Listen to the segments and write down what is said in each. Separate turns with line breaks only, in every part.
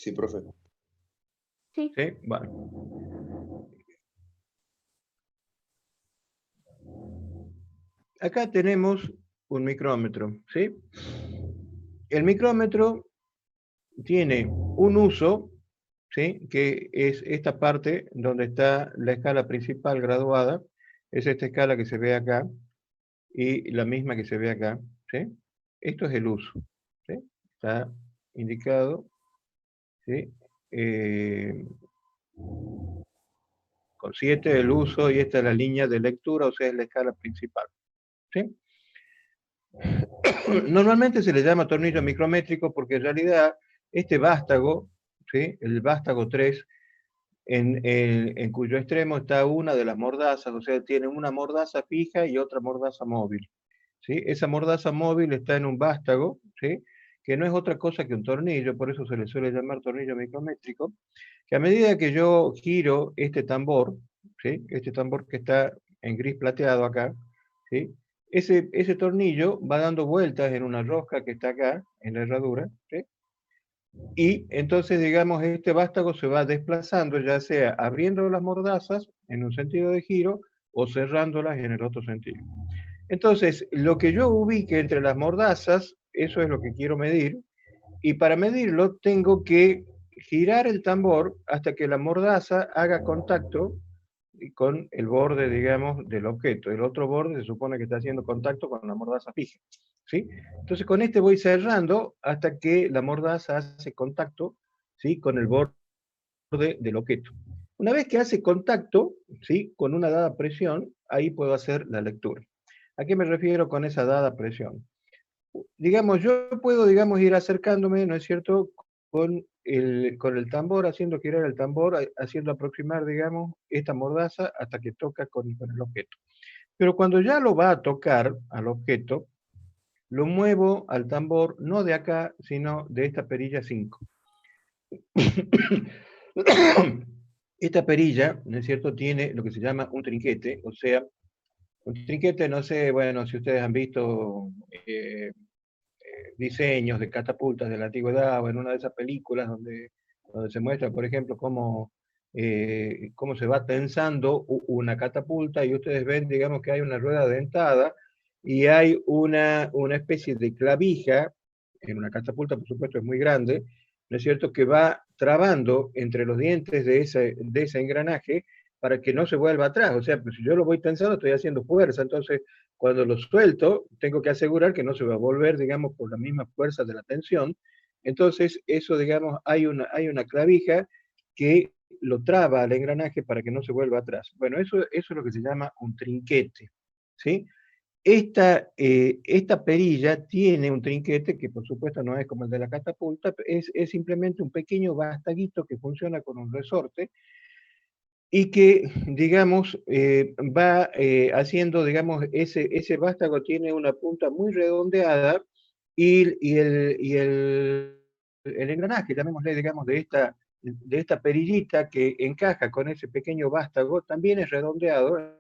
Sí, profe.
Sí.
¿Sí? Bueno. Acá tenemos un micrómetro, ¿sí? El micrómetro tiene un uso, ¿sí? Que es esta parte donde está la escala principal graduada, es esta escala que se ve acá, y la misma que se ve acá, ¿sí? Esto es el uso, ¿sí? Está indicado, ¿sí? Con 7 el uso y esta es la línea de lectura, o sea, es la escala principal, ¿sí? Normalmente se le llama tornillo micrométrico porque en realidad este vástago, ¿sí? El vástago 3, en cuyo extremo está una de las mordazas, o sea, tiene una mordaza fija y otra mordaza móvil, ¿sí? Esa mordaza móvil está en un vástago, ¿sí? Que no es otra cosa que un tornillo, por eso se le suele llamar tornillo micrométrico, que a medida que yo giro este tambor, ¿sí? Este tambor que está en gris plateado acá, ¿sí? Ese tornillo va dando vueltas en una rosca que está acá, en la herradura, ¿sí? Y entonces, digamos, este vástago se va desplazando, ya sea abriendo las mordazas en un sentido de giro o cerrándolas en el otro sentido. Entonces, lo que yo ubique entre las mordazas, eso es lo que quiero medir, y para medirlo tengo que girar el tambor hasta que la mordaza haga contacto con el borde, digamos, del objeto. El otro borde se supone que está haciendo contacto con la mordaza fija, ¿sí? Entonces con este voy cerrando hasta que la mordaza hace contacto, ¿sí? Con el borde del objeto. Una vez que hace contacto, ¿sí? Con una dada presión, ahí puedo hacer la lectura. ¿A qué me refiero con esa dada presión? Digamos, yo puedo, digamos, ir acercándome, ¿no es cierto?, con el tambor, haciendo girar el tambor, haciendo aproximar, digamos, esta mordaza hasta que toca con el objeto. Pero cuando ya lo va a tocar al objeto, lo muevo al tambor, no de acá, sino de esta perilla 5. Esta perilla, ¿no es cierto?, tiene lo que se llama un trinquete, o sea, un trinquete, no sé, bueno, si ustedes han visto diseños de catapultas de la antigüedad o en una de esas películas donde se muestra, por ejemplo, cómo se va tensando una catapulta y ustedes ven, digamos, que hay una rueda dentada y hay una especie de clavija, en una catapulta, por supuesto, es muy grande, ¿no es cierto?, que va trabando entre los dientes de ese engranaje para que no se vuelva atrás. O sea, pues si yo lo voy tensando, estoy haciendo fuerza, entonces cuando lo suelto, tengo que asegurar que no se va a volver, digamos, por la misma fuerza de la tensión. Entonces, eso, digamos, hay una clavija que lo traba al engranaje para que no se vuelva atrás. Bueno, eso es lo que se llama un trinquete, ¿sí? Esta perilla tiene un trinquete que por supuesto no es como el de la catapulta, es simplemente un pequeño bastaguito que funciona con un resorte y que, digamos, va haciendo, digamos, ese vástago tiene una punta muy redondeada y el engranaje, llamémosle, digamos, de esta perillita que encaja con ese pequeño vástago, también es redondeado.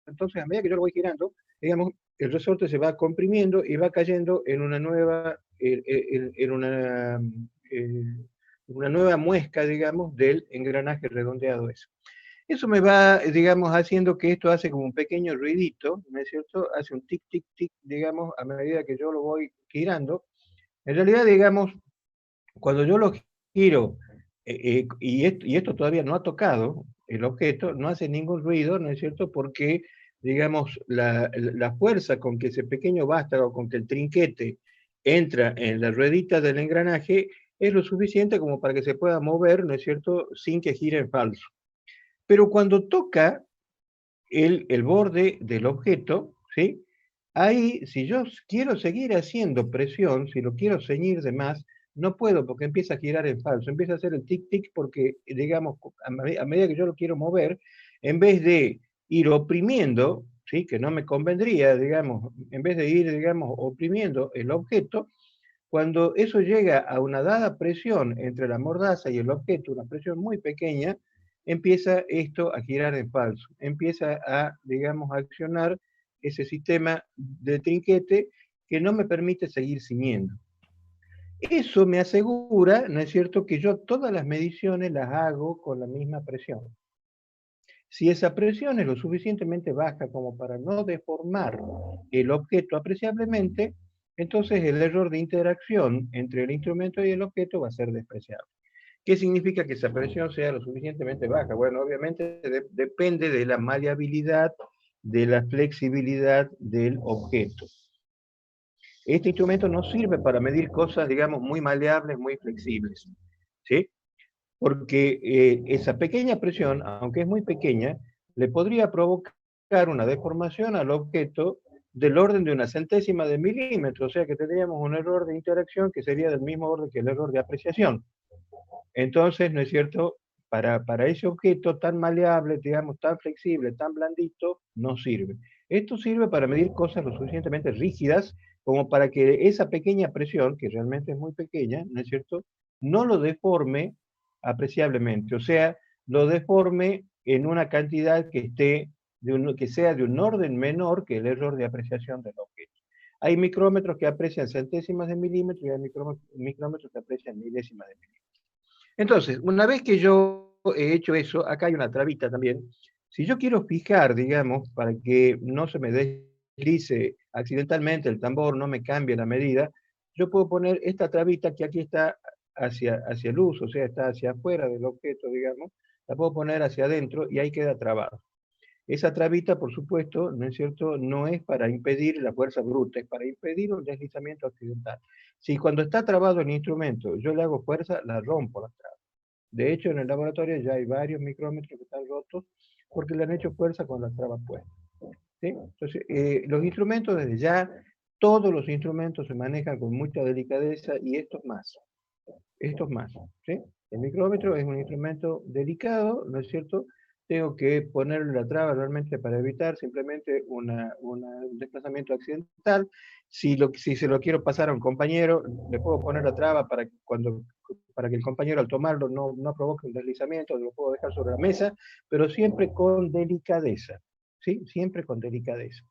Entonces, a medida que yo lo voy girando, digamos, el resorte se va comprimiendo y va cayendo en una nueva muesca, digamos, del engranaje redondeado ese. Eso me va, digamos, haciendo que esto hace como un pequeño ruidito, ¿no es cierto? Hace un tic, tic, tic, digamos, a medida que yo lo voy girando. En realidad, digamos, cuando yo lo giro y esto todavía no ha tocado el objeto, no hace ningún ruido, ¿no es cierto? Porque, digamos, la fuerza con que ese pequeño vástago, con que el trinquete entra en la ruedita del engranaje, es lo suficiente como para que se pueda mover, ¿no es cierto?, sin que gire en falso. Pero cuando toca el borde del objeto, ¿sí? Ahí, si yo quiero seguir haciendo presión, si lo quiero ceñir de más, no puedo porque empieza a girar en falso, empieza a hacer el tic-tic porque, digamos, a medida que yo lo quiero mover, en vez de ir oprimiendo, ¿sí? Que no me convendría, digamos, en vez de ir, digamos, oprimiendo el objeto, cuando eso llega a una dada presión entre la mordaza y el objeto, una presión muy pequeña, empieza esto a girar en falso, empieza a, digamos, a accionar ese sistema de trinquete que no me permite seguir ciñendo. Eso me asegura, ¿no es cierto?, que yo todas las mediciones las hago con la misma presión. Si esa presión es lo suficientemente baja como para no deformar el objeto apreciablemente, entonces el error de interacción entre el instrumento y el objeto va a ser despreciable. ¿Qué significa que esa presión sea lo suficientemente baja? Bueno, obviamente depende de la maleabilidad, de la flexibilidad del objeto. Este instrumento no sirve para medir cosas, digamos, muy maleables, muy flexibles, ¿sí? Porque esa pequeña presión, aunque es muy pequeña, le podría provocar una deformación al objeto del orden de una centésima de milímetro, o sea que tendríamos un error de interacción que sería del mismo orden que el error de apreciación. Entonces, ¿no es cierto? Para ese objeto tan maleable, digamos, tan flexible, tan blandito, no sirve. Esto sirve para medir cosas lo suficientemente rígidas como para que esa pequeña presión, que realmente es muy pequeña, ¿no es cierto?, no lo deforme apreciablemente, o sea, lo deforme en una cantidad que esté que sea de un orden menor que el error de apreciación del objeto. Hay micrómetros que aprecian centésimas de milímetro y hay micrómetros que aprecian milésimas de milímetro. Entonces, una vez que yo he hecho eso, acá hay una trabita también. Si yo quiero fijar, digamos, para que no se me deslice accidentalmente el tambor, no me cambie la medida, yo puedo poner esta trabita que aquí está hacia el uso, o sea, está hacia afuera del objeto, digamos, la puedo poner hacia adentro y ahí queda trabado. Esa trabita, por supuesto, ¿no es cierto?, no es para impedir la fuerza bruta, es para impedir un deslizamiento accidental. Si cuando está trabado el instrumento yo le hago fuerza, la rompo la traba. De hecho, en el laboratorio ya hay varios micrómetros que están rotos porque le han hecho fuerza con las trabas puestas, ¿sí? Entonces, los instrumentos desde ya, todos los instrumentos se manejan con mucha delicadeza y estos más. Estos más, ¿sí? El micrómetro es un instrumento delicado, ¿no es cierto? Tengo que ponerle la traba realmente para evitar simplemente un desplazamiento accidental. Si se lo quiero pasar a un compañero, le puedo poner la traba para que el compañero al tomarlo no provoque un deslizamiento, lo puedo dejar sobre la mesa, pero siempre con delicadeza, ¿sí? Siempre con delicadeza.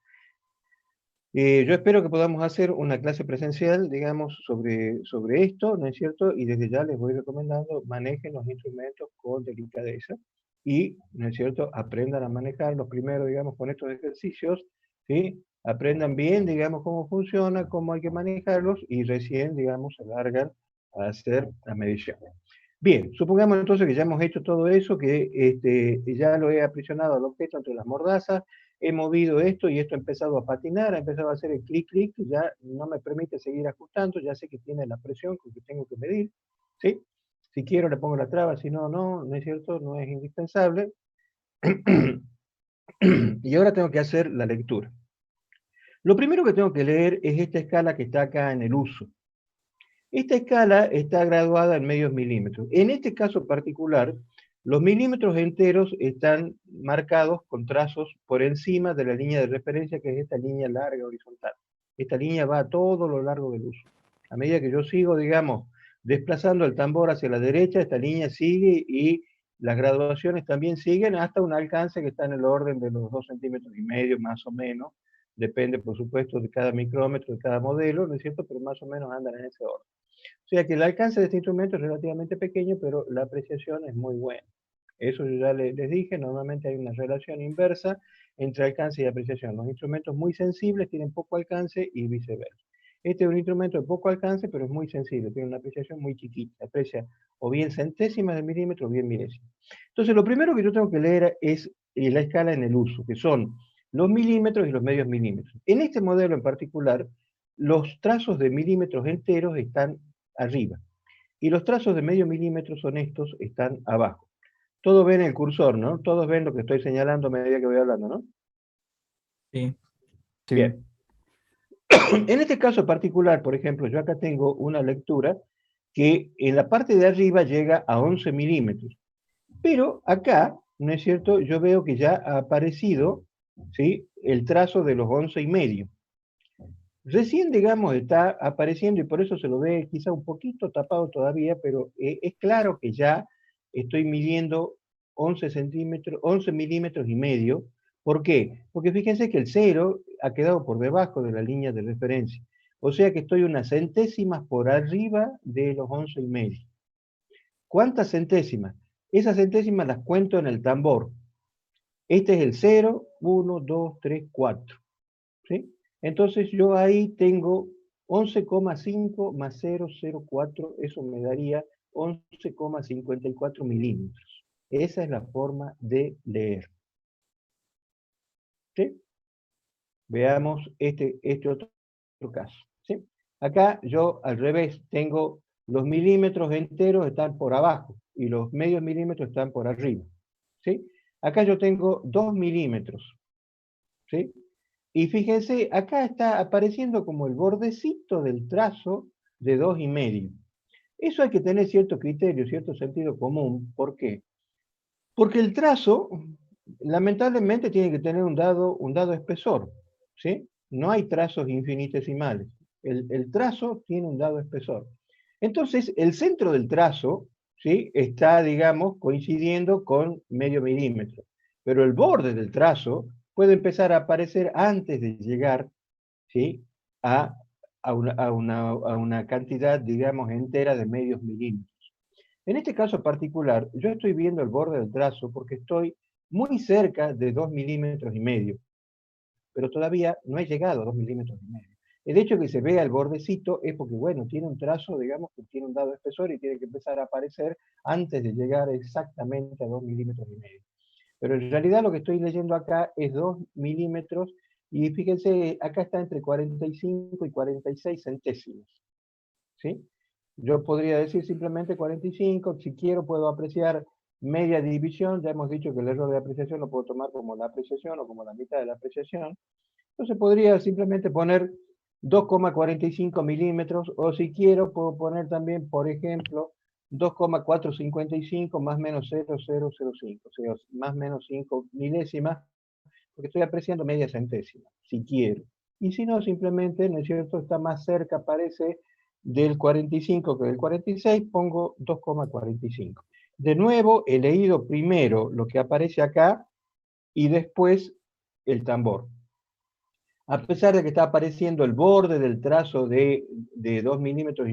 Yo espero que podamos hacer una clase presencial, digamos, sobre esto, ¿no es cierto? Y desde ya les voy recomendando, manejen los instrumentos con delicadeza y, ¿no es cierto?, aprendan a manejarlos primero, digamos, con estos ejercicios, ¿sí? Aprendan bien, digamos, cómo funciona, cómo hay que manejarlos y recién, digamos, se largan a hacer la medición. Bien, supongamos entonces que ya hemos hecho todo eso, que ya lo he aprisionado al objeto entre las mordazas, he movido esto y esto ha empezado a patinar, ha empezado a hacer el clic-clic, ya no me permite seguir ajustando, ya sé que tiene la presión con que tengo que medir, ¿sí? Si quiero le pongo la traba, si no, no es cierto, no es indispensable. Y ahora tengo que hacer la lectura. Lo primero que tengo que leer es esta escala que está acá en el uso. Esta escala está graduada en medios milímetros. En este caso particular, los milímetros enteros están marcados con trazos por encima de la línea de referencia, que es esta línea larga horizontal. Esta línea va a todo lo largo del uso. A medida que yo sigo, digamos, desplazando el tambor hacia la derecha, esta línea sigue y las graduaciones también siguen hasta un alcance que está en el orden de los 2,5 centímetros más o menos. Depende, por supuesto, de cada micrómetro, de cada modelo, ¿no es cierto? Pero más o menos andan en ese orden. O sea que el alcance de este instrumento es relativamente pequeño, pero la apreciación es muy buena. Eso yo ya les dije, normalmente hay una relación inversa entre alcance y apreciación. Los instrumentos muy sensibles tienen poco alcance y viceversa. Este es un instrumento de poco alcance, pero es muy sensible, tiene una apreciación muy chiquita, aprecia o bien centésimas de milímetro o bien milésimas. Entonces, lo primero que yo tengo que leer es la escala en el uso, que son los milímetros y los medios milímetros. En este modelo en particular, los trazos de milímetros enteros están arriba y los trazos de medio milímetro son estos, están abajo. Todos ven el cursor, ¿no? Todos ven lo que estoy señalando a medida que voy hablando, ¿no?
Sí, sí.
Bien. En este caso particular, por ejemplo, yo acá tengo una lectura que en la parte de arriba llega a 11 milímetros. Pero acá, ¿no es cierto?, yo veo que ya ha aparecido, ¿sí?, el trazo de los 11,5. Recién, digamos, está apareciendo y por eso se lo ve quizá un poquito tapado todavía, pero es claro que ya estoy midiendo 11 centímetros, 11 milímetros y medio. ¿Por qué? Porque fíjense que el 0 ha quedado por debajo de la línea de referencia. O sea que estoy unas centésimas por arriba de los 11,5. ¿Cuántas centésimas? Esas centésimas las cuento en el tambor. Este es el 0, 1, 2, 3, 4. ¿Sí? Entonces yo ahí tengo 11,5 más 0,04, eso me daría 11,54 milímetros. Esa es la forma de leer. ¿Sí? Veamos este otro caso. ¿Sí? Acá yo al revés tengo los milímetros enteros están por abajo y los medios milímetros están por arriba. ¿Sí? Acá yo tengo 2 milímetros. ¿Sí? Y fíjense, acá está apareciendo como el bordecito del trazo de 2,5. Eso hay que tener cierto criterio, cierto sentido común. ¿Por qué? Porque el trazo, lamentablemente, tiene que tener un dado espesor. ¿Sí? No hay trazos infinitesimales. El trazo tiene un dado espesor. Entonces, el centro del trazo, ¿sí?, está, digamos, coincidiendo con medio milímetro. Pero el borde del trazo puede empezar a aparecer antes de llegar, ¿sí?, a una cantidad, digamos, entera de medios milímetros. En este caso particular, yo estoy viendo el borde del trazo porque estoy muy cerca de 2,5 milímetros, pero todavía no he llegado a 2,5 milímetros. El hecho de que se vea el bordecito es porque, bueno, tiene un trazo, digamos, que tiene un dado espesor y tiene que empezar a aparecer antes de llegar exactamente a 2,5 milímetros. Pero en realidad lo que estoy leyendo acá es 2 milímetros y fíjense, acá está entre 45 y 46 centésimos. ¿Sí? Yo podría decir simplemente 45, si quiero puedo apreciar media división, ya hemos dicho que el error de apreciación lo puedo tomar como la apreciación o como la mitad de la apreciación. Entonces podría simplemente poner 2,45 milímetros, o si quiero puedo poner también, por ejemplo, 2,455 más menos 0,005, o sea, más menos 5 milésimas, porque estoy apreciando media centésima, si quiero. Y si no, simplemente, ¿no es cierto?, está más cerca, parece, del 45 que del 46, pongo 2,45. De nuevo, he leído primero lo que aparece acá y después el tambor. A pesar de que está apareciendo el borde del trazo de 2,5 milímetros,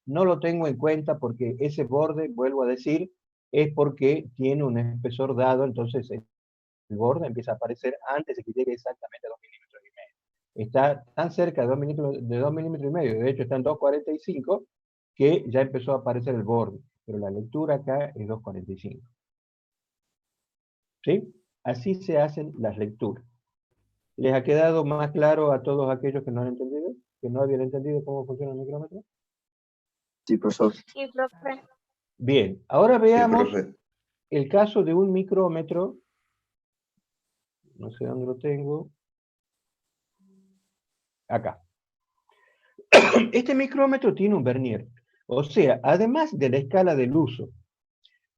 no lo tengo en cuenta porque ese borde, vuelvo a decir, es porque tiene un espesor dado, entonces el borde empieza a aparecer antes de que llegue exactamente a 2,5 milímetros. Está tan cerca de 2,5 milímetros, de hecho está en 2,45, que ya empezó a aparecer el borde, pero la lectura acá es 2,45. ¿Sí? Así se hacen las lecturas. ¿Les ha quedado más claro a todos aquellos que no han entendido? ¿Que no habían entendido cómo funciona el micrómetro?
Sí, profesor.
Sí, profe.
Bien, ahora
Sí,
veamos
profe.
el caso de un micrómetro. No sé dónde lo tengo. Acá. Este micrómetro tiene un vernier. O sea, además de la escala del uso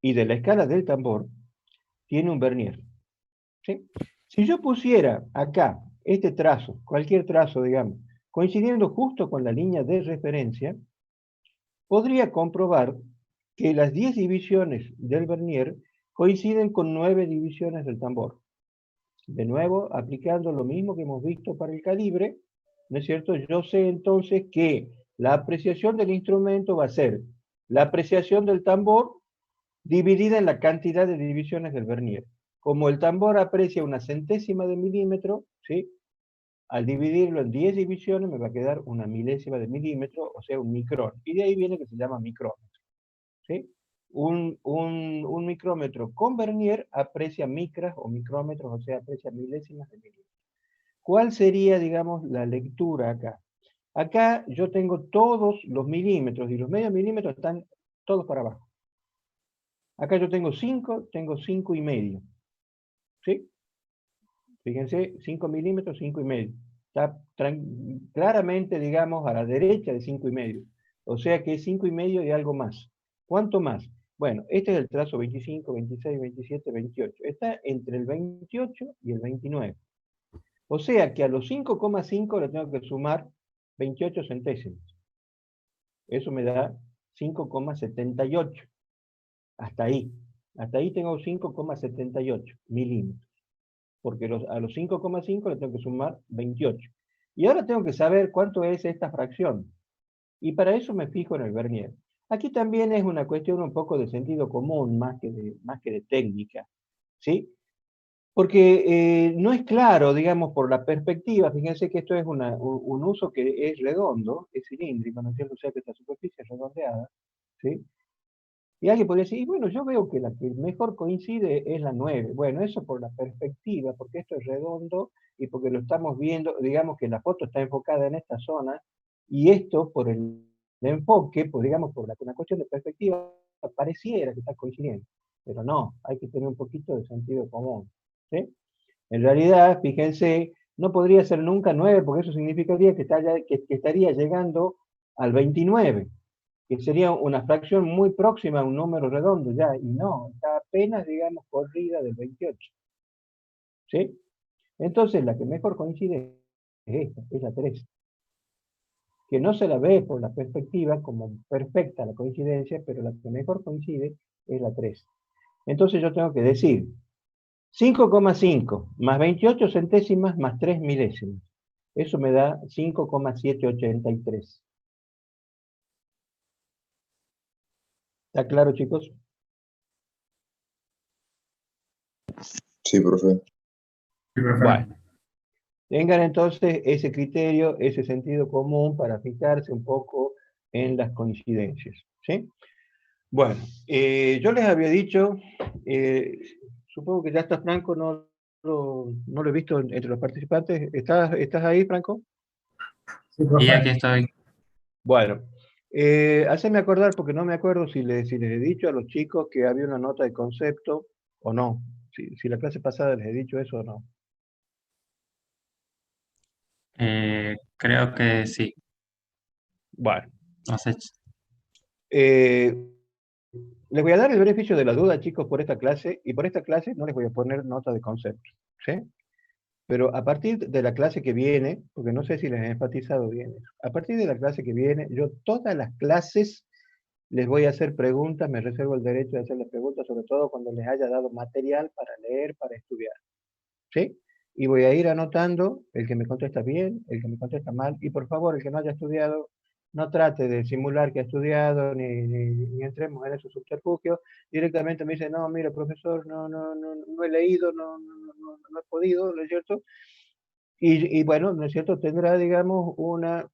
y de la escala del tambor, tiene un vernier. ¿Sí? Si yo pusiera acá este trazo, cualquier trazo, digamos, coincidiendo justo con la línea de referencia, podría comprobar que las 10 divisiones del vernier coinciden con 9 divisiones del tambor. De nuevo, aplicando lo mismo que hemos visto para el calibre, ¿no es cierto? Yo sé entonces que la apreciación del instrumento va a ser la apreciación del tambor dividida en la cantidad de divisiones del vernier. Como el tambor aprecia una centésima de milímetro, ¿sí?, al dividirlo en 10 divisiones me va a quedar una milésima de milímetro, o sea, un micrón. Y de ahí viene que se llama micrómetro. ¿Sí? Un micrómetro con vernier aprecia micras o micrómetros, o sea, aprecia milésimas de milímetro. ¿Cuál sería, digamos, la lectura acá? Acá yo tengo todos los milímetros y los medios milímetros están todos para abajo. Acá yo tengo 5,5. ¿Sí? Fíjense, 5 milímetros, 5,5. Está claramente, digamos, a la derecha de 5,5. O sea que es 5,5 y algo más. ¿Cuánto más? Bueno, este es el trazo 25, 26, 27, 28. Está entre el 28 y el 29. O sea que a los 5,5 le tengo que sumar 28 centésimos. Eso me da 5,78. Hasta ahí. Hasta ahí tengo 5,78 milímetros. Porque a los 5,5 le tengo que sumar 28. Y ahora tengo que saber cuánto es esta fracción. Y para eso me fijo en el vernier. Aquí también es una cuestión un poco de sentido común, más que de técnica, ¿sí? Porque no es claro, digamos, por la perspectiva. Fíjense que esto es un uso que es redondo, es cilíndrico, ¿no es cierto? O sea que esta superficie es redondeada, ¿sí? Y alguien podría decir, y bueno, yo veo que la que mejor coincide es la 9. Bueno, eso por la perspectiva, porque esto es redondo y porque lo estamos viendo, digamos que la foto está enfocada en esta zona, y esto por el enfoque, pues digamos por una cuestión de perspectiva, pareciera que está coincidiendo. Pero no, hay que tener un poquito de sentido común, ¿sí? En realidad, fíjense, no podría ser nunca 9, porque eso significaría que estaría llegando al 29, que sería una fracción muy próxima a un número redondo ya, y no, está apenas, digamos, corrida del 28. ¿Sí? Entonces, la que mejor coincide es esta, es la 3. Que no se la ve por la perspectiva como perfecta la coincidencia, pero la que mejor coincide es la 3. Entonces yo tengo que decir 5,5 más 28 centésimas más 3 milésimas. Eso me da 5,783. ¿Está claro, chicos?
Sí, profe.
Bueno, tengan entonces ese criterio, ese sentido común para fijarse un poco en las coincidencias, ¿sí? Bueno, yo les había dicho, supongo que ya está Franco, no lo he visto entre los participantes. ¿Estás ahí, Franco?
Y aquí estoy.
Bueno, haceme acordar, porque no me acuerdo si les he dicho a los chicos que había una nota de concepto o no. Si la clase pasada les he dicho eso o no.
Creo que sí.
Bueno,
No sé.
eh, les voy a dar el beneficio de la duda, chicos, por esta clase, y por esta clase no les voy a poner nota de concepto, ¿sí? Pero a partir de la clase que viene, porque no sé si les he enfatizado bien eso, a partir de la clase que viene, yo todas las clases les voy a hacer preguntas, me reservo el derecho de hacerles preguntas, sobre todo cuando les haya dado material para leer, para estudiar, ¿sí? Y voy a ir anotando el que me contesta bien, el que me contesta mal, y por favor, el que no haya estudiado, no trate de simular que ha estudiado, ni entremos en esos subterfugios. Directamente me dice, no, mira, profesor, no he leído, no he podido, ¿no es cierto? Y bueno, ¿no es cierto? Tendrá, digamos, una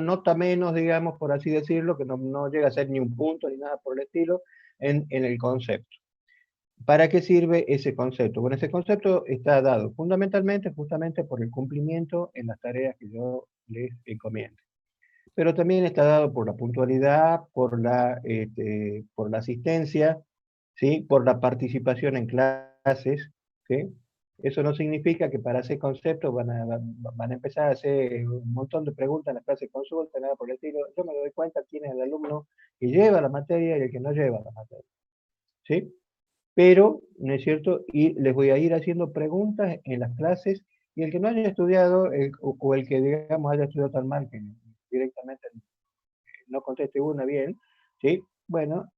nota menos, digamos, por así decirlo, que no llega a ser ni un punto ni nada por el estilo, en el concepto. ¿Para qué sirve ese concepto? Bueno, ese concepto está dado fundamentalmente, justamente por el cumplimiento en las tareas que yo les encomiendo. Pero también está dado por la puntualidad, por la asistencia, ¿sí? Por la participación en clases, ¿sí? Eso no significa que para hacer conceptos van a empezar a hacer un montón de preguntas en las clases de consulta, nada por el estilo. Yo me doy cuenta quién es el alumno que lleva la materia y el que no lleva la materia, ¿sí? Pero, ¿no es cierto? Y les voy a ir haciendo preguntas en las clases, y el que no haya estudiado, o el que, digamos, haya estudiado tan mal que directamente no conteste una bien, ¿sí? Bueno,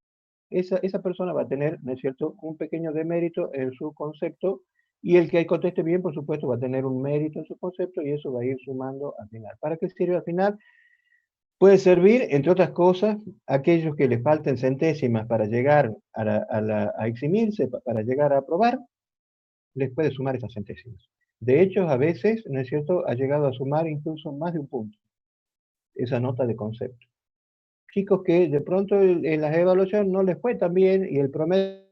esa persona va a tener, ¿no es cierto?, un pequeño demérito en su concepto, y el que conteste bien, por supuesto, va a tener un mérito en su concepto, y eso va a ir sumando al final. ¿Para qué sirve al final? Puede servir, entre otras cosas, a aquellos que les falten centésimas para llegar a eximirse, para llegar a aprobar, les puede sumar esas centésimas. De hecho, a veces, ¿no es cierto?, ha llegado a sumar incluso más de un punto, esa nota de concepto. Chicos que de pronto en las evaluaciones no les fue tan bien y el promedio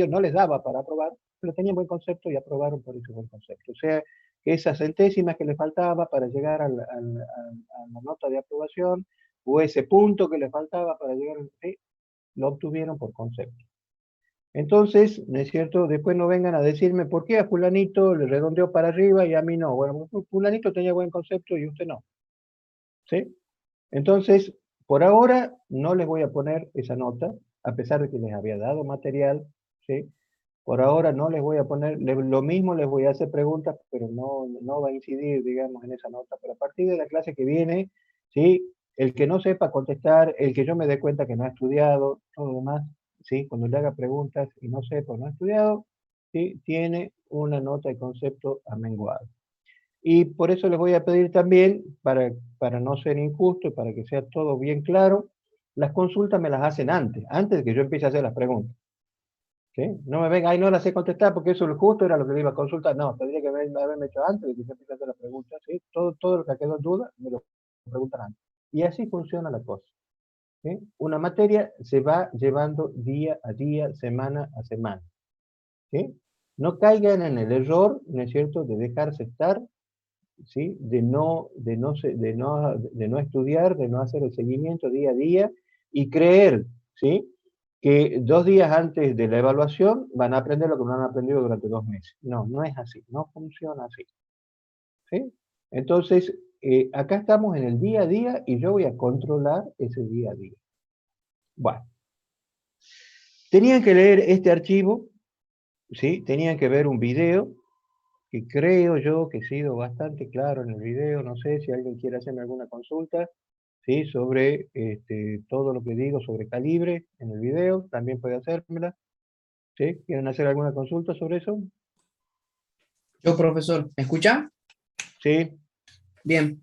no les daba para aprobar, pero tenían buen concepto y aprobaron por ese buen concepto. O sea, que esas centésimas que les faltaba para llegar a la nota de aprobación, o ese punto que les faltaba para llegar, lo obtuvieron por concepto. Entonces, ¿no es cierto? Después no vengan a decirme por qué a fulanito le redondeó para arriba y a mí no. Bueno, fulanito tenía buen concepto y usted no. ¿Sí? Entonces, por ahora no les voy a poner esa nota, a pesar de que les había dado material, ¿sí? Por ahora no les voy a poner, lo mismo les voy a hacer preguntas, pero no va a incidir, digamos, en esa nota. Pero a partir de la clase que viene, ¿sí? El que no sepa contestar, el que yo me dé cuenta que no ha estudiado, todo lo demás, ¿sí? Cuando le haga preguntas y no sepa o no ha estudiado, ¿sí? Tiene una nota de concepto amenguada. Y por eso les voy a pedir también, para no ser injusto, para que sea todo bien claro, las consultas me las hacen antes de que yo empiece a hacer las preguntas. ¿Sí? No me venga, ay, no las sé contestar porque eso es justo, era lo que le iba a consultar. No, tendría que haberme hecho antes de que yo empiece a hacer las preguntas. ¿Sí? Todo lo que quedó en duda, me lo preguntan antes. Y así funciona la cosa. ¿Sí? Una materia se va llevando día a día, semana a semana. ¿Sí? No caigan en el error, ¿no es cierto?, de dejarse estar, ¿sí?, de no estudiar, de no hacer el seguimiento día a día y creer, ¿sí?, que 2 días antes de la evaluación van a aprender lo que no han aprendido durante 2 meses. No, no es así, no funciona así. ¿Sí? Entonces, acá estamos en el día a día y yo voy a controlar ese día a día. Bueno, tenían que leer este archivo, ¿sí? Tenían que ver un video, que creo yo que he sido bastante claro en el video. No sé si alguien quiere hacerme alguna consulta, ¿sí?, sobre todo lo que digo sobre calibre en el video, también puede hacérmela. ¿Sí? ¿Quieren hacer alguna consulta sobre eso?
Yo, profesor, ¿me escucha?
Sí,
Bien.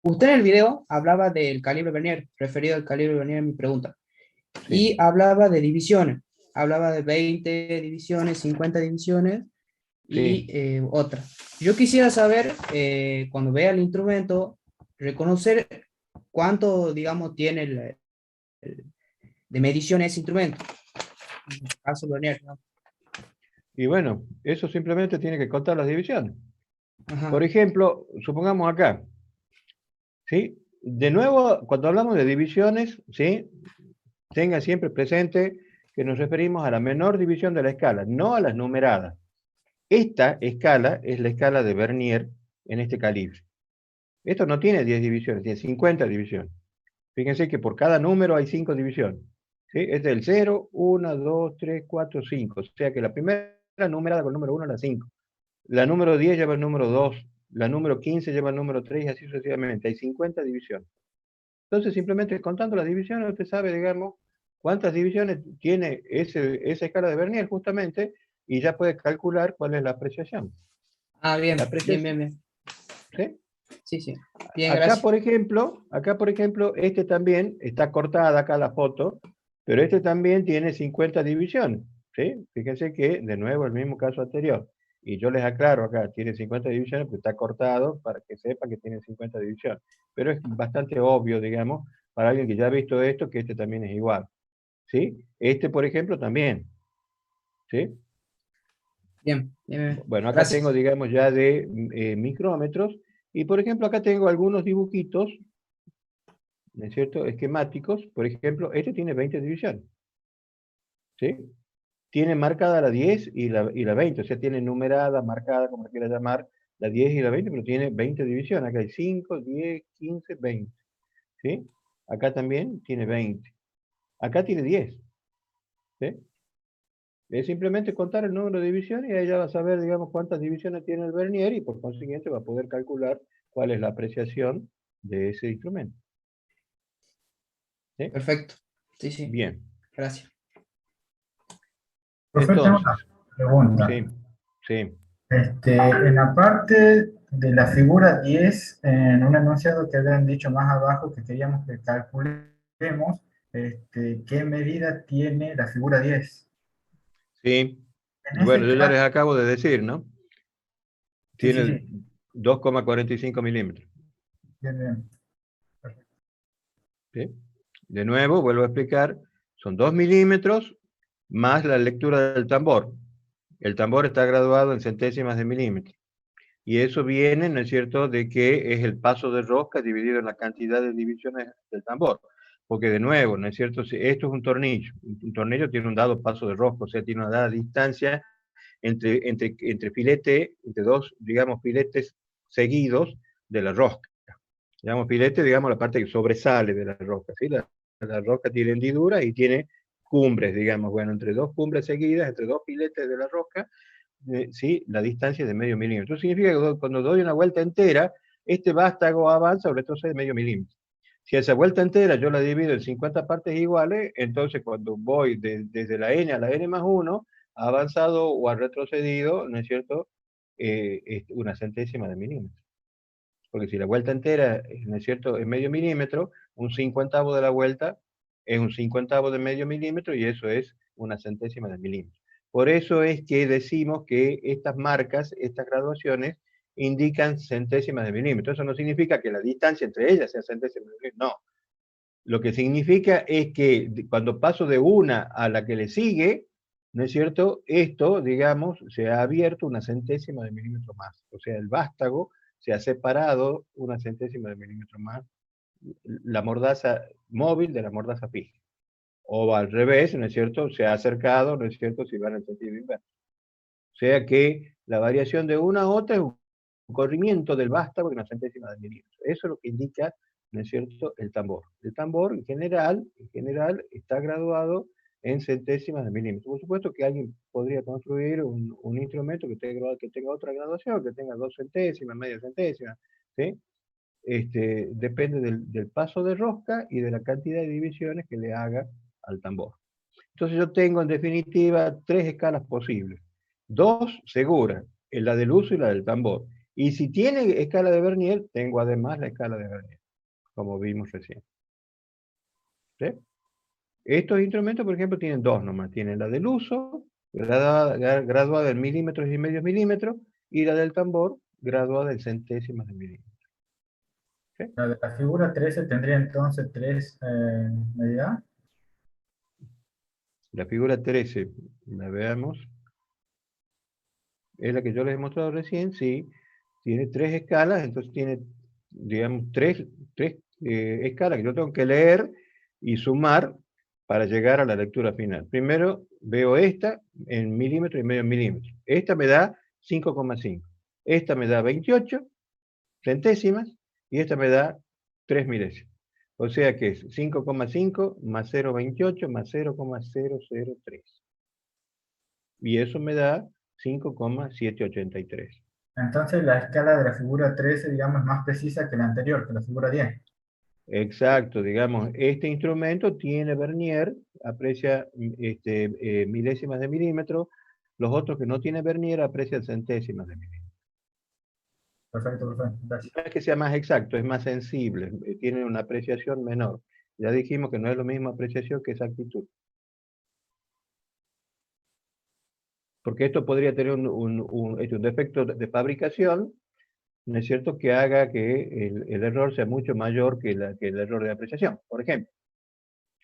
Usted en el video hablaba del calibre Vernier, referido al calibre Vernier en mi pregunta.
sí.
Y hablaba de divisiones. Hablaba de 20 divisiones, 50 divisiones y
Sí.
otra. Yo quisiera saber, cuando vea el instrumento, reconocer cuánto, digamos, tiene de medición ese instrumento. En el caso Vernier, ¿no?
Y bueno, eso simplemente tiene que contar las divisiones.
Ajá.
Por ejemplo, supongamos acá, ¿sí? De nuevo, cuando hablamos de divisiones, ¿sí?, tengan siempre presente que nos referimos a la menor división de la escala, no a las numeradas. Esta escala es la escala de Vernier en este calibre. Esto no tiene 10 divisiones, tiene 50 divisiones. Fíjense que por cada número hay 5 divisiones. ¿Sí? Es del 0, 1, 2, 3, 4, 5. O sea que la primera numerada con el número 1 es la 5. La número 10 lleva el número 2. La número 15 lleva el número 3 y así sucesivamente. Hay 50 divisiones. Entonces, simplemente contando las divisiones, usted sabe, digamos, cuántas divisiones tiene esa escala de Vernier, justamente, y ya puede calcular cuál es la apreciación.
Ah, bien,
La
bien,
apreciación,
bien, bien.
¿sí?
Sí, sí. Bien,
Acá,
gracias.
por ejemplo, este también está cortada acá la foto, pero este también tiene 50 divisiones, ¿sí? Fíjense que, de nuevo, el mismo caso anterior. Y yo les aclaro acá, tiene 50 divisiones, pero está cortado para que sepan que tiene 50 divisiones. Pero es bastante obvio, digamos, para alguien que ya ha visto esto, que este también es igual, ¿sí? Este, por ejemplo, también, ¿sí?
Bien, bien, bien.
Bueno, acá tengo,
Gracias.
digamos, ya de micrómetros. Y, por ejemplo, acá tengo algunos dibujitos, ¿no es cierto?, esquemáticos. Por ejemplo, este tiene 20 divisiones, ¿sí? Tiene marcada la 10 y la 20, o sea, tiene numerada, marcada, como quiera llamar, la 10 y la 20, pero tiene 20 divisiones. Acá hay 5, 10, 15, 20, ¿sí? Acá también tiene 20. Acá tiene 10, ¿sí? Es simplemente contar el número de divisiones y ahí ya va a saber, digamos, cuántas divisiones tiene el Vernier y por consiguiente va a poder calcular cuál es la apreciación de ese instrumento, ¿sí?
Perfecto. Sí, sí.
Bien,
Gracias.
Profe, tengo
entonces,
una pregunta.
sí, sí,
En la parte de la figura 10, en un enunciado que habían dicho más abajo que queríamos que calculemos, ¿qué medida tiene la figura 10?
sí.
En
Bueno,
ese
yo ya les
caso,
acabo de decir, ¿no?
sí, sí,
Tiene
sí,
2,45 milímetros,
bien, bien. Perfecto.
¿sí? De nuevo, vuelvo a explicar, son 2 milímetros más la lectura del tambor. El tambor está graduado en centésimas de milímetro. Y eso viene, ¿no es cierto?, de que es el paso de rosca dividido en la cantidad de divisiones del tambor. Porque de nuevo, ¿no es cierto?, si esto es un tornillo. Un tornillo tiene un dado paso de rosca, o sea, tiene una dada distancia entre filete, entre dos, digamos, filetes seguidos de la rosca. Digamos, filete, digamos, la parte que sobresale de la rosca, ¿sí? La rosca tiene hendidura y tiene cumbres, digamos, bueno, entre dos cumbres seguidas, entre dos filetes de la rosca, ¿sí?, la distancia es de medio milímetro. Eso significa que cuando doy una vuelta entera, este vástago avanza o retrocede medio milímetro. Si esa vuelta entera yo la divido en 50 partes iguales, entonces cuando voy desde la n a la n más 1, ha avanzado o ha retrocedido, ¿no es cierto?, una centésima de milímetro. Porque si la vuelta entera, ¿no es cierto?, es medio milímetro, un 50avo de la vuelta es un 50avo de medio milímetro y eso es una centésima de milímetro. Por eso es que decimos que estas marcas, estas graduaciones, indican centésimas de milímetro. Eso no significa que la distancia entre ellas sea centésimas de milímetro, no. Lo que significa es que cuando paso de una a la que le sigue, ¿no es cierto?, esto, digamos, se ha abierto una centésima de milímetro más. O sea, el vástago se ha separado una centésima de milímetro más la mordaza móvil de la mordaza fija. O al revés, ¿no es cierto?, se ha acercado, ¿no es cierto?, si van en sentido inverso. O sea que la variación de una a otra es un corrimiento del vástago de una centésima de milímetro. Eso es lo que indica, ¿no es cierto?, el tambor. El tambor en general está graduado en centésimas de milímetro. Por supuesto que alguien podría construir un instrumento que tenga otra graduación, que tenga 2 centésimas, media centésima, ¿sí? Depende del paso de rosca y de la cantidad de divisiones que le haga al tambor. Entonces yo tengo en definitiva 3 escalas posibles. 2 seguras, la del uso y la del tambor. Y si tiene escala de Vernier, tengo además la escala de Vernier, como vimos recién. ¿Sí? Estos instrumentos, por ejemplo, tienen 2 nomás. Tienen la del uso, graduada en milímetros y medios milímetros, y la del tambor, graduada en centésimas de milímetros. ¿Sí?
La de la figura 13 tendría entonces 3 medidas.
La figura 13, la veamos. Es la que yo les he mostrado recién, sí. Tiene 3 escalas, entonces tiene, digamos, 3 escalas que yo tengo que leer y sumar para llegar a la lectura final. Primero veo esta en milímetro y medio milímetro. Esta me da 5,5. Esta me da 28 centésimas y esta me da 3 milésimas. O sea que es 5,5 más 0,28 más 0,003. Y eso me da 5,783.
Entonces la escala de la figura 13, digamos, es más precisa que la anterior, que la figura 10.
Exacto, digamos, este instrumento tiene Vernier, aprecia milésimas de milímetro, los otros que no tienen Vernier aprecian centésimas de milímetro.
Perfecto, perfecto. Gracias.
No es que sea más exacto, es más sensible, tiene una apreciación menor. Ya dijimos que no es lo mismo apreciación que exactitud. Porque esto podría tener un defecto de fabricación, ¿no es cierto?, que haga que el error sea mucho mayor que el error de apreciación, por ejemplo.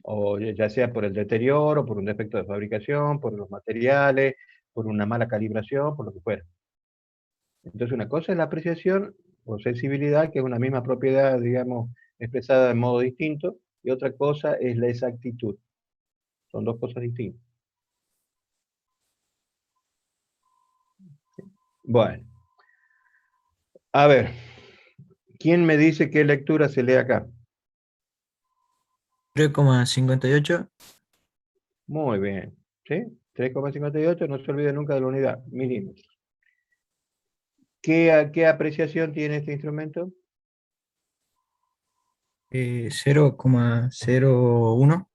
O ya sea por el deterioro, por un defecto de fabricación, por los materiales, por una mala calibración, por lo que fuera. Entonces una cosa es la apreciación o sensibilidad, que es una misma propiedad, digamos, expresada de modo distinto, y otra cosa es la exactitud. Son 2 cosas distintas. Bueno. A ver, ¿quién me dice qué lectura se lee acá?
3,58.
Muy bien, ¿sí? 3,58, no se olvide nunca de la unidad, milímetros. ¿Qué apreciación tiene este instrumento?
0,01.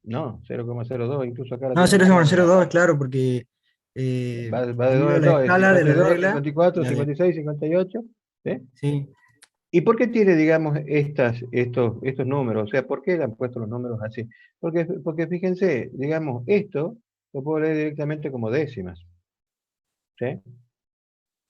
No, 0,02, incluso acá la
No,
tengo.
0,02, claro, porque
Va de 2
divido
en
la
2,
escala de la
52,
regla.
54,
y la de-
56, 58. ¿Sí?
Sí,
¿Y por qué tiene, digamos, estos números? O sea, ¿por qué le han puesto los números así? Porque fíjense, digamos, esto lo puedo leer directamente como décimas. ¿Sí?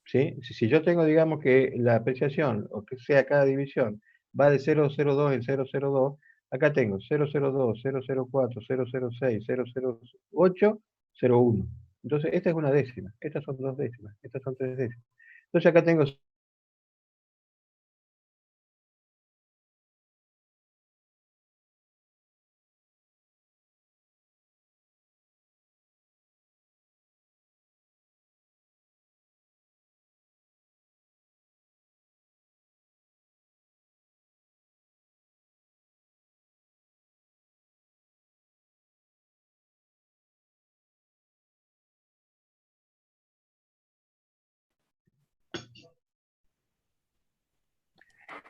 ¿Sí? Si yo tengo, digamos, que la apreciación, o que sea cada división, va de 0,02 en 0,02, acá tengo 0,02, 0,04, 0,06, 0,08, 0,1. Entonces, esta es una décima, estas son 2 décimas, estas son 3 décimas. Entonces, acá tengo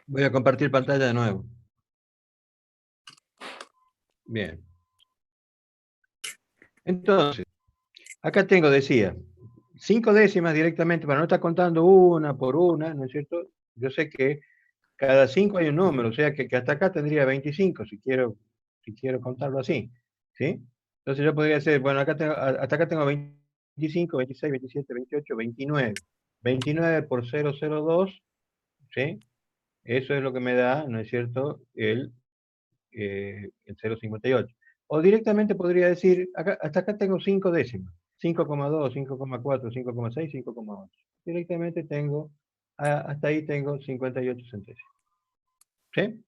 voy a compartir pantalla de nuevo. Bien. Entonces, acá tengo, decía, 5 décimas directamente, para no estar contando una por una, ¿no es cierto? Yo sé que cada 5 hay un número, o sea que hasta acá tendría 25, si quiero contarlo así, ¿sí? Entonces yo podría hacer, bueno, hasta acá tengo 25, 26, 27, 28, 29. 29 por 002, ¿sí? Eso es lo que me da, ¿no es cierto?, el 0,58. O directamente podría decir, hasta acá tengo 5 décimas. 5,2, 5,4, 5,6, 5,8. Directamente tengo, hasta ahí tengo 58 centésimos. ¿Sí?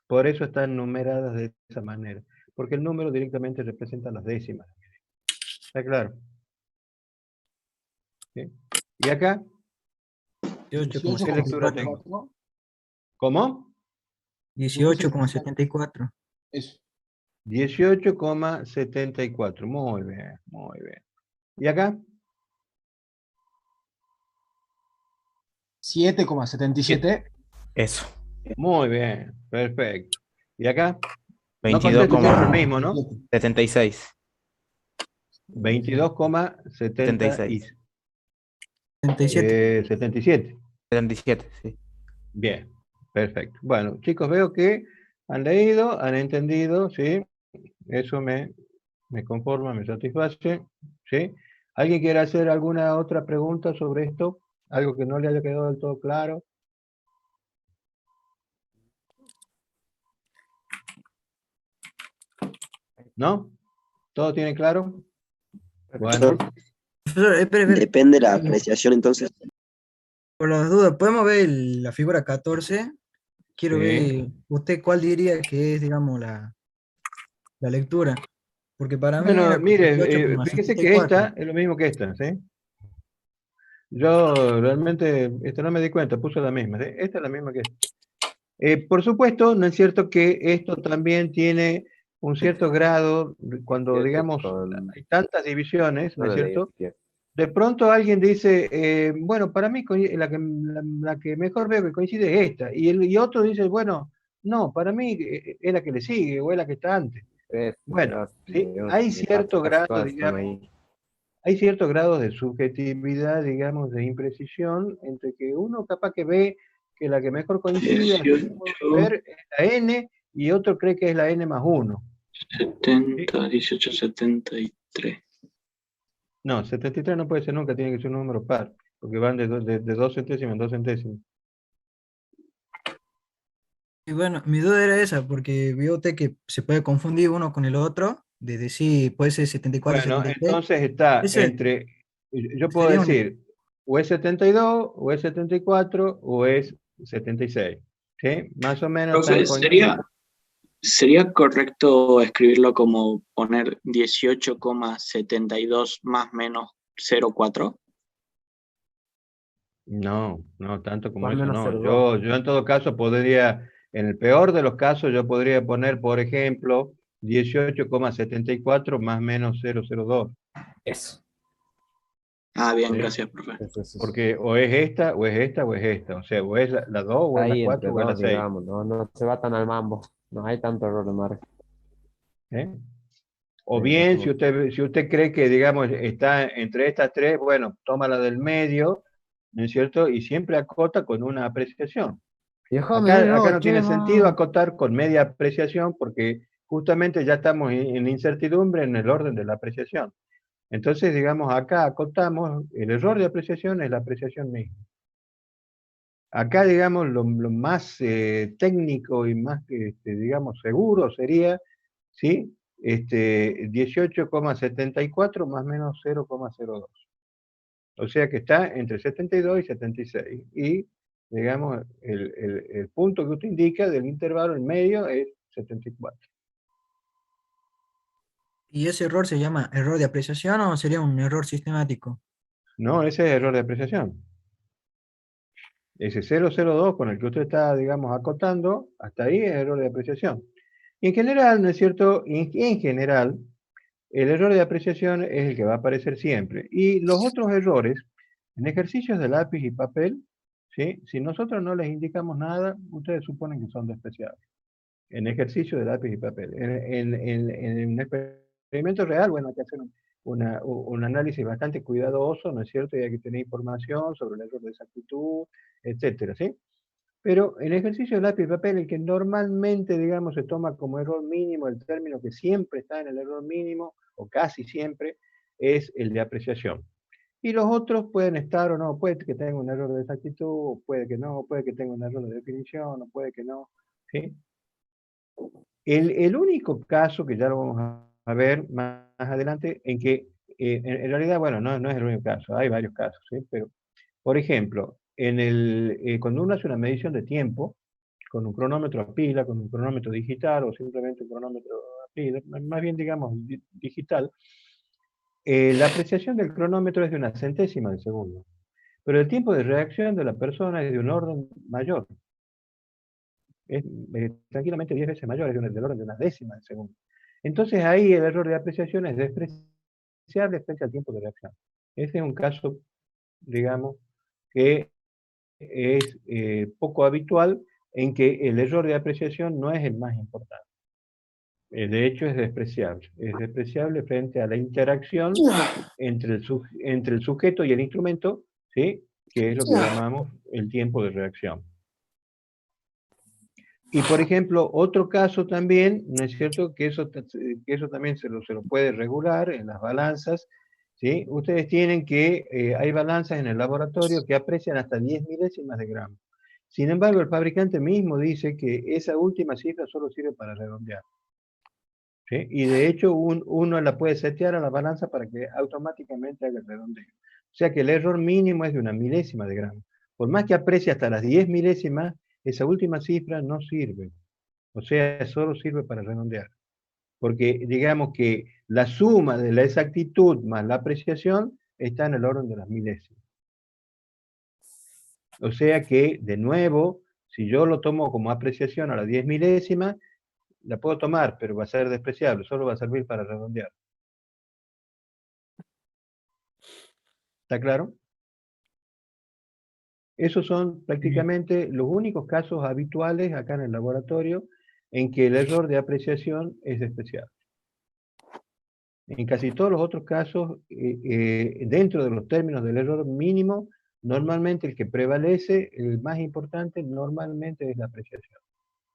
Por eso están numeradas de esa manera. Porque el número directamente representa las décimas. ¿Está claro? ¿Sí? ¿Y acá? ¿Qué lectura tengo?
18,74.
¿Cómo?
18,74.
Eso.
18,74. Muy bien, muy bien. ¿Y acá?
7,77.
Eso.
Muy bien, perfecto. ¿Y acá? No
22,
contesto siempre el mismo, ¿no?
76.
22,76.
77.
77.
77, sí.
Bien, perfecto. Bueno, chicos, veo que han leído, han entendido, ¿sí? Eso me conforma, me satisface, ¿sí? ¿Alguien quiere hacer alguna otra pregunta sobre esto? ¿Algo que no le haya quedado del todo claro? ¿No? ¿Todo tiene claro? Bueno,
Profesor, espere.
Depende la apreciación entonces.
Por las dudas, ¿podemos ver la figura 14? Quiero
sí.
ver usted cuál diría que es, digamos, la lectura. Porque para mí
Bueno,
era
mire, fíjese que
18,74.
esta es lo mismo que esta, ¿sí? Yo realmente no me di cuenta, puse la misma, ¿sí? Esta es la misma que esta. Por supuesto, no es cierto que esto también tiene un cierto grado, cuando digamos hay tantas divisiones, ¿no es cierto? De pronto alguien dice, bueno, para mí la que mejor veo que coincide es esta, y otro dice, bueno, no, para mí es la que le sigue o es la que está antes. Bueno, ¿sí? Hay cierto grado, digamos, hay ciertos grados de subjetividad, digamos, de imprecisión, entre que uno capaz que ve que la que mejor coincide, así como ver, es la N, y otro cree que es la N más 1.
70, 18, 73.
No, 73 no puede ser nunca, tiene que ser un número par, porque van de 2 centésimos en 2 centésimos.
Y bueno, mi duda era esa, porque vio usted que se puede confundir uno con el otro, de decir, puede ser 74,
Bueno,
76.
entonces está
Ese
entre, yo puedo
sería
decir, o es 72, o es 74, o es 76. ¿Sí? Más o menos
Profe,
están
¿sería correcto escribirlo como poner 18,72 más menos 0,4?
No, no, tanto como
Más o
eso
menos
no.
0,2.
Yo en todo caso podría, en el peor de los casos, yo podría poner, por ejemplo, 18,74 más menos 0,02.
Eso.
Ah, bien,
¿Sí?
gracias, profe.
Eso.
Porque o es esta, o es esta, o es esta. O sea, o es la 2, o es la
Ahí
4,
entre
o es la
dos,
6.
digamos, no se va tan al mambo. No hay tanto error de margen.
¿Eh? O bien, si usted cree que, digamos, está entre estas tres, bueno, toma la del medio, ¿no es cierto? Y siempre acota con una apreciación. Acá no tiene sentido acotar con media apreciación porque justamente ya estamos en incertidumbre en el orden de la apreciación. Entonces, digamos, acá acotamos, el error de apreciación es la apreciación misma. Acá, digamos, lo más técnico y más, digamos, seguro sería, ¿sí? 18,74 más menos 0,02. O sea que está entre 72 y 76. Y, digamos, el punto que usted indica del intervalo en medio es 74.
¿Y ese error se llama error de apreciación o sería un error sistemático?
No, ese es error de apreciación. Ese 002 con el que usted está, digamos, acotando, hasta ahí es error de apreciación. Y en general, ¿no es cierto? En general, el error de apreciación es el que va a aparecer siempre. Y los otros errores, en ejercicios de lápiz y papel, ¿sí? Si nosotros no les indicamos nada, ustedes suponen que son despreciables. En ejercicio de lápiz y papel. En un experimento real, bueno, hay que hacer un análisis bastante cuidadoso, ¿no es cierto? Y hay que tener información sobre el error de exactitud, etcétera, ¿sí? Pero el ejercicio de lápiz y papel, el que normalmente, digamos, se toma como error mínimo, el término que siempre está en el error mínimo, o casi siempre, es el de apreciación. Y los otros pueden estar o no, puede que tenga un error de exactitud, o puede que no, puede que tenga un error de definición, o puede que no, ¿sí? El único caso, que ya lo vamos a ver más adelante, en que en realidad, bueno, no es el único caso, hay varios casos, ¿sí? Pero, por ejemplo, cuando uno hace una medición de tiempo, con un cronómetro a pila, con un cronómetro digital, o simplemente un cronómetro a pila, más bien digamos digital, la apreciación del cronómetro es de una centésima de segundo, pero el tiempo de reacción de la persona es de un orden mayor. Es tranquilamente 10 veces mayor, es del orden de una décima de segundo. Entonces ahí el error de apreciación es despreciable frente al tiempo de reacción. Ese es un caso, digamos, que es poco habitual, en que el error de apreciación no es el más importante. De hecho es despreciable. Es despreciable frente a la interacción entre el sujeto y el instrumento, ¿sí? Que es lo que llamamos el tiempo de reacción. Y por ejemplo, otro caso también, ¿no es cierto? Que eso también se lo puede regular en las balanzas, ¿sí? Ustedes tienen que, hay balanzas en el laboratorio que aprecian hasta 10 milésimas de gramo. Sin embargo, el fabricante mismo dice que esa última cifra solo sirve para redondear, ¿sí? Y de hecho uno la puede setear a la balanza para que automáticamente haga el redondeo. O sea que el error mínimo es de una milésima de gramo. Por más que aprecie hasta las 10 milésimas, esa última cifra no sirve. O sea, solo sirve para redondear. Porque digamos que la suma de la exactitud más la apreciación está en el orden de las milésimas. O sea que, de nuevo, si yo lo tomo como apreciación a las 10 milésimas, la puedo tomar, pero va a ser despreciable, solo va a servir para redondear. ¿Está claro? Esos son prácticamente los únicos casos habituales acá en el laboratorio en que el error de apreciación es despreciable. En casi todos los otros casos, dentro de los términos del error mínimo, normalmente el que prevalece, el más importante, normalmente es la apreciación.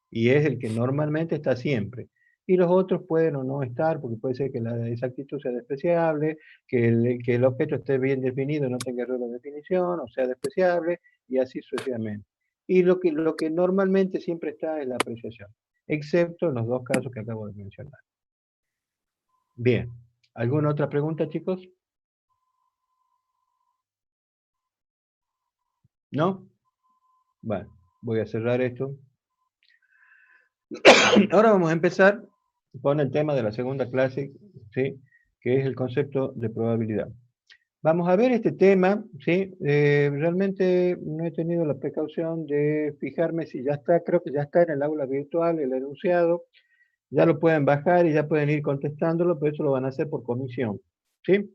Y es el que normalmente está siempre. Y los otros pueden o no estar, porque puede ser que la exactitud sea despreciable, que el objeto esté bien definido y no tenga error de definición, o sea despreciable, y así sucesivamente. Y lo que normalmente siempre está es la apreciación, excepto en los dos casos que acabo de mencionar. Bien. ¿Alguna otra pregunta, chicos? ¿No? Bueno, voy a cerrar esto. Ahora vamos a empezar con el tema de la segunda clase, ¿sí? Que es el concepto de probabilidad. Vamos a ver este tema, ¿sí? Realmente no he tenido la precaución de fijarme si ya está, creo que ya está en el aula virtual el enunciado. Ya lo pueden bajar y ya pueden ir contestándolo, pero eso lo van a hacer por comisión, ¿sí?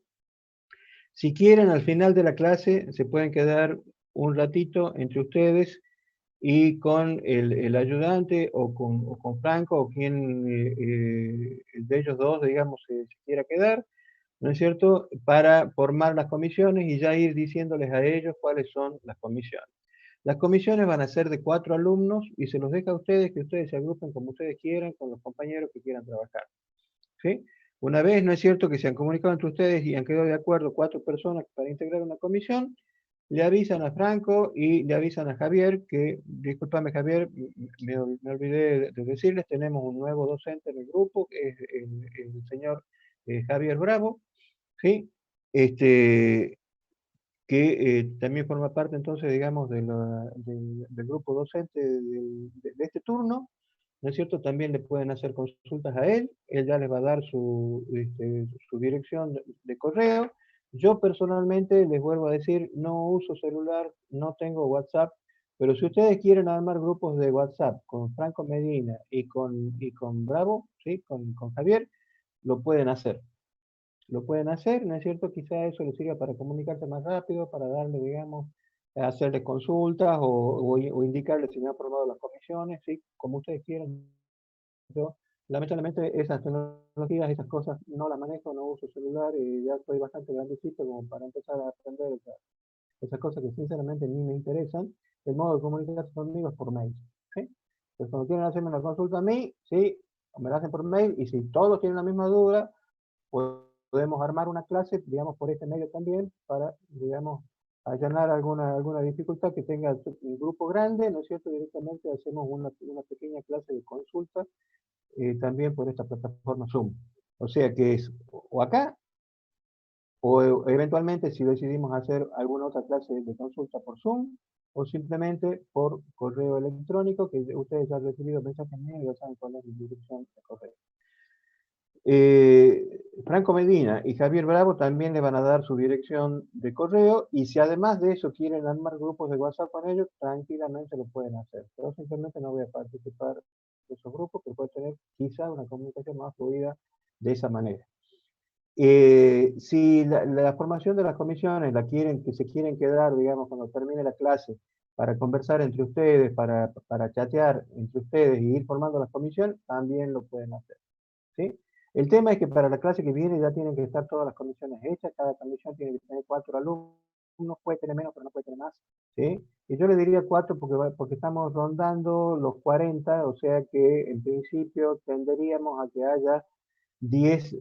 Si quieren, al final de la clase se pueden quedar un ratito entre ustedes y con el ayudante o con Franco o quien de ellos dos, digamos, se quiera quedar, ¿no es cierto?, para formar las comisiones y ya ir diciéndoles a ellos cuáles son las comisiones. Las comisiones van a ser de 4 alumnos y se los deja a ustedes que ustedes se agrupen como ustedes quieran con los compañeros que quieran trabajar, ¿sí? Una vez, ¿no es cierto?, que se han comunicado entre ustedes y han quedado de acuerdo 4 personas para integrar una comisión, le avisan a Franco y le avisan a Javier que, discúlpame Javier, me olvidé de decirles, tenemos un nuevo docente en el grupo, que es el señor Javier Bravo, ¿sí? Que también forma parte entonces, digamos, del grupo docente de este turno, ¿no es cierto? También le pueden hacer consultas a él ya les va a dar su dirección de correo. Yo personalmente les vuelvo a decir, no uso celular, no tengo WhatsApp, pero si ustedes quieren armar grupos de WhatsApp con Franco Medina y con Bravo, ¿sí? Con Javier, lo pueden hacer. Lo pueden hacer, ¿no es cierto? Quizá eso les sirva para comunicarse más rápido, para darle, digamos, hacerles consultas o indicarles si no han formado las comisiones, ¿sí? Como ustedes quieran. Yo Lamentablemente esas tecnologías, esas cosas no las manejo, no uso celular y ya estoy bastante grandecito como para empezar a aprender esas cosas que sinceramente ni me interesan. El modo de comunicarse conmigo es por mail. ¿Sí? Entonces cuando quieren hacerme una consulta a mí, sí, me la hacen por mail y si todos tienen la misma duda, podemos armar una clase, digamos, por este medio también, para, digamos, allanar alguna dificultad que tenga un grupo grande, ¿no es cierto? Directamente hacemos una pequeña clase de consulta también por esta plataforma Zoom. O sea que es o acá, o eventualmente si decidimos hacer alguna otra clase de consulta por Zoom, o simplemente por correo electrónico, que ustedes ya han recibido mensajes míos y ya saben cuál es mi dirección de correo. Franco Medina y Javier Bravo también le van a dar su dirección de correo y si además de eso quieren armar grupos de WhatsApp con ellos, tranquilamente lo pueden hacer. Pero simplemente no voy a participar de esos grupos, pero puede tener quizá una comunicación más fluida de esa manera. Si la formación de las comisiones se quieren quedar, digamos, cuando termine la clase, para conversar entre ustedes, para chatear entre ustedes y ir formando la comisión, también lo pueden hacer. ¿Sí? El tema es que para la clase que viene ya tienen que estar todas las comisiones hechas, cada comisión tiene que tener 4 alumnos, puede tener menos, pero no puede tener más. ¿Sí? Y yo le diría 4 porque estamos rondando los 40, o sea que en principio tenderíamos a que haya 10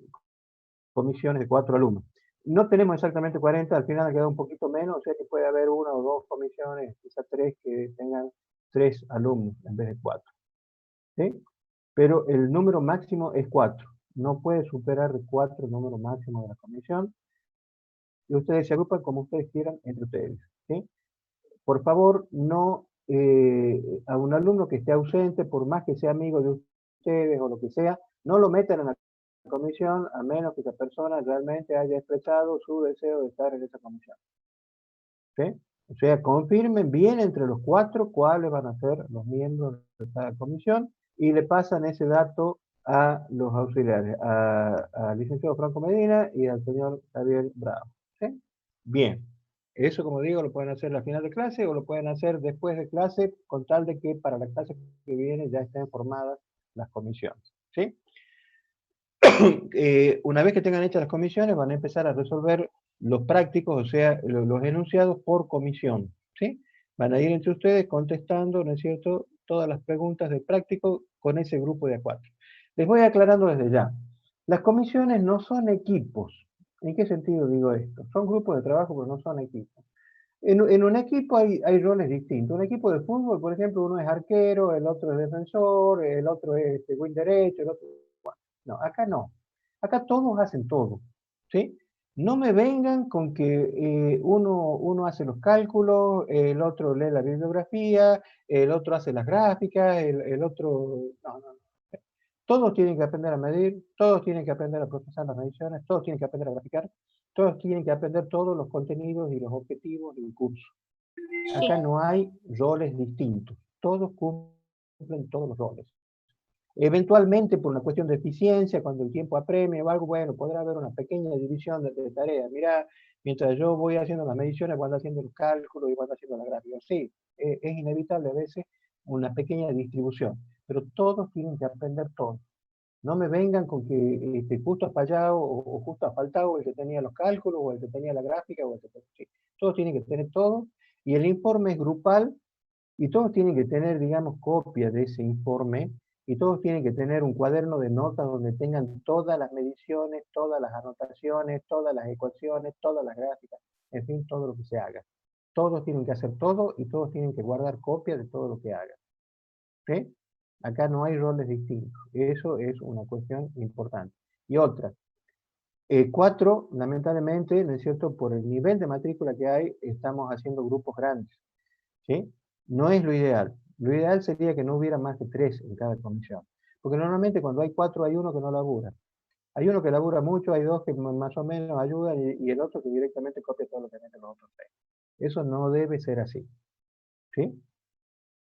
comisiones de 4 alumnos. No tenemos exactamente 40, al final ha quedado un poquito menos, o sea que puede haber 1 o 2 comisiones, quizás 3 que tengan 3 alumnos en vez de 4. ¿Sí? Pero el número máximo es 4. No puede superar de 4 el número máximo de la comisión. Y ustedes se agrupan como ustedes quieran entre ustedes. ¿Sí? Por favor, no a un alumno que esté ausente, por más que sea amigo de ustedes o lo que sea, no lo metan en la comisión a menos que esa persona realmente haya expresado su deseo de estar en esa comisión. ¿Sí? O sea, confirmen bien entre los 4 cuáles van a ser los miembros de cada comisión y le pasan ese dato a los auxiliares, al licenciado Franco Medina y al señor Javier Bravo. ¿Sí? Bien, eso como digo lo pueden hacer al final de clase o lo pueden hacer después de clase con tal de que para la clase que viene ya estén formadas las comisiones. ¿Sí? Una vez que tengan hechas las comisiones van a empezar a resolver los prácticos, o sea, los enunciados por comisión. ¿Sí? Van a ir entre ustedes contestando, ¿no es cierto?, todas las preguntas del práctico con ese grupo de A4. Les voy aclarando desde ya. Las comisiones no son equipos. ¿En qué sentido digo esto? Son grupos de trabajo, pero no son equipos. En un equipo hay roles distintos. Un equipo de fútbol, por ejemplo, uno es arquero, el otro es defensor, el otro es wing derecho, el otro... No, acá no. Acá todos hacen todo. ¿Sí? No me vengan con que uno hace los cálculos, el otro lee la bibliografía, el otro hace las gráficas, el otro... No. Todos tienen que aprender a medir, todos tienen que aprender a procesar las mediciones, todos tienen que aprender a graficar, todos tienen que aprender todos los contenidos y los objetivos del curso. Acá no hay roles distintos, todos cumplen todos los roles. Eventualmente, por una cuestión de eficiencia, cuando el tiempo apremia o algo, bueno, podrá haber una pequeña división de tareas. Mira, mientras yo voy haciendo las mediciones, voy haciendo los cálculos y voy haciendo la gráfica. Sí, es inevitable a veces una pequeña distribución, pero todos tienen que aprender todo. No me vengan con que justo ha fallado o justo ha faltado el que tenía los cálculos o el que tenía la gráfica o el que sí. Todos tienen que tener todo y el informe es grupal y todos tienen que tener, digamos, copia de ese informe y todos tienen que tener un cuaderno de notas donde tengan todas las mediciones, todas las anotaciones, todas las ecuaciones, todas las gráficas, en fin, todo lo que se haga. Todos tienen que hacer todo y todos tienen que guardar copia de todo lo que hagan. ¿Sí? Acá no hay roles distintos. Eso es una cuestión importante. Y otra. 4, lamentablemente, ¿no es cierto? Por el nivel de matrícula que hay, estamos haciendo grupos grandes. ¿Sí? No es lo ideal. Lo ideal sería que no hubiera más de 3 en cada comisión. Porque normalmente cuando hay 4 hay uno que no labura. Hay uno que labura mucho, hay 2 que más o menos ayudan y el otro que directamente copia todo lo que meten los otros 3. Eso no debe ser así. ¿Sí?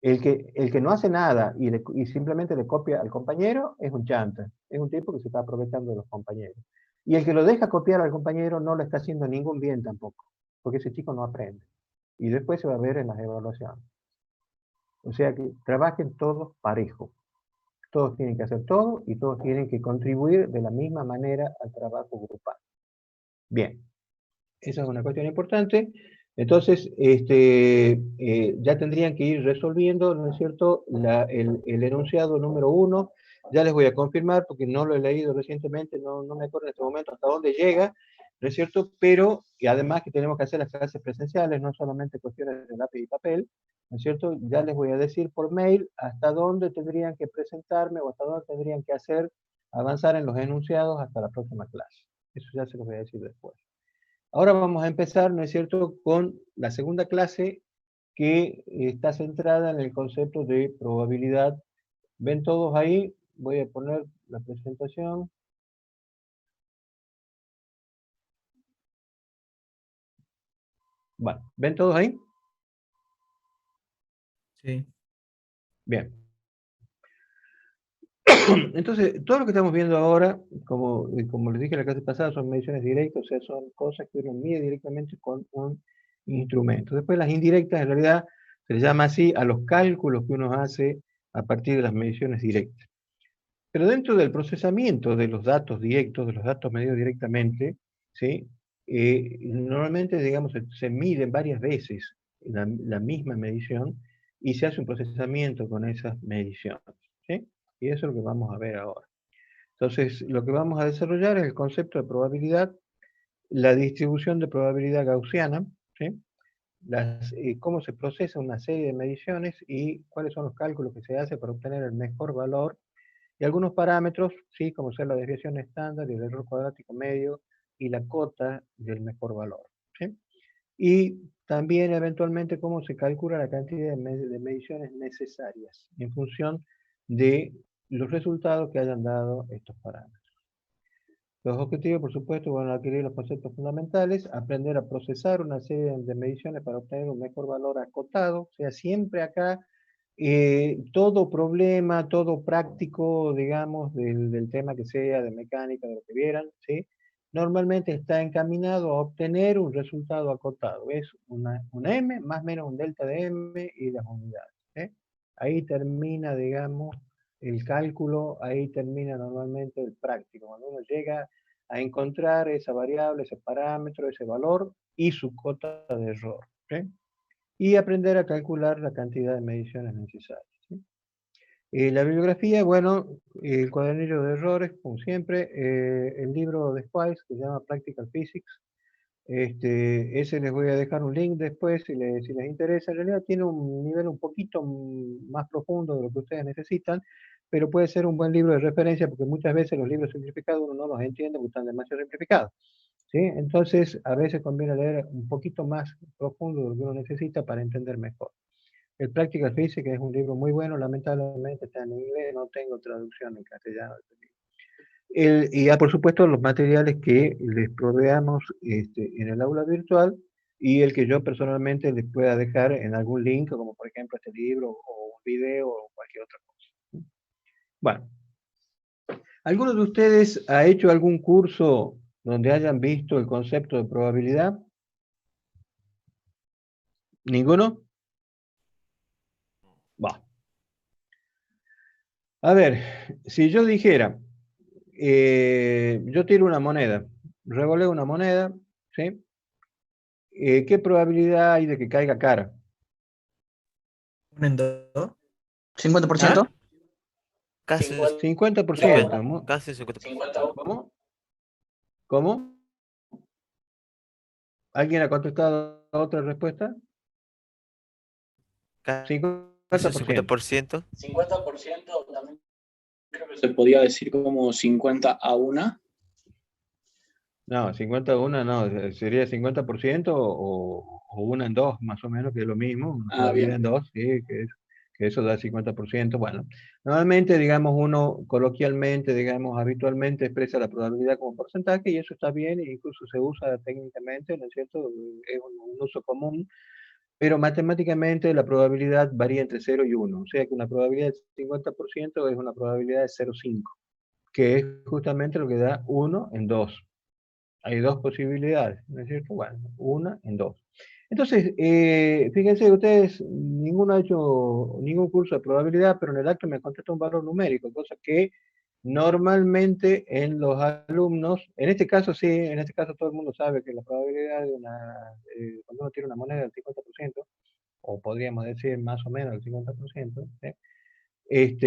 El que no hace nada y simplemente le copia al compañero es un chanta, es un tipo que se está aprovechando de los compañeros. Y el que lo deja copiar al compañero no le está haciendo ningún bien tampoco, porque ese chico no aprende. Y después se va a ver en las evaluaciones. O sea que trabajen todos parejos. Todos tienen que hacer todo y todos tienen que contribuir de la misma manera al trabajo grupal. Bien, esa es una cuestión importante. Entonces, ya tendrían que ir resolviendo, ¿no es cierto?, el enunciado número 1. Ya les voy a confirmar, porque no lo he leído recientemente, no me acuerdo en este momento hasta dónde llega, ¿no es cierto? Pero, y además que tenemos que hacer las clases presenciales, no solamente cuestiones de lápiz y papel, ¿no es cierto? Ya les voy a decir por mail hasta dónde tendrían que presentarme o hasta dónde tendrían que avanzar en los enunciados hasta la próxima clase. Eso ya se los voy a decir después. Ahora vamos a empezar, ¿no es cierto?, con la segunda clase que está centrada en el concepto de probabilidad. ¿Ven todos ahí? Voy a poner la presentación. Bueno, ¿ven todos ahí?
Sí.
Bien. Entonces, todo lo que estamos viendo ahora, como les dije en la clase pasada, son mediciones directas, o sea, son cosas que uno mide directamente con un instrumento. Después las indirectas, en realidad, se les llama así a los cálculos que uno hace a partir de las mediciones directas. Pero dentro del procesamiento de los datos directos, de los datos medidos directamente, ¿sí? Normalmente, digamos, se miden varias veces la misma medición y se hace un procesamiento con esas mediciones, ¿sí? Y eso es lo que vamos a ver ahora. Entonces, lo que vamos a desarrollar es el concepto de probabilidad, la distribución de probabilidad gaussiana, ¿sí? Cómo se procesa una serie de mediciones y cuáles son los cálculos que se hacen para obtener el mejor valor, y algunos parámetros, ¿sí? Como ser la desviación estándar, el error cuadrático medio y la cota del mejor valor, ¿sí? Y también eventualmente cómo se calcula la cantidad de mediciones necesarias en función de los resultados que hayan dado estos parámetros. Los objetivos, por supuesto, van a adquirir los conceptos fundamentales, aprender a procesar una serie de mediciones para obtener un mejor valor acotado, o sea, siempre acá todo problema, todo práctico, digamos, del tema que sea, de mecánica, de lo que vieran, ¿sí? Normalmente está encaminado a obtener un resultado acotado. Es una M más o menos un delta de M y las unidades, ¿sí? Ahí termina, digamos, el cálculo, ahí termina normalmente el práctico. Cuando uno llega a encontrar esa variable, ese parámetro, ese valor y su cota de error, ¿sí? Y aprender a calcular la cantidad de mediciones necesarias, ¿sí? La bibliografía, bueno, el cuadernillo de errores, como siempre, el libro de Spice, que se llama Practical Physics, ese les voy a dejar un link después si les interesa. En realidad tiene un nivel un poquito más profundo de lo que ustedes necesitan, pero puede ser un buen libro de referencia porque muchas veces los libros simplificados uno no los entiende porque están demasiado simplificados, ¿sí? Entonces, a veces conviene leer un poquito más profundo de lo que uno necesita para entender mejor. El Practical Physics es un libro muy bueno, lamentablemente está en inglés, no tengo traducción en castellano. Y por supuesto los materiales que les proveamos en el aula virtual y el que yo personalmente les pueda dejar en algún link, como por ejemplo este libro o un video o cualquier otra cosa. Bueno, ¿alguno de ustedes ha hecho algún curso donde hayan visto el concepto de probabilidad? ¿Ninguno? Va. A ver, si yo dijera, yo tiro una moneda, revoleo una moneda, ¿sí? ¿Qué probabilidad hay de que caiga cara?
1 en 2.
50%.
¿Ah?
Casi
50%.
casi 50%.
¿Cómo? ¿Cómo? ¿Alguien ha contestado otra respuesta?
Casi
50%.
50%.
50% también creo que se podía decir como 50-1.
No, 50-1 no, sería 50% o 1 en 2, más o menos, que es lo mismo, una probabilidad en 2, sí, que eso da 50%. Bueno, normalmente, digamos, uno coloquialmente, digamos, habitualmente expresa la probabilidad como porcentaje y eso está bien, e incluso se usa técnicamente, ¿no es cierto? Es un uso común, pero matemáticamente la probabilidad varía entre 0 y 1, o sea que una probabilidad de 50% es una probabilidad de 0,5, que es justamente lo que da 1 en 2. Hay dos posibilidades, ¿no es cierto? Bueno, 1 en 2. Entonces, fíjense, ustedes, ninguno ha hecho ningún curso de probabilidad, pero en el acto me contesta un valor numérico, cosa que normalmente en los alumnos, en este caso sí, en este caso todo el mundo sabe que la probabilidad de cuando uno tiene una moneda del 50%, o podríamos decir más o menos el 50%, ¿sí?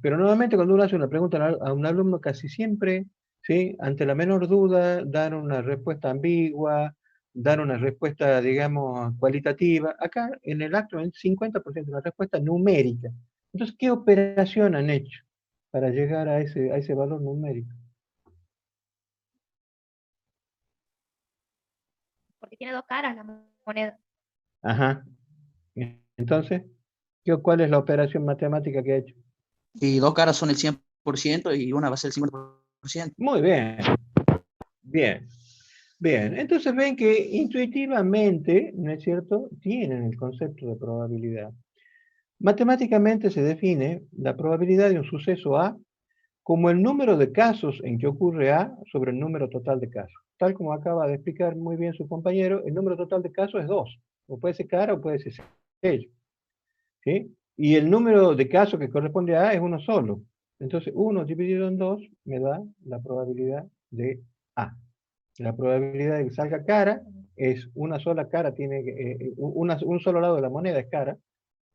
Pero normalmente cuando uno hace una pregunta a un alumno, casi siempre, ¿sí? Ante la menor duda, dan una respuesta ambigua, dan una respuesta, digamos, cualitativa. Acá en el acto, el 50% una respuesta numérica. Entonces, ¿qué operación han hecho para llegar a ese valor numérico?
Porque tiene dos caras la moneda.
Ajá. Entonces, ¿cuál es la operación matemática que ha hecho?
Y dos caras son el 100% y una va a ser el 50%.
Muy bien. Bien. Bien. Entonces ven que intuitivamente, ¿no es cierto?, tienen el concepto de probabilidad. Matemáticamente se define la probabilidad de un suceso A como el número de casos en que ocurre A sobre el número total de casos. Tal como acaba de explicar muy bien su compañero, el número total de casos es 2. O puede ser cara o puede ser sello. ¿Sí? Y el número de casos que corresponde a A es uno solo. Entonces, 1 dividido en 2 me da la probabilidad de A. La probabilidad de que salga cara es una sola cara, un solo lado de la moneda es cara,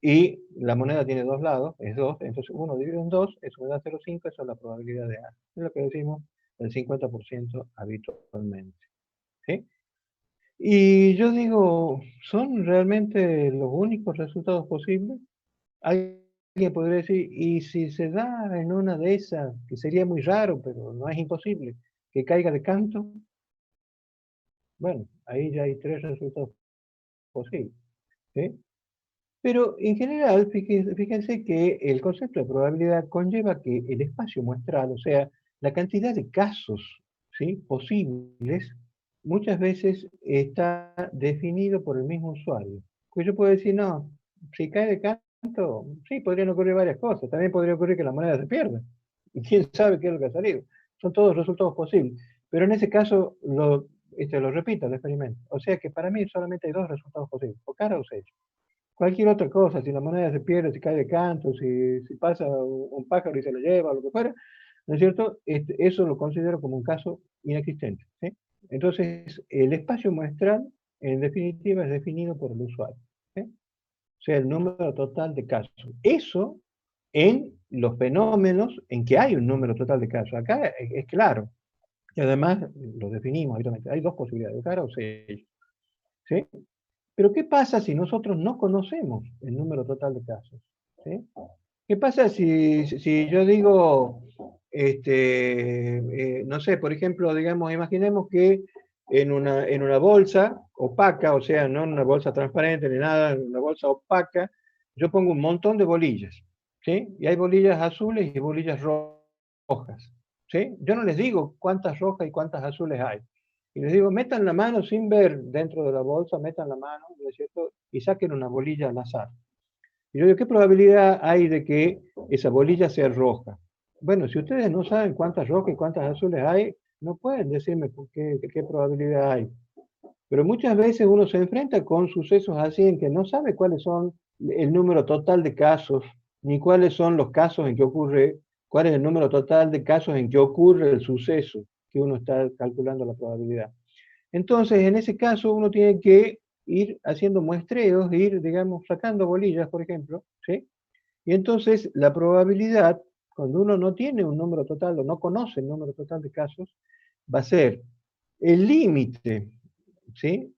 y la moneda tiene dos lados, es 2, entonces 1 dividido en 2, eso me da 0,5, eso es la probabilidad de A. Es lo que decimos el 50% habitualmente. ¿Sí? Y yo digo, ¿son realmente los únicos resultados posibles? Alguien podría decir, y si se da en una de esas, que sería muy raro, pero no es imposible, que caiga de canto, bueno, ahí ya hay 3 resultados posibles. ¿Sí? Pero en general, fíjense que el concepto de probabilidad conlleva que el espacio muestral, o sea, la cantidad de casos, ¿sí?, posibles, muchas veces está definido por el mismo usuario. Pues yo puedo decir, no, si cae de canto, sí, podrían ocurrir varias cosas. También podría ocurrir que la moneda se pierda. Y quién sabe qué es lo que ha salido. Son todos resultados posibles. Pero en ese caso, lo repito, el experimento. O sea que para mí solamente hay 2 resultados posibles, o cara o sello. Cualquier otra cosa, si la moneda se pierde, si cae de canto, si pasa un pájaro y se lo lleva, lo que fuera, ¿no es cierto? Eso lo considero como un caso inexistente. ¿Sí? Entonces, el espacio muestral, en definitiva, es definido por el usuario. ¿Sí? O sea, el número total de casos. Eso en los fenómenos en que hay un número total de casos. Acá es claro. Y además lo definimos habitualmente. Hay 2 posibilidades, cara o sello. ¿Sí? Pero ¿qué pasa si nosotros no conocemos el número total de casos? ¿Sí? ¿Qué pasa si yo digo, no sé, por ejemplo, digamos, imaginemos que en una bolsa opaca, o sea, no en una bolsa transparente ni nada, en una bolsa opaca, yo pongo un montón de bolillas, ¿sí? Y hay bolillas azules y bolillas rojas, ¿sí? Yo no les digo cuántas rojas y cuántas azules hay. Y les digo, metan la mano sin ver dentro de la bolsa, metan la mano, ¿no es cierto? Y saquen una bolilla al azar. Y yo digo, ¿qué probabilidad hay de que esa bolilla sea roja? Bueno, si ustedes no saben cuántas rojas y cuántas azules hay, no pueden decirme qué probabilidad hay. Pero muchas veces uno se enfrenta con sucesos así en que no sabe cuáles son el número total de casos, ni cuáles son los casos en que ocurre, cuál es el número total de casos en que ocurre el suceso que uno está calculando la probabilidad. Entonces, en ese caso, uno tiene que ir haciendo muestreos, ir, digamos, sacando bolillas, por ejemplo, ¿sí? Y entonces, la probabilidad, cuando uno no tiene un número total o no conoce el número total de casos, va a ser el límite, ¿sí?,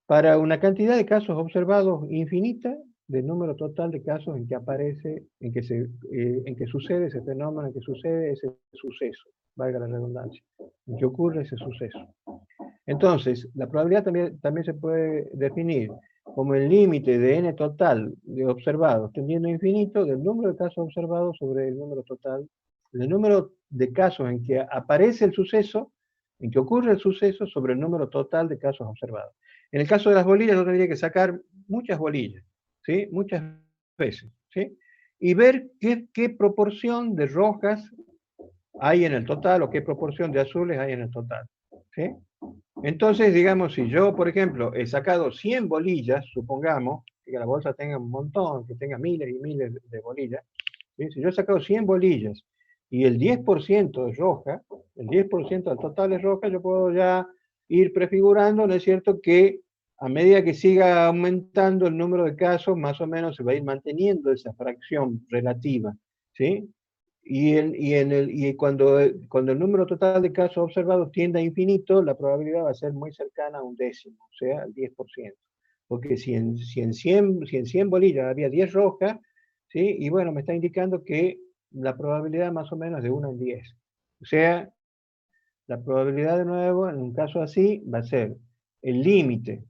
para una cantidad de casos observados infinita del número total de casos en que aparece, en que sucede ese fenómeno, en que sucede ese suceso, valga la redundancia, en que ocurre ese suceso. Entonces, la probabilidad también se puede definir como el límite de n total de observados tendiendo a infinito del número de casos observados sobre el número total, del número de casos en que aparece el suceso, en que ocurre el suceso sobre el número total de casos observados. En el caso de las bolillas, yo tendría que sacar muchas bolillas, ¿sí?, muchas veces, ¿sí?, y ver qué proporción de rojas hay en el total o qué proporción de azules hay en el total, ¿sí? Entonces, digamos, si yo, por ejemplo, he sacado 100 bolillas, supongamos, que la bolsa tenga un montón, que tenga miles y miles de bolillas, ¿sí? Si yo he sacado 100 bolillas y el 10% es roja, el 10% del total es roja, yo puedo ya ir prefigurando, ¿no es cierto?, que a medida que siga aumentando el número de casos, más o menos se va a ir manteniendo esa fracción relativa, ¿sí? Y cuando el número total de casos observados tiende a infinito, la probabilidad va a ser muy cercana a un décimo, o sea, al 10%. Porque si en 100 bolillas había 10 rojas, ¿sí? Y bueno, me está indicando que la probabilidad más o menos es de 1 en 10. O sea, la probabilidad de nuevo, en un caso así, va a ser el límite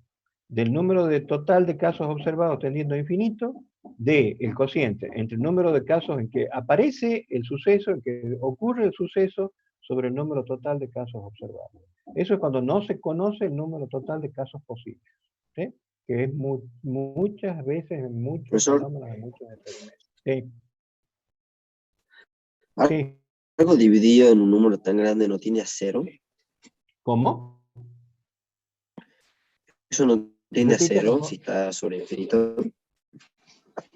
del número de total de casos observados tendiendo a infinito, del cociente entre el número de casos en que aparece el suceso, en que ocurre el suceso, sobre el número total de casos observados. Eso es cuando no se conoce el número total de casos posibles, ¿sí? Que es muchas veces en muchos
Profesor,
fenómenos, en muchos experimentos. Sí. Sí.
algo dividido en un número tan grande no tiene a cero.
¿Cómo?
Eso no tiene a
Repite, por
cero
favor.
si está sobre infinito.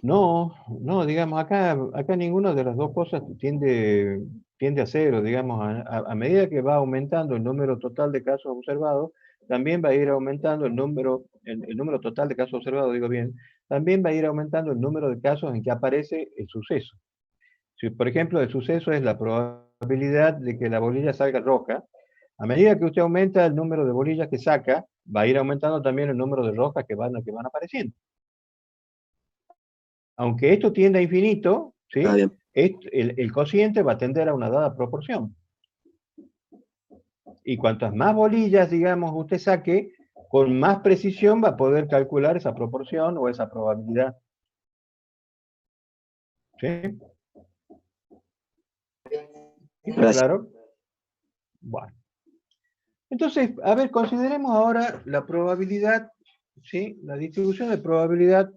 No, digamos, acá ninguna de las dos cosas tiende a cero, digamos, a medida que va aumentando el número total de casos observados, también va a ir aumentando el número total de casos observados, digo bien, también va a ir aumentando el número de casos en que aparece el suceso. Si, por ejemplo, el suceso es la probabilidad de que la bolilla salga roja, a medida que usted aumenta el número de bolillas que saca, va a ir aumentando también el número de rojas que van apareciendo. Aunque esto tiende a infinito, ¿sí? El cociente va a tender a una dada proporción. Y cuantas más bolillas, digamos, usted saque, con más precisión va a poder calcular esa proporción o esa probabilidad. ¿Sí? ¿Está claro? Bueno. Entonces, a ver, consideremos ahora la probabilidad, ¿sí? La distribución de probabilidad.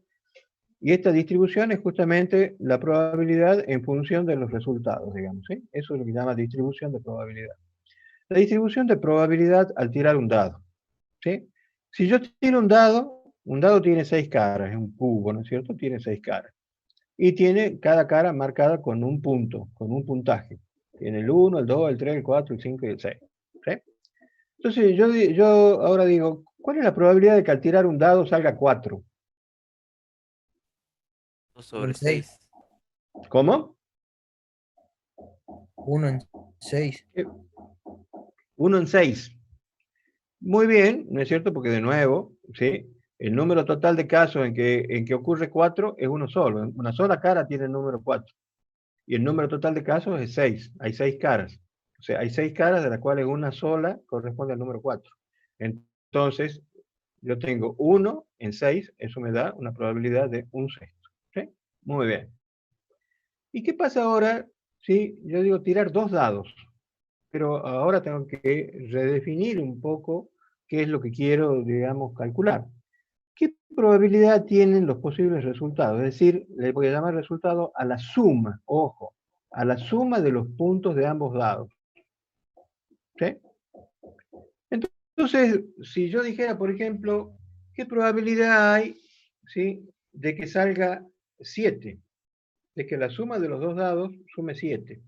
Y esta distribución es justamente la probabilidad en función de los resultados, digamos, ¿sí? Eso es lo que se llama distribución de probabilidad. La distribución de probabilidad al tirar un dado, ¿sí? Si yo tiro un dado tiene 6 caras, es un cubo, ¿no es cierto? Tiene 6 caras. Y tiene cada cara marcada con un punto, con un puntaje. Tiene el 1, el 2, el 3, el 4, el 5 y el 6. ¿Sí? Entonces yo ahora digo, ¿cuál es la probabilidad de que al tirar un dado salga 4?
2 sobre 6.
¿Cómo?
1 en 6.
1 en 6. Muy bien, ¿no es cierto? Porque de nuevo, ¿sí? El número total de casos en que ocurre 4 es uno solo. Una sola cara tiene el número 4. Y el número total de casos es 6. Hay 6 caras. O sea, hay 6 caras de las cuales una sola corresponde al número 4. Entonces, yo tengo 1 en 6, eso me da una probabilidad de 1/6. ¿Sí? Muy bien. ¿Y qué pasa ahora si yo digo tirar 2 dados? Pero ahora tengo que redefinir un poco qué es lo que quiero, digamos, calcular. ¿Qué probabilidad tienen los posibles resultados? Es decir, le voy a llamar resultado a la suma, ojo, a la suma de los puntos de ambos dados. ¿Sí? Entonces, si yo dijera, por ejemplo, ¿qué probabilidad hay, ¿sí?, de que salga 7? De que la suma de los dos dados sume 7.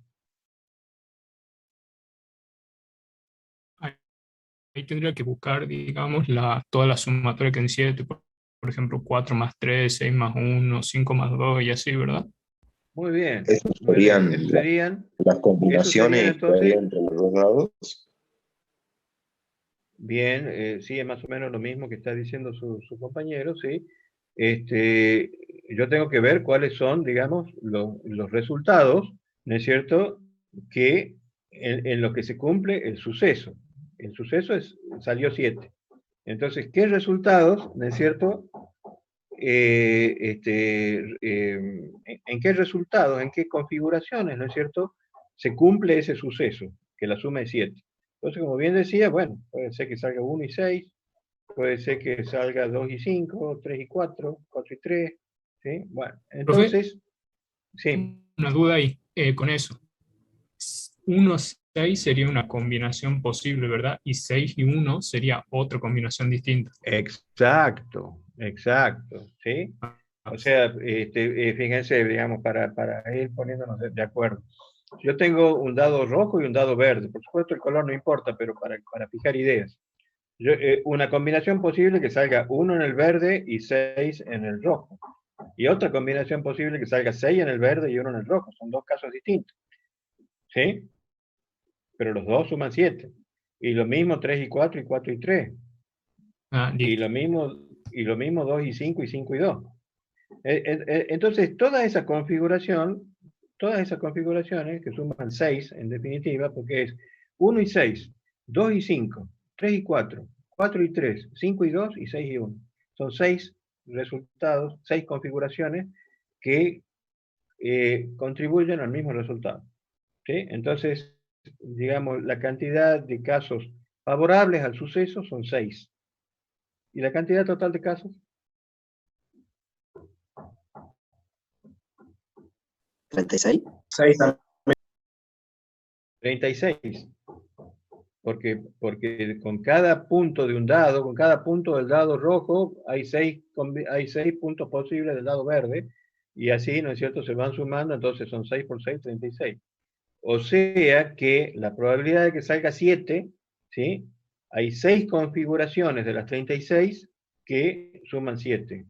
Ahí tendría que buscar, digamos, toda la sumatoria que en 7, por ejemplo, 4 más 3, 6 más 1, 5 más 2 y así, ¿verdad?
Muy bien.
Esas
Muy bien.
serían
Eso serían
las combinaciones que
entonces,
hay entre los dos lados.
bien, sí, es más o menos lo mismo que está diciendo su compañero, sí. Yo tengo que ver cuáles son, digamos, los resultados, ¿no es cierto?, que en lo que se cumple el suceso. El suceso salió 7. Entonces, ¿qué resultados, ¿no es cierto?, en qué resultados, en qué configuraciones, ¿no es cierto?, se cumple ese suceso, que la suma es 7. Entonces, como bien decía, bueno, puede ser que salga 1 y 6, puede ser que salga 2 y 5, 3 y 4, 4 y 3, ¿sí? Bueno, entonces,
Profe,
sí.
una duda ahí con eso. 1 6 sería una combinación posible, ¿verdad? Y 6 y 1 sería otra combinación distinta.
Exacto, exacto, ¿sí? O sea, fíjense, digamos, para ir poniéndonos de acuerdo. Yo tengo un dado rojo y un dado verde. Por supuesto, el color no importa, pero para fijar ideas. Una combinación posible que salga 1 en el verde y 6 en el rojo. Y otra combinación posible que salga 6 en el verde y 1 en el rojo. Son dos casos distintos. ¿Sí? Pero los dos suman 7. Y lo mismo 3 y 4 y 4 y 3. Y lo mismo 2 y 5 y 5 y 2. Entonces, todas esas configuraciones que suman 6 en definitiva, porque es 1 y 6, 2 y 5, 3 y 4, 4 y 3, 5 y 2 y 6 y 1. Son 6 resultados, 6 configuraciones que contribuyen al mismo resultado. ¿Sí? Entonces, digamos, la cantidad de casos favorables al suceso son 6. ¿Y la cantidad total de casos?
36.
36. Porque con cada punto de un dado, con cada punto del dado rojo, hay 6 puntos posibles del dado verde, y así, ¿no es cierto?, se van sumando, entonces son 6 por 6, 36. O sea que la probabilidad de que salga 7, ¿sí? Hay 6 configuraciones de las 36 que suman 7.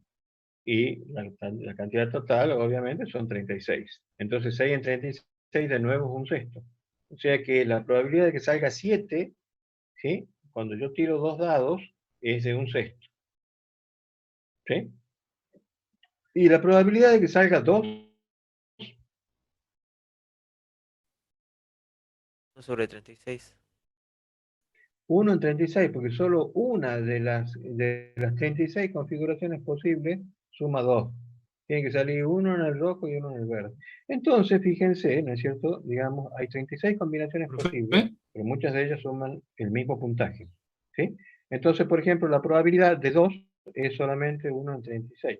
Y la cantidad total, obviamente, son 36. Entonces 6 en 36 de nuevo es un sexto. O sea que la probabilidad de que salga 7, ¿sí? Cuando yo tiro 2 dados, es de un sexto. ¿Sí? Y la probabilidad de que salga 2
sobre 36.
1 en 36, porque solo una de las 36 configuraciones posibles suma 2. Tiene que salir uno en el rojo y uno en el verde. Entonces, fíjense, ¿no es cierto? Digamos, hay 36 combinaciones posibles, pero muchas de ellas suman el mismo puntaje. ¿Sí? Entonces, por ejemplo, la probabilidad de 2 es solamente 1 en 36.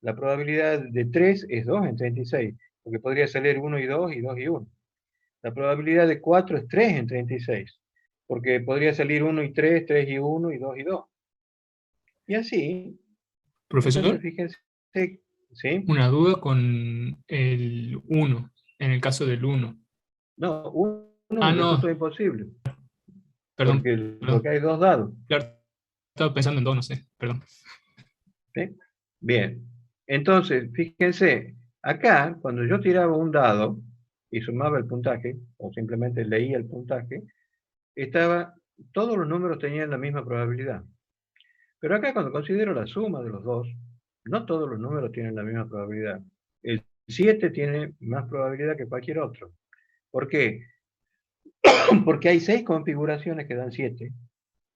La probabilidad de 3 es 2 en 36, porque podría salir 1 y 2 y 2 y 1. La probabilidad de 4 es 3 en 36, porque podría salir 1 y 3, 3 y 1 y 2 y 2. Y así.
Profesor,
entonces, fíjense, ¿sí?
Una duda con el 1, en el caso del 1.
No, 1
no.
resulta imposible.
Perdón,
porque hay 2 dados.
Claro, estaba pensando en 2, no sé, perdón.
¿Sí? Bien. Entonces, fíjense, acá, cuando yo tiraba un dado y sumaba el puntaje, o simplemente leía el puntaje, todos los números tenían la misma probabilidad. Pero acá, cuando considero la suma de los dos, no todos los números tienen la misma probabilidad. El 7 tiene más probabilidad que cualquier otro. ¿Por qué? Porque hay 6 configuraciones que dan 7,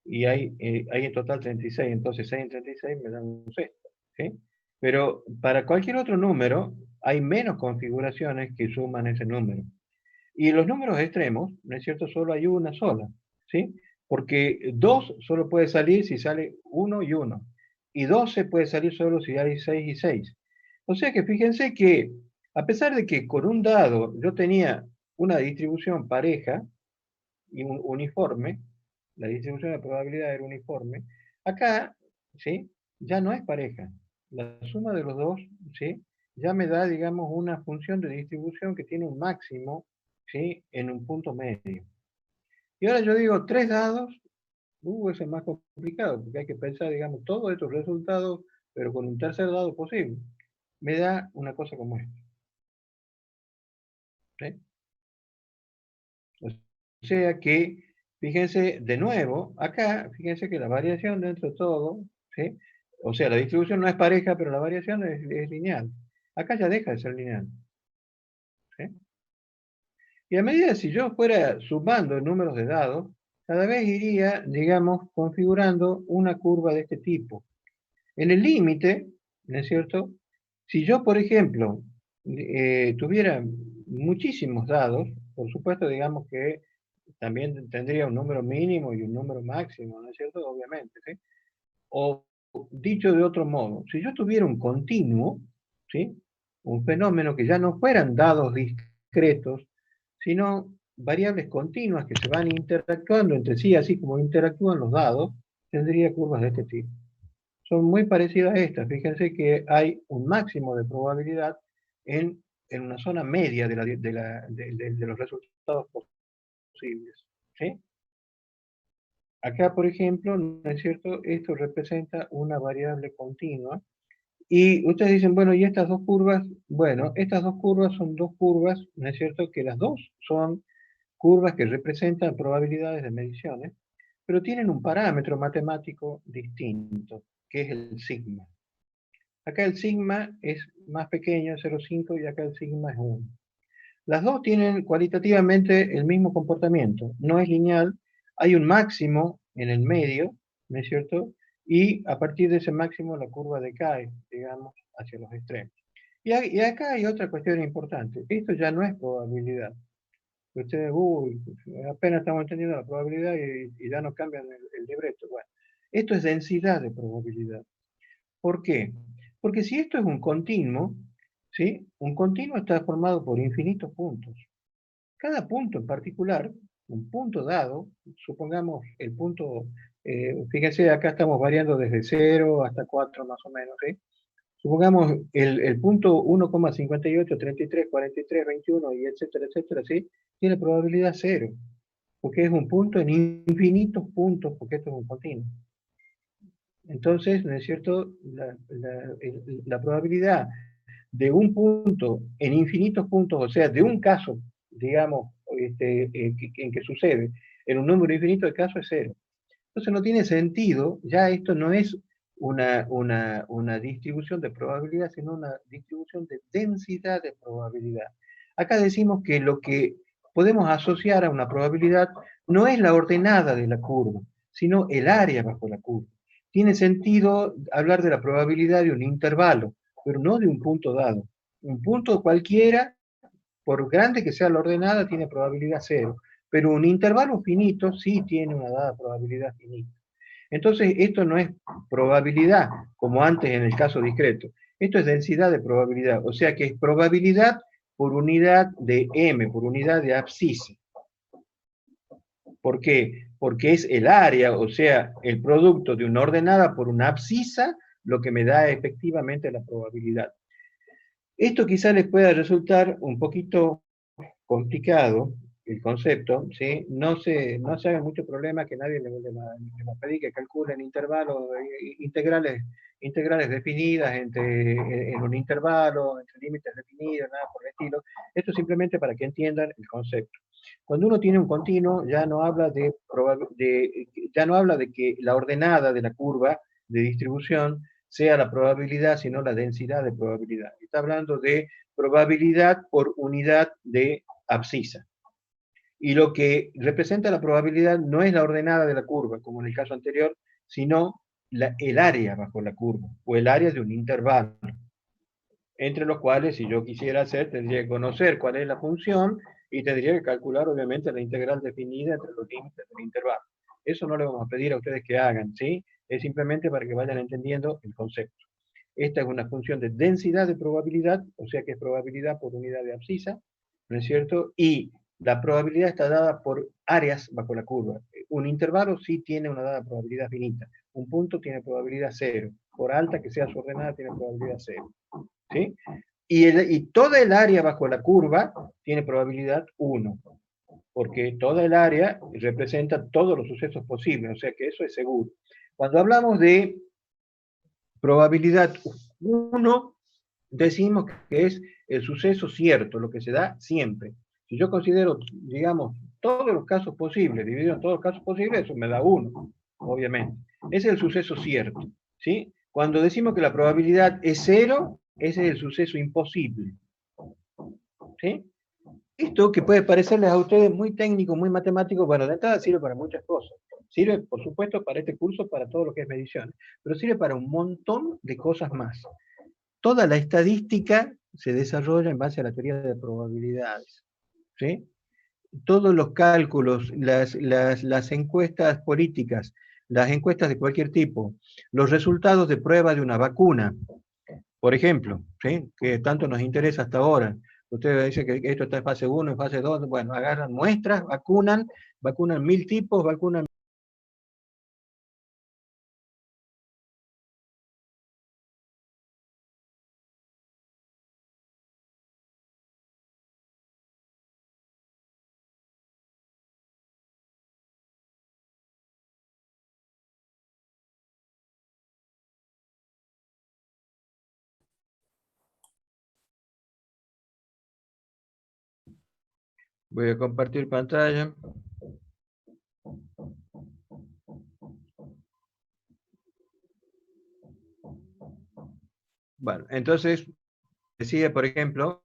y hay en total 36, entonces 6 en 36 me dan un sexto. ¿Sí? Pero para cualquier otro número, hay menos configuraciones que suman ese número. Y los números extremos, ¿no es cierto?, solo hay una sola. ¿Sí? Porque 2 solo puede salir si sale 1 y 1. Y 12 puede salir solo si hay 6 y 6. O sea que fíjense que, a pesar de que con un dado yo tenía una distribución pareja y uniforme, la distribución de probabilidad era uniforme, acá, ¿sí?, ya no es pareja. La suma de los dos, ¿sí?, ya me da, digamos, una función de distribución que tiene un máximo, ¿sí?, en un punto medio. Y ahora yo digo 3 dados, eso es más complicado, porque hay que pensar, digamos, todos estos resultados, pero con un tercer dado posible. Me da una cosa como esta. ¿Sí? O sea que, fíjense, de nuevo, acá, fíjense que la variación dentro de todo, ¿sí? O sea, la distribución no es pareja, pero la variación es lineal. Acá ya deja de ser lineal. ¿Sí? Y a medida si yo fuera sumando números de dados, cada vez iría, digamos, configurando una curva de este tipo. En el límite, ¿no es cierto? Si yo, por ejemplo, tuviera muchísimos dados, por supuesto, digamos que también tendría un número mínimo y un número máximo, ¿no es cierto? Obviamente, ¿sí? O dicho de otro modo, si yo tuviera un continuo, ¿sí?, un fenómeno que ya no fueran dados discretos, sino variables continuas que se van interactuando entre sí, así como interactúan los dados, tendría curvas de este tipo. Son muy parecidas a estas. Fíjense que hay un máximo de probabilidad en una zona media de los resultados posibles. ¿Sí? Acá, por ejemplo, ¿no es cierto? Esto representa una variable continua. Y ustedes dicen, bueno, ¿y estas dos curvas? Bueno, estas dos curvas son dos curvas, ¿no es cierto? Que las dos son curvas que representan probabilidades de mediciones, pero tienen un parámetro matemático distinto, que es el sigma. Acá el sigma es más pequeño, 0,5, y acá el sigma es 1. Las dos tienen cualitativamente el mismo comportamiento, no es lineal, hay un máximo en el medio, ¿no es cierto? Y a partir de ese máximo la curva decae, digamos, hacia los extremos. Y acá hay otra cuestión importante, esto ya no es probabilidad. Ustedes, apenas estamos entendiendo la probabilidad y ya nos cambian el libreto. Bueno, esto es densidad de probabilidad. ¿Por qué? Porque si esto es un continuo, ¿sí? Un continuo está formado por infinitos puntos. Cada punto en particular, un punto dado, supongamos el punto, fíjense, acá estamos variando desde 0 hasta 4 más o menos, ¿sí? Supongamos el punto 1,58, 33, 43, 21 y etcétera, etcétera, ¿sí? Tiene probabilidad 0, porque es un punto en infinitos puntos, porque esto es un continuo. Entonces, ¿no es cierto? La probabilidad de un punto en infinitos puntos, o sea, de un caso, digamos, en que sucede, en un número infinito de casos es 0. Entonces no tiene sentido, ya esto no es una distribución de probabilidad, sino una distribución de densidad de probabilidad. Acá decimos que lo que podemos asociar a una probabilidad no es la ordenada de la curva, sino el área bajo la curva. Tiene sentido hablar de la probabilidad de un intervalo, pero no de un punto dado. Un punto cualquiera, por grande que sea la ordenada, tiene probabilidad 0, pero un intervalo finito sí tiene una dada probabilidad finita. Entonces, esto no es probabilidad, como antes en el caso discreto. Esto es densidad de probabilidad, o sea que es probabilidad por unidad de m, por unidad de abscisa. ¿Por qué? Porque es el área, o sea, el producto de una ordenada por una abscisa, lo que me da efectivamente la probabilidad. Esto quizá les pueda resultar un poquito complicado, el concepto, ¿sí? No se hagan mucho problema, que nadie le va a pedir que calculen intervalos integrales definidas en un intervalo, entre límites definidos, nada por el estilo. Esto simplemente para que entiendan el concepto. Cuando uno tiene un continuo, ya no habla de que la ordenada de la curva de distribución sea la probabilidad, sino la densidad de probabilidad. Está hablando de probabilidad por unidad de abscisa. Y lo que representa la probabilidad no es la ordenada de la curva, como en el caso anterior, sino el área bajo la curva, o el área de un intervalo, entre los cuales, si yo quisiera hacer, tendría que conocer cuál es la función y tendría que calcular, obviamente, la integral definida entre los límites del intervalo. Eso no le vamos a pedir a ustedes que hagan, ¿sí? Es simplemente para que vayan entendiendo el concepto. Esta es una función de densidad de probabilidad, o sea que es probabilidad por unidad de abscisa, ¿no es cierto? Y la probabilidad está dada por áreas bajo la curva. Un intervalo sí tiene una dada probabilidad finita. Un punto tiene probabilidad 0. Por alta que sea su ordenada, tiene probabilidad 0. ¿Sí? Y toda el área bajo la curva tiene probabilidad 1. Porque toda el área representa todos los sucesos posibles, o sea que eso es seguro. Cuando hablamos de probabilidad 1, decimos que es el suceso cierto, lo que se da siempre. Si yo considero, digamos, todos los casos posibles, dividido en todos los casos posibles, eso me da 1, obviamente. Ese es el suceso cierto, ¿sí? Cuando decimos que la probabilidad es 0, ese es el suceso imposible, ¿sí? Esto que puede parecerles a ustedes muy técnico, muy matemático, bueno, de entrada sirve para muchas cosas. Sirve, por supuesto, para este curso, para todo lo que es medición, pero sirve para un montón de cosas más. Toda la estadística se desarrolla en base a la teoría de probabilidades, ¿sí? Todos los cálculos, las encuestas políticas, las encuestas de cualquier tipo, los resultados de prueba de una vacuna, por ejemplo, ¿sí? Que tanto nos interesa hasta ahora, Ustedes dicen que esto está en fase 1, en fase 2, bueno, agarran muestras, vacunan 1000 tipos, vacunan voy a compartir pantalla. Bueno, entonces, decía, por ejemplo,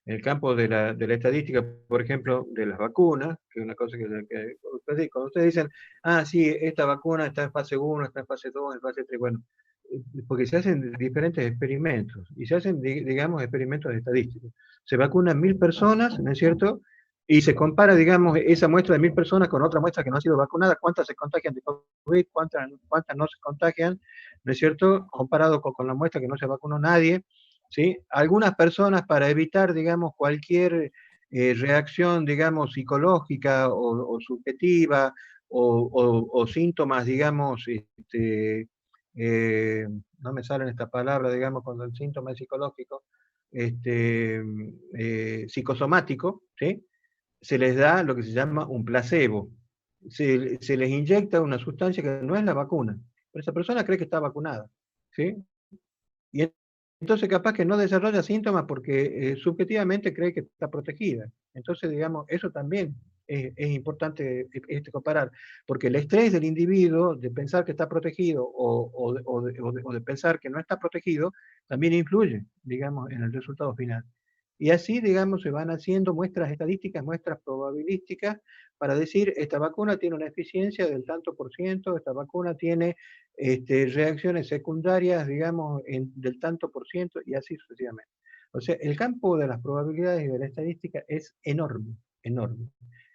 en el campo de la estadística, por ejemplo, de las vacunas, que es una cosa que cuando ustedes dicen, ah, sí, esta vacuna está en fase 1, está en fase 2, en fase 3, bueno, porque se hacen diferentes experimentos, y se hacen, digamos, experimentos estadísticos. Se vacunan 1000 personas, ¿no es cierto? Y se compara, digamos, esa muestra de 1000 personas con otra muestra que no ha sido vacunada, cuántas se contagian de COVID, cuántas no se contagian, ¿no es cierto? Comparado con la muestra que no se vacunó nadie, ¿sí? Algunas personas, para evitar, digamos, cualquier reacción, digamos, psicológica o subjetiva, o síntomas, digamos, no me salen esta palabra, digamos, cuando el síntoma es psicológico, psicosomático, ¿sí? Se les da lo que se llama un placebo. Se les inyecta una sustancia que no es la vacuna, pero esa persona cree que está vacunada, ¿sí? Y entonces capaz que no desarrolla síntomas porque subjetivamente cree que está protegida. Entonces, digamos, eso también es importante comparar, porque el estrés del individuo de pensar que está protegido o de pensar que no está protegido también influye, digamos, en el resultado final. Y así, digamos, se van haciendo muestras estadísticas, muestras probabilísticas, para decir, esta vacuna tiene una eficiencia del tanto por ciento, esta vacuna tiene reacciones secundarias, digamos, del tanto por ciento, y así sucesivamente. O sea, el campo de las probabilidades y de la estadística es enorme, enorme.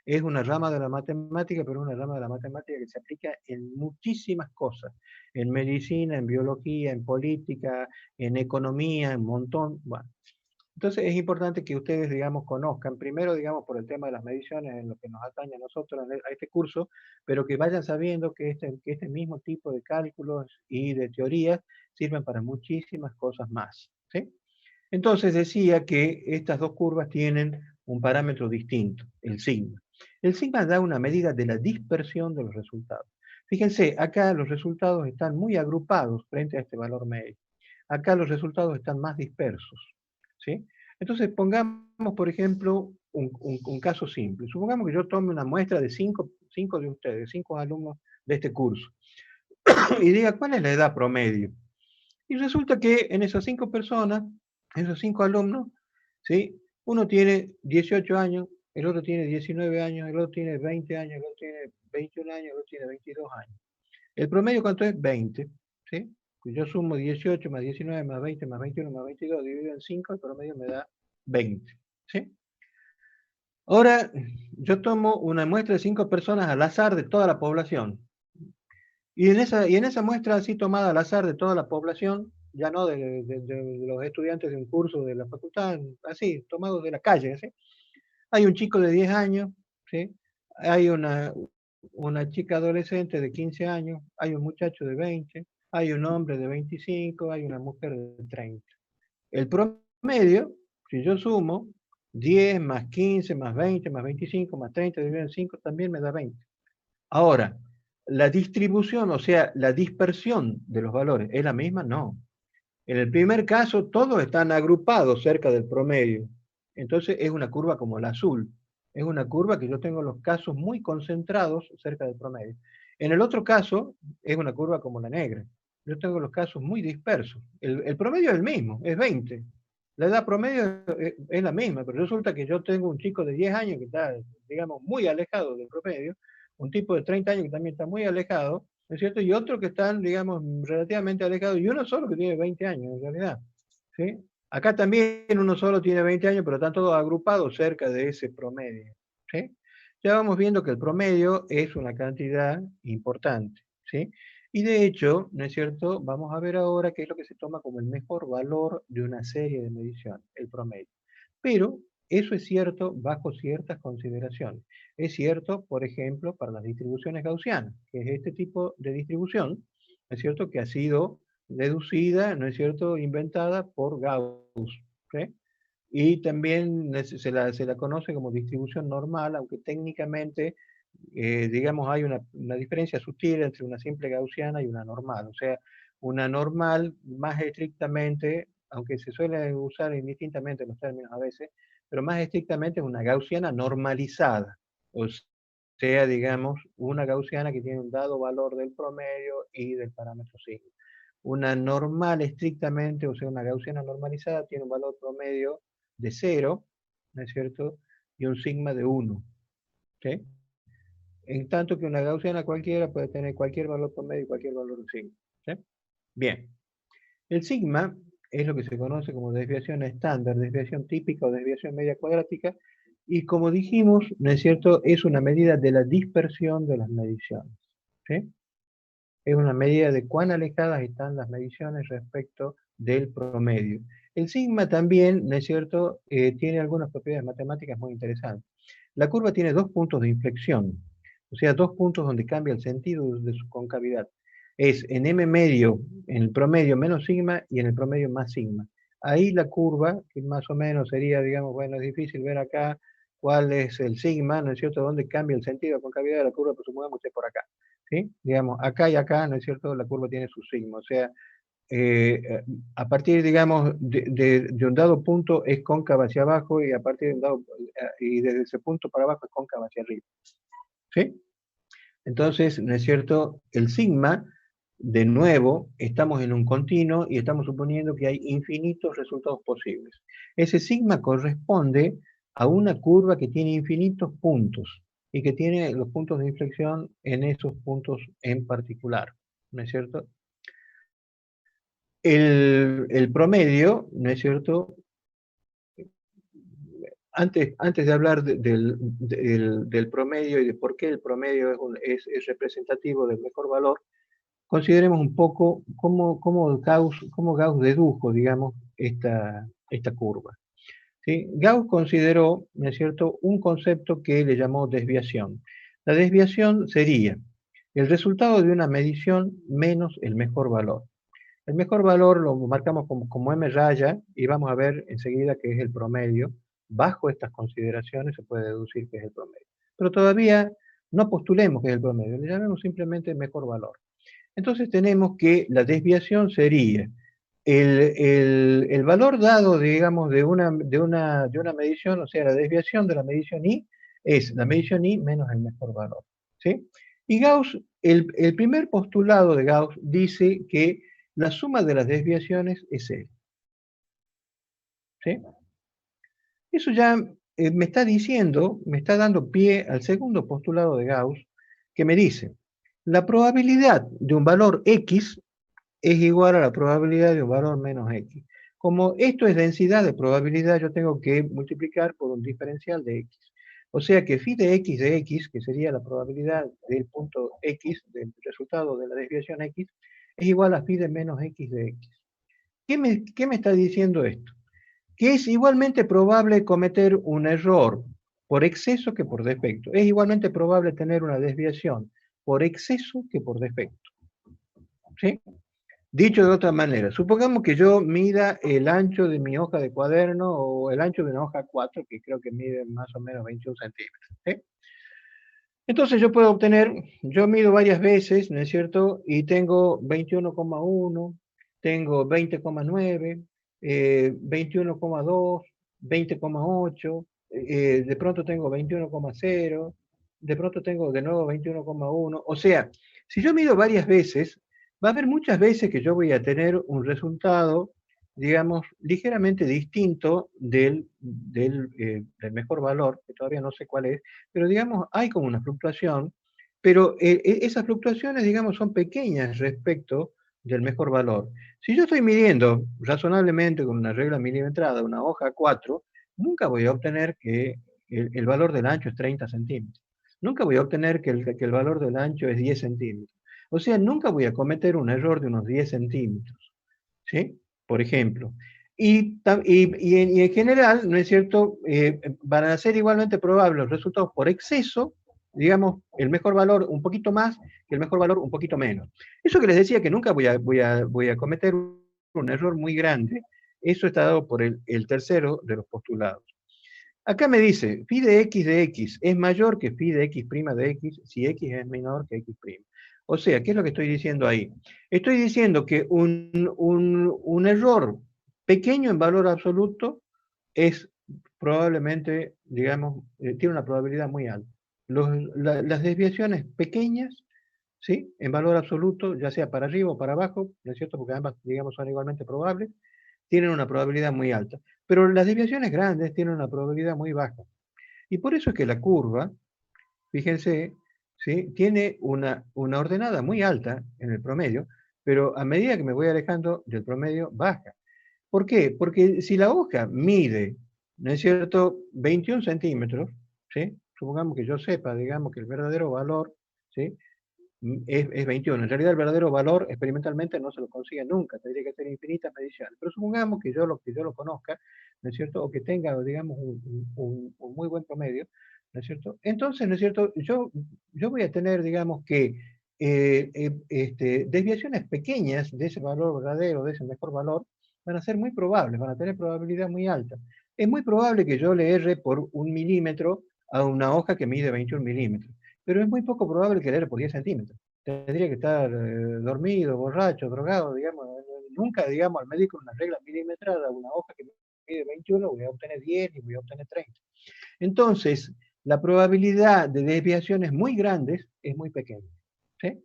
Es una rama de la matemática, pero una rama de la matemática que se aplica en muchísimas cosas, en medicina, en biología, en política, en economía, en un montón. Bueno, entonces es importante que ustedes, digamos, conozcan, primero, digamos, por el tema de las mediciones, en lo que nos atañe a nosotros a este curso, pero que vayan sabiendo que este mismo tipo de cálculos y de teorías sirven para muchísimas cosas más, ¿sí? Entonces decía que estas dos curvas tienen un parámetro distinto, el sigma. El sigma da una medida de la dispersión de los resultados. Fíjense, acá los resultados están muy agrupados frente a este valor medio. Acá los resultados están más dispersos, ¿sí? Entonces pongamos, por ejemplo, un caso simple. Supongamos que yo tome una muestra de 5 de ustedes, 5 alumnos de este curso, y diga, ¿cuál es la edad promedio? Y resulta que en esas 5 personas, esos 5 alumnos, ¿sí? Uno tiene 18 años, el otro tiene 19 años, el otro tiene 20 años, el otro tiene 21 años, el otro tiene 22 años. El promedio, ¿cuánto es? 20, ¿sí? Yo sumo 18 más 19 más 20 más 21 más 22 dividido en 5, el promedio me da 20, ¿sí? Ahora, yo tomo una muestra de 5 personas al azar de toda la población. Y en esa muestra así tomada al azar de toda la población, ya no de los estudiantes de un curso de la facultad, así, tomados de la calle, ¿sí? Hay un chico de 10 años, ¿sí? Hay una chica adolescente de 15 años, hay un muchacho de 20, hay un hombre de 25, hay una mujer de 30. El promedio, si yo sumo 10 más 15 más 20 más 25 más 30 dividido en 5, también me da 20. Ahora, la distribución, o sea, la dispersión de los valores, ¿es la misma? No. En el primer caso, todos están agrupados cerca del promedio. Entonces, es una curva como la azul. Es una curva que yo tengo los casos muy concentrados cerca del promedio. En el otro caso, es una curva como la negra. Yo tengo los casos muy dispersos. El promedio es el mismo, es 20. La edad promedio es la misma, pero resulta que yo tengo un chico de 10 años que está, digamos, muy alejado del promedio, un tipo de 30 años que también está muy alejado, ¿no es cierto? Y otros que están, digamos, relativamente alejados, y uno solo que tiene 20 años, en realidad, ¿sí? Acá también uno solo tiene 20 años, pero están todos agrupados cerca de ese promedio, ¿sí? Ya vamos viendo que el promedio es una cantidad importante, ¿sí? Y de hecho, ¿no es cierto? Vamos a ver ahora qué es lo que se toma como el mejor valor de una serie de mediciones, el promedio. Pero Eso es cierto bajo ciertas consideraciones. Es cierto, por ejemplo, para las distribuciones gaussianas, que es este tipo de distribución, es cierto que ha sido deducida, ¿no es cierto?, inventada por Gauss, ¿sí? Y también se la conoce como distribución normal, aunque técnicamente, digamos, hay una diferencia sutil entre una simple gaussiana y una normal. O sea, una normal, más estrictamente, aunque se suele usar indistintamente los términos a veces, pero más estrictamente es una gaussiana normalizada. O sea, digamos, una gaussiana que tiene un dado valor del promedio y del parámetro sigma. Una normal estrictamente, o sea, una gaussiana normalizada, tiene un valor promedio de 0, ¿no es cierto? Y un sigma de 1. ¿Sí? En tanto que una gaussiana cualquiera puede tener cualquier valor promedio y cualquier valor de sigma. ¿Sí? Bien. El sigma es lo que se conoce como desviación estándar, desviación típica o desviación media cuadrática, y como dijimos, ¿no es cierto?, es una medida de la dispersión de las mediciones. ¿Sí? Es una medida de cuán alejadas están las mediciones respecto del promedio. El sigma también, ¿no es cierto?, tiene algunas propiedades matemáticas muy interesantes. La curva tiene dos puntos de inflexión, o sea, dos puntos donde cambia el sentido de su concavidad. Es en m medio, en el promedio menos sigma, y en el promedio más sigma. Ahí la curva, que más o menos sería, digamos, bueno, es difícil ver acá cuál es el sigma, ¿no es cierto?, dónde cambia el sentido de concavidad de la curva, pero supongamos que esté por acá. ¿Sí? Digamos, acá y acá, ¿no es cierto?, la curva tiene su sigma. O sea, a partir, digamos, de un dado punto es cóncava hacia abajo, y a partir de un dado, y desde ese punto para abajo es cóncava hacia arriba. ¿Sí? Entonces, ¿no es cierto?, el sigma, de nuevo, estamos en un continuo y estamos suponiendo que hay infinitos resultados posibles. Ese sigma corresponde a una curva que tiene infinitos puntos y que tiene los puntos de inflexión en esos puntos en particular, ¿no es cierto? El promedio, ¿no es cierto? Antes de hablar del promedio y de por qué el promedio es representativo del mejor valor, consideremos un poco cómo Gauss dedujo, digamos, esta curva. ¿Sí? Gauss consideró, ¿no es cierto?, un concepto que le llamó desviación. La desviación sería el resultado de una medición menos el mejor valor. El mejor valor lo marcamos como M raya, y vamos a ver enseguida que es el promedio. Bajo estas consideraciones se puede deducir que es el promedio. Pero todavía no postulemos que es el promedio, le llamemos simplemente mejor valor. Entonces tenemos que la desviación sería el valor dado, digamos, de una medición, o sea, la desviación de la medición I es la medición I menos el mejor valor. ¿Sí? Y Gauss, el primer postulado de Gauss dice que la suma de las desviaciones es 0. ¿Sí? Eso ya me está diciendo, me está dando pie al segundo postulado de Gauss, que me dice, la probabilidad de un valor X es igual a la probabilidad de un valor menos X. Como esto es densidad de probabilidad, yo tengo que multiplicar por un diferencial de X. O sea que phi de X, que sería la probabilidad del punto X, del resultado de la desviación X, es igual a phi de menos X de X. ¿Qué me está diciendo esto? Que es igualmente probable cometer un error por exceso que por defecto. Es igualmente probable tener una desviación por exceso que por defecto. ¿Sí? Dicho de otra manera, supongamos que yo mida el ancho de mi hoja de cuaderno o el ancho de una hoja 4, que creo que mide más o menos 21 centímetros. ¿Sí? Entonces yo puedo obtener, yo mido varias veces, ¿no es cierto? Y tengo 21,1, tengo 20,9, 21,2, 20,8, de pronto tengo 21,0, de pronto tengo de nuevo 21,1. O sea, si yo mido varias veces, va a haber muchas veces que yo voy a tener un resultado, digamos, ligeramente distinto del mejor valor, que todavía no sé cuál es, pero digamos, hay como una fluctuación, pero esas fluctuaciones, digamos, son pequeñas respecto del mejor valor. Si yo estoy midiendo razonablemente con una regla milimetrada, una hoja 4, nunca voy a obtener que el valor del ancho es 30 centímetros. Nunca voy a obtener que el valor del ancho es 10 centímetros. O sea, nunca voy a cometer un error de unos 10 centímetros. ¿Sí? Por ejemplo, Y en general, ¿no es cierto?, van a ser igualmente probables los resultados por exceso, digamos, el mejor valor un poquito más que el mejor valor un poquito menos. Eso que les decía que nunca voy a cometer un error muy grande, eso está dado por el tercero de los postulados. Acá me dice, phi de x es mayor que phi de x' de x si x es menor que x'. O sea, ¿qué es lo que estoy diciendo ahí? Estoy diciendo que un error pequeño en valor absoluto es probablemente, digamos, tiene una probabilidad muy alta. Las desviaciones pequeñas, ¿sí?, en valor absoluto, ya sea para arriba o para abajo, ¿no es cierto?, porque ambas, digamos, son igualmente probables, tienen una probabilidad muy alta. Pero las desviaciones grandes tienen una probabilidad muy baja. Y por eso es que la curva, fíjense, ¿sí?, tiene una ordenada muy alta en el promedio, pero a medida que me voy alejando del promedio, baja. ¿Por qué? Porque si la hoja mide, ¿no es cierto?, 21 centímetros, ¿sí?, supongamos que yo sepa, digamos, que el verdadero valor, ¿sí?, es 21. En realidad el verdadero valor experimentalmente no se lo consigue nunca, tendría que hacer infinitas mediciones. Pero supongamos que yo lo conozca, ¿no es cierto?, o que tenga, digamos, un muy buen promedio, ¿no es cierto? Entonces, ¿no es cierto?, yo voy a tener, digamos, que desviaciones pequeñas de ese valor verdadero, de ese mejor valor, van a ser muy probables, van a tener probabilidad muy alta. Es muy probable que yo le erre por 1 milímetro a una hoja que mide 21 milímetros, pero es muy poco probable que le erre por 10 centímetros. Tendría que estar dormido, borracho, drogado, digamos. Nunca, digamos, al médico una regla milimetrada, una hoja que mide 21, voy a obtener 10 y voy a obtener 30. Entonces, la probabilidad de desviaciones muy grandes es muy pequeña, ¿sí?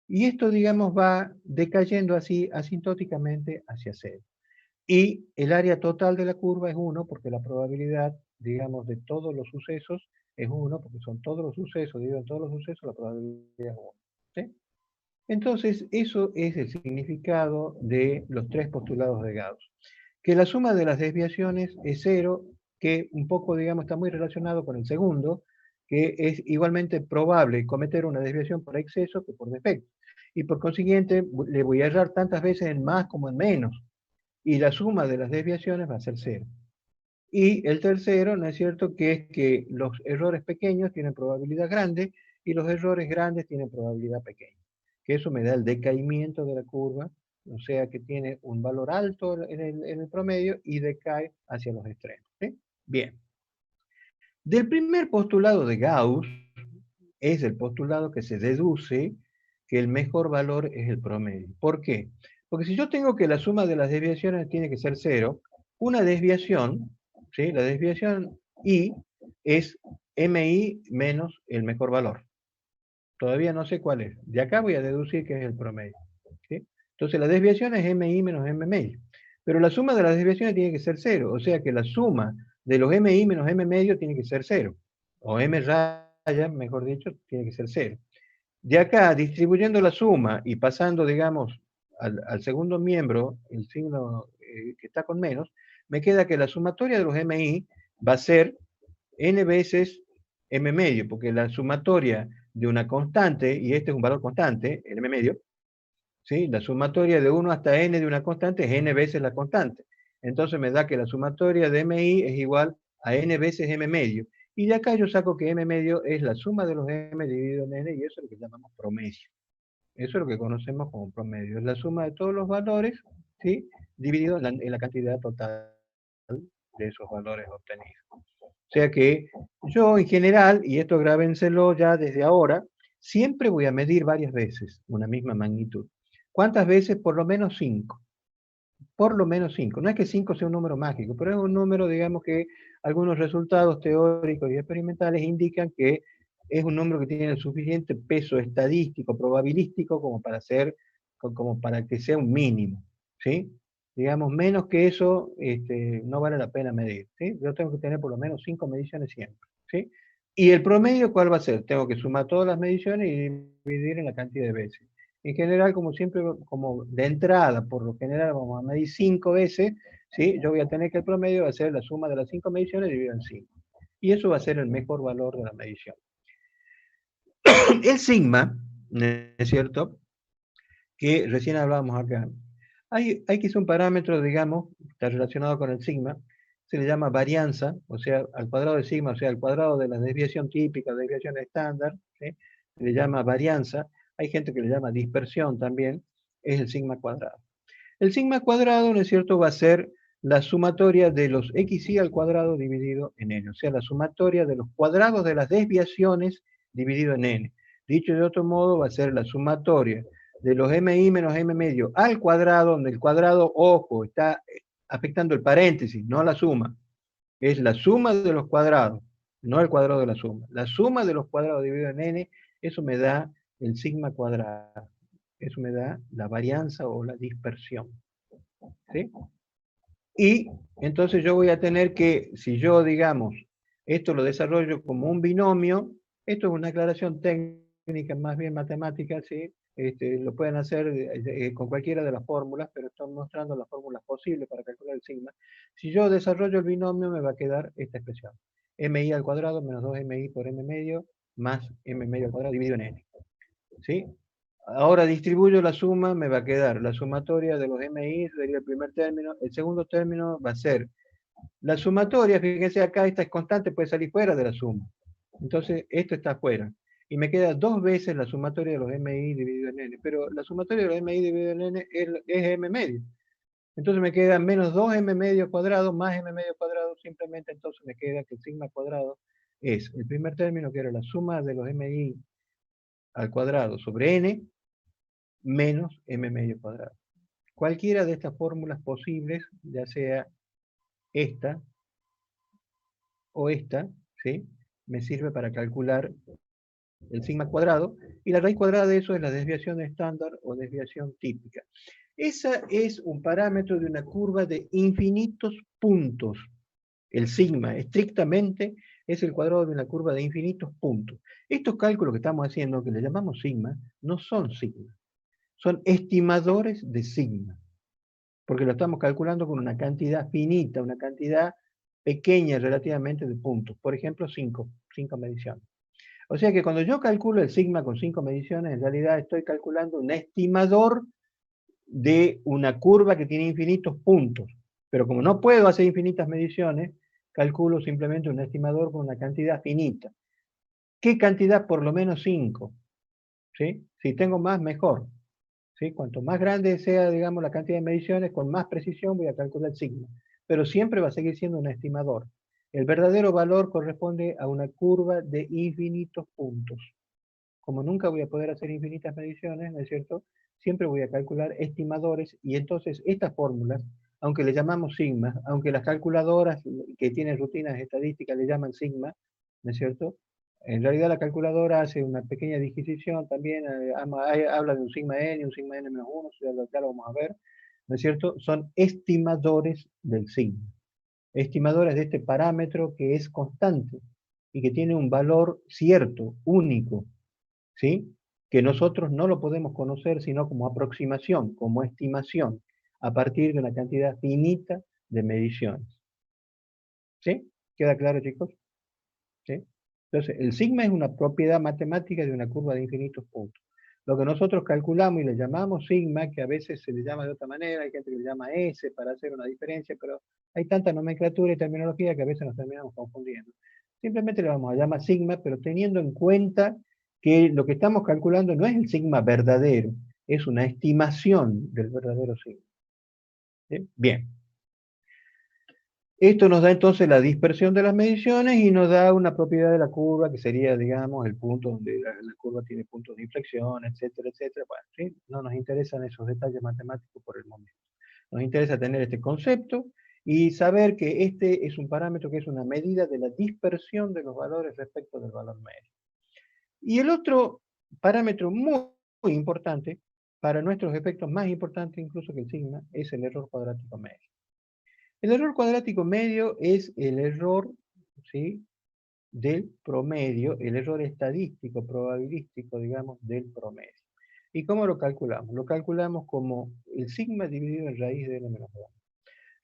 Y esto, digamos, va decayendo así asintóticamente hacia 0. Y el área total de la curva es 1 porque la probabilidad, digamos, de todos los sucesos es 1, porque son todos los sucesos, dividido en todos los sucesos, la probabilidad es 1. ¿Sí? Entonces, eso es el significado de los 3 postulados de Gauss. Que la suma de las desviaciones es 0, que un poco, digamos, está muy relacionado con el segundo, que es igualmente probable cometer una desviación por exceso que por defecto. Y por consiguiente, le voy a errar tantas veces en más como en menos. Y la suma de las desviaciones va a ser 0. Y el tercero, ¿no es cierto?, que es que los errores pequeños tienen probabilidad grande y los errores grandes tienen probabilidad pequeña. Que eso me da el decaimiento de la curva, o sea que tiene un valor alto en el promedio y decae hacia los extremos. ¿Sí? Bien. Del primer postulado de Gauss, es el postulado que se deduce que el mejor valor es el promedio. ¿Por qué? Porque si yo tengo que la suma de las desviaciones tiene que ser 0, una desviación, ¿sí?, la desviación I es MI menos el mejor valor. Todavía no sé cuál es. De acá voy a deducir que es el promedio. ¿Sí? Entonces la desviación es MI menos M medio. Pero la suma de las desviaciones tiene que ser 0. O sea que la suma de los MI menos M medio tiene que ser 0. O M raya, mejor dicho, tiene que ser 0. De acá, distribuyendo la suma y pasando, digamos, al segundo miembro, el signo que está con menos, me queda que la sumatoria de los MI va a ser n veces M medio, porque la sumatoria de una constante, y este es un valor constante, el M medio, ¿sí?, la sumatoria de 1 hasta n de una constante es n veces la constante. Entonces me da que la sumatoria de MI es igual a n veces M medio. Y de acá yo saco que M medio es la suma de los M dividido en N, y eso es lo que llamamos promedio. Eso es lo que conocemos como promedio. Es la suma de todos los valores, ¿sí?, dividido en la cantidad total de esos valores obtenidos. O sea que yo en general, y esto grábenselo ya desde ahora, siempre voy a medir varias veces una misma magnitud. ¿Cuántas veces? Por lo menos 5. Por lo menos 5. No es que 5 sea un número mágico, pero es un número, digamos, que algunos resultados teóricos y experimentales indican que es un número que tiene el suficiente peso estadístico, probabilístico, como para que sea un mínimo, ¿sí? Digamos, menos que eso, no vale la pena medir, ¿sí? Yo tengo que tener por lo menos 5 mediciones siempre, ¿sí? ¿Y el promedio cuál va a ser? Tengo que sumar todas las mediciones y dividir en la cantidad de veces. En general, como siempre, como de entrada, por lo general vamos a medir 5 veces, ¿sí? Yo voy a tener que el promedio va a ser la suma de las 5 mediciones dividido en 5. Y eso va a ser el mejor valor de la medición. El sigma, ¿no es cierto?, que recién hablábamos acá, Hay quizá un parámetro, digamos, está relacionado con el sigma, se le llama varianza, o sea, al cuadrado de sigma, o sea, al cuadrado de la desviación típica, desviación estándar, ¿sí? Se le llama varianza. Hay gente que le llama dispersión también, es el sigma cuadrado. El sigma cuadrado, ¿no es cierto?, va a ser la sumatoria de los xi al cuadrado dividido en n, o sea, la sumatoria de los cuadrados de las desviaciones dividido en n. Dicho de otro modo, va a ser la sumatoria de los mi menos m medio al cuadrado, donde el cuadrado, ojo, está afectando el paréntesis, no la suma. Es la suma de los cuadrados, no el cuadrado de la suma. La suma de los cuadrados dividido en n, eso me da el sigma cuadrado. Eso me da la varianza o la dispersión. ¿Sí? Y entonces yo voy a tener que, si yo, digamos, esto lo desarrollo como un binomio, esto es una aclaración técnica, más bien matemática, ¿sí? Lo pueden hacer con cualquiera de las fórmulas, pero estoy mostrando las fórmulas posibles para calcular el sigma. Si yo desarrollo el binomio, me va a quedar esta expresión. Mi al cuadrado menos 2mi por m medio más m medio al cuadrado dividido en n. ¿Sí? Ahora distribuyo la suma, me va a quedar la sumatoria de los mi, sería el primer término. El segundo término va a ser la sumatoria, fíjense acá, esta es constante, puede salir fuera de la suma. Entonces, esto está fuera. Y me queda dos veces la sumatoria de los mi dividido en n. Pero la sumatoria de los mi dividido en n es m medio. Entonces me queda menos 2m medio cuadrado más m medio cuadrado. Simplemente entonces me queda que el sigma cuadrado es el primer término, que era la suma de los mi al cuadrado sobre n, menos m medio cuadrado. Cualquiera de estas fórmulas posibles, ya sea esta o esta, ¿sí?, me sirve para calcular el sigma cuadrado, y la raíz cuadrada de eso es la desviación estándar o desviación típica. Esa es un parámetro de una curva de infinitos puntos. El sigma, estrictamente, es el cuadrado de una curva de infinitos puntos. Estos cálculos que estamos haciendo, que le llamamos sigma, no son sigma. Son estimadores de sigma, porque lo estamos calculando con una cantidad finita, una cantidad pequeña relativamente de puntos. Por ejemplo, 5 mediciones. O sea que cuando yo calculo el sigma con 5 mediciones, en realidad estoy calculando un estimador de una curva que tiene infinitos puntos. Pero como no puedo hacer infinitas mediciones, calculo simplemente un estimador con una cantidad finita. ¿Qué cantidad? Por lo menos 5. ¿Sí? Si tengo más, mejor. ¿Sí? Cuanto más grande sea, digamos, la cantidad de mediciones, con más precisión voy a calcular el sigma. Pero siempre va a seguir siendo un estimador. El verdadero valor corresponde a una curva de infinitos puntos. Como nunca voy a poder hacer infinitas mediciones, ¿no es cierto?, siempre voy a calcular estimadores, y entonces estas fórmulas, aunque le llamamos sigma, aunque las calculadoras que tienen rutinas estadísticas le llaman sigma, ¿no es cierto?, en realidad la calculadora hace una pequeña disquisición también, habla de un sigma n, un sigma n menos 1, ya lo vamos a ver, ¿no es cierto? Son estimadores del sigma. Estimadores de este parámetro que es constante y que tiene un valor cierto, único, ¿sí? Que nosotros no lo podemos conocer sino como aproximación, como estimación, a partir de una cantidad finita de mediciones. ¿Sí? ¿Queda claro, chicos? ¿Sí? Entonces, el sigma es una propiedad matemática de una curva de infinitos puntos. Lo que nosotros calculamos y le llamamos sigma, que a veces se le llama de otra manera, hay gente que le llama S para hacer una diferencia, pero hay tanta nomenclatura y terminología que a veces nos terminamos confundiendo. Simplemente le vamos a llamar sigma, pero teniendo en cuenta que lo que estamos calculando no es el sigma verdadero, es una estimación del verdadero sigma. ¿Sí? Bien. Esto nos da entonces la dispersión de las mediciones y nos da una propiedad de la curva que sería, digamos, el punto donde la curva tiene puntos de inflexión, etcétera, etcétera. Bueno, ¿sí? No nos interesan esos detalles matemáticos por el momento. Nos interesa tener este concepto y saber que este es un parámetro que es una medida de la dispersión de los valores respecto del valor medio. Y el otro parámetro muy importante, para nuestros efectos más importante incluso que el sigma, es el error cuadrático medio. El error cuadrático medio es el error, ¿sí?, del promedio, el error estadístico, probabilístico, digamos, del promedio. ¿Y cómo lo calculamos? Lo calculamos como el sigma dividido en raíz de n menos 1.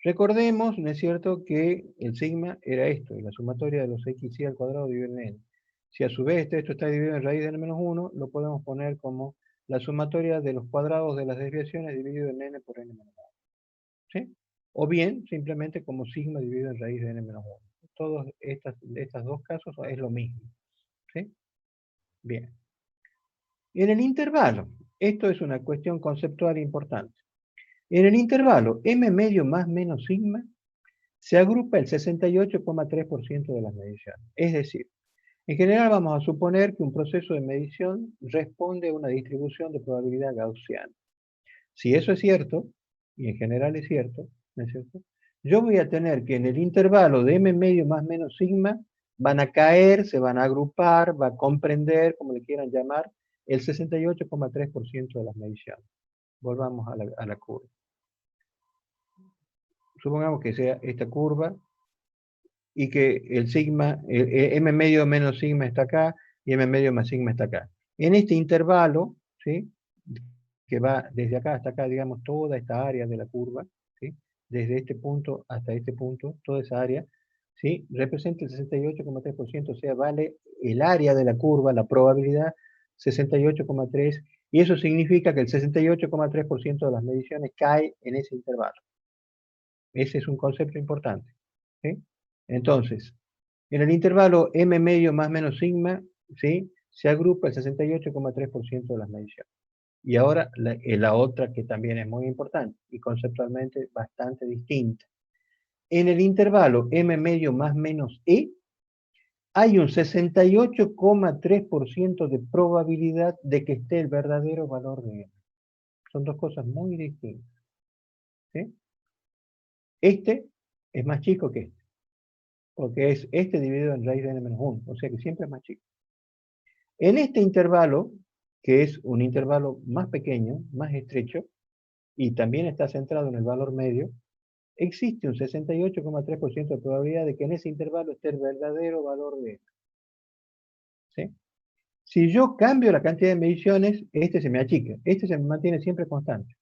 Recordemos, ¿no es cierto?, que el sigma era esto, la sumatoria de los xy al cuadrado dividido en n. Si a su vez esto está dividido en raíz de n menos 1, lo podemos poner como la sumatoria de los cuadrados de las desviaciones dividido en n por n menos 1. ¿Sí? O bien, simplemente como sigma dividido en raíz de n menos 1. Todos estos dos casos es lo mismo. ¿Sí? Bien. En el intervalo, esto es una cuestión conceptual importante. En el intervalo m medio más menos sigma, se agrupa el 68,3% de las mediciones. Es decir, en general vamos a suponer que un proceso de medición responde a una distribución de probabilidad gaussiana. Si eso es cierto, y en general es cierto, ¿no es cierto? Yo voy a tener que en el intervalo de m medio más menos sigma van a caer, se van a agrupar, va a comprender, como le quieran llamar, el 68,3% de las mediciones. Volvamos a la curva. Supongamos que sea esta curva y que el sigma, m medio menos sigma está acá y m medio más sigma está acá. En este intervalo, ¿sí?, que va desde acá hasta acá, digamos, toda esta área de la curva, ¿sí?, desde este punto hasta este punto, toda esa área, ¿sí?, representa el 68,3%, o sea, vale el área de la curva, la probabilidad, 68,3%, y eso significa que el 68,3% de las mediciones cae en ese intervalo. Ese es un concepto importante. ¿Sí? Entonces, en el intervalo m medio más menos sigma, ¿sí?, se agrupa el 68,3% de las mediciones. Y ahora la otra que también es muy importante y conceptualmente bastante distinta. En el intervalo m medio más menos e, hay un 68,3% de probabilidad de que esté el verdadero valor de n. Son dos cosas muy distintas. ¿Sí? Este es más chico que este, porque es este dividido en raíz de n menos 1, o sea que siempre es más chico. En este intervalo, que es un intervalo más pequeño, más estrecho, y también está centrado en el valor medio, existe un 68,3% de probabilidad de que en ese intervalo esté el verdadero valor de n. ¿Sí? Si yo cambio la cantidad de mediciones, este se me achica, este se me mantiene siempre constante.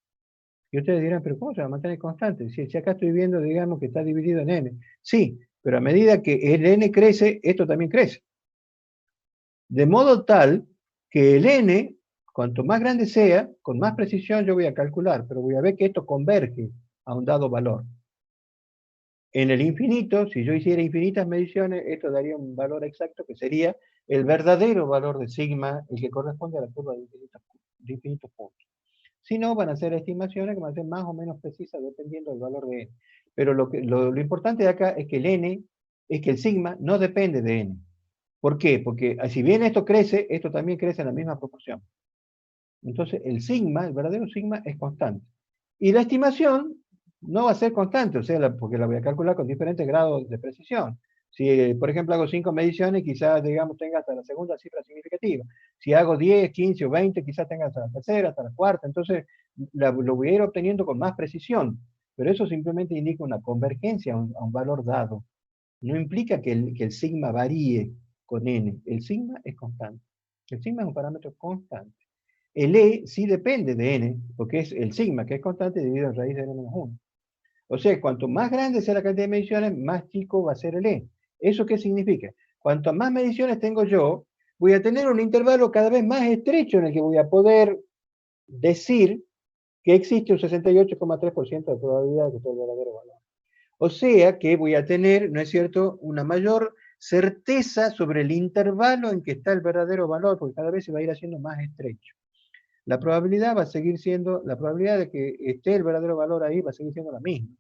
Y ustedes dirán, pero ¿cómo se va a mantener constante? Si acá estoy viendo, digamos, que está dividido en n. Sí, pero a medida que el n crece, esto también crece. De modo tal que el n, cuanto más grande sea, con más precisión yo voy a calcular, pero voy a ver que esto converge a un dado valor. En el infinito, si yo hiciera infinitas mediciones, esto daría un valor exacto que sería el verdadero valor de sigma, el que corresponde a la curva de infinitos puntos. Si no, van a ser estimaciones que van a ser más o menos precisas dependiendo del valor de n. Pero lo importante de acá es que el n, es que el sigma no depende de n. ¿Por qué? Porque si bien esto crece, esto también crece en la misma proporción. Entonces el sigma, el verdadero sigma, es constante. Y la estimación no va a ser constante, o sea, porque la voy a calcular con diferentes grados de precisión. Si, por ejemplo, hago 5 mediciones, quizás, digamos, tenga hasta la segunda cifra significativa. Si hago 10, 15 o 20, quizás tenga hasta la tercera, hasta la cuarta. Entonces, lo voy a ir obteniendo con más precisión. Pero eso simplemente indica una convergencia a un valor dado. No implica que el sigma varíe con n. El sigma es constante. El sigma es un parámetro constante. El e sí depende de n, porque es el sigma, que es constante, dividido en raíz de n menos 1. O sea, cuanto más grande sea la cantidad de mediciones, más chico va a ser el e. ¿Eso qué significa? Cuanto más mediciones tengo yo, voy a tener un intervalo cada vez más estrecho en el que voy a poder decir que existe un 68,3% de probabilidad de que sea el verdadero valor. O sea que voy a tener, ¿no es cierto?, una mayor certeza sobre el intervalo en que está el verdadero valor, porque cada vez se va a ir haciendo más estrecho. La probabilidad va a seguir siendo, la probabilidad de que esté el verdadero valor ahí va a seguir siendo la misma,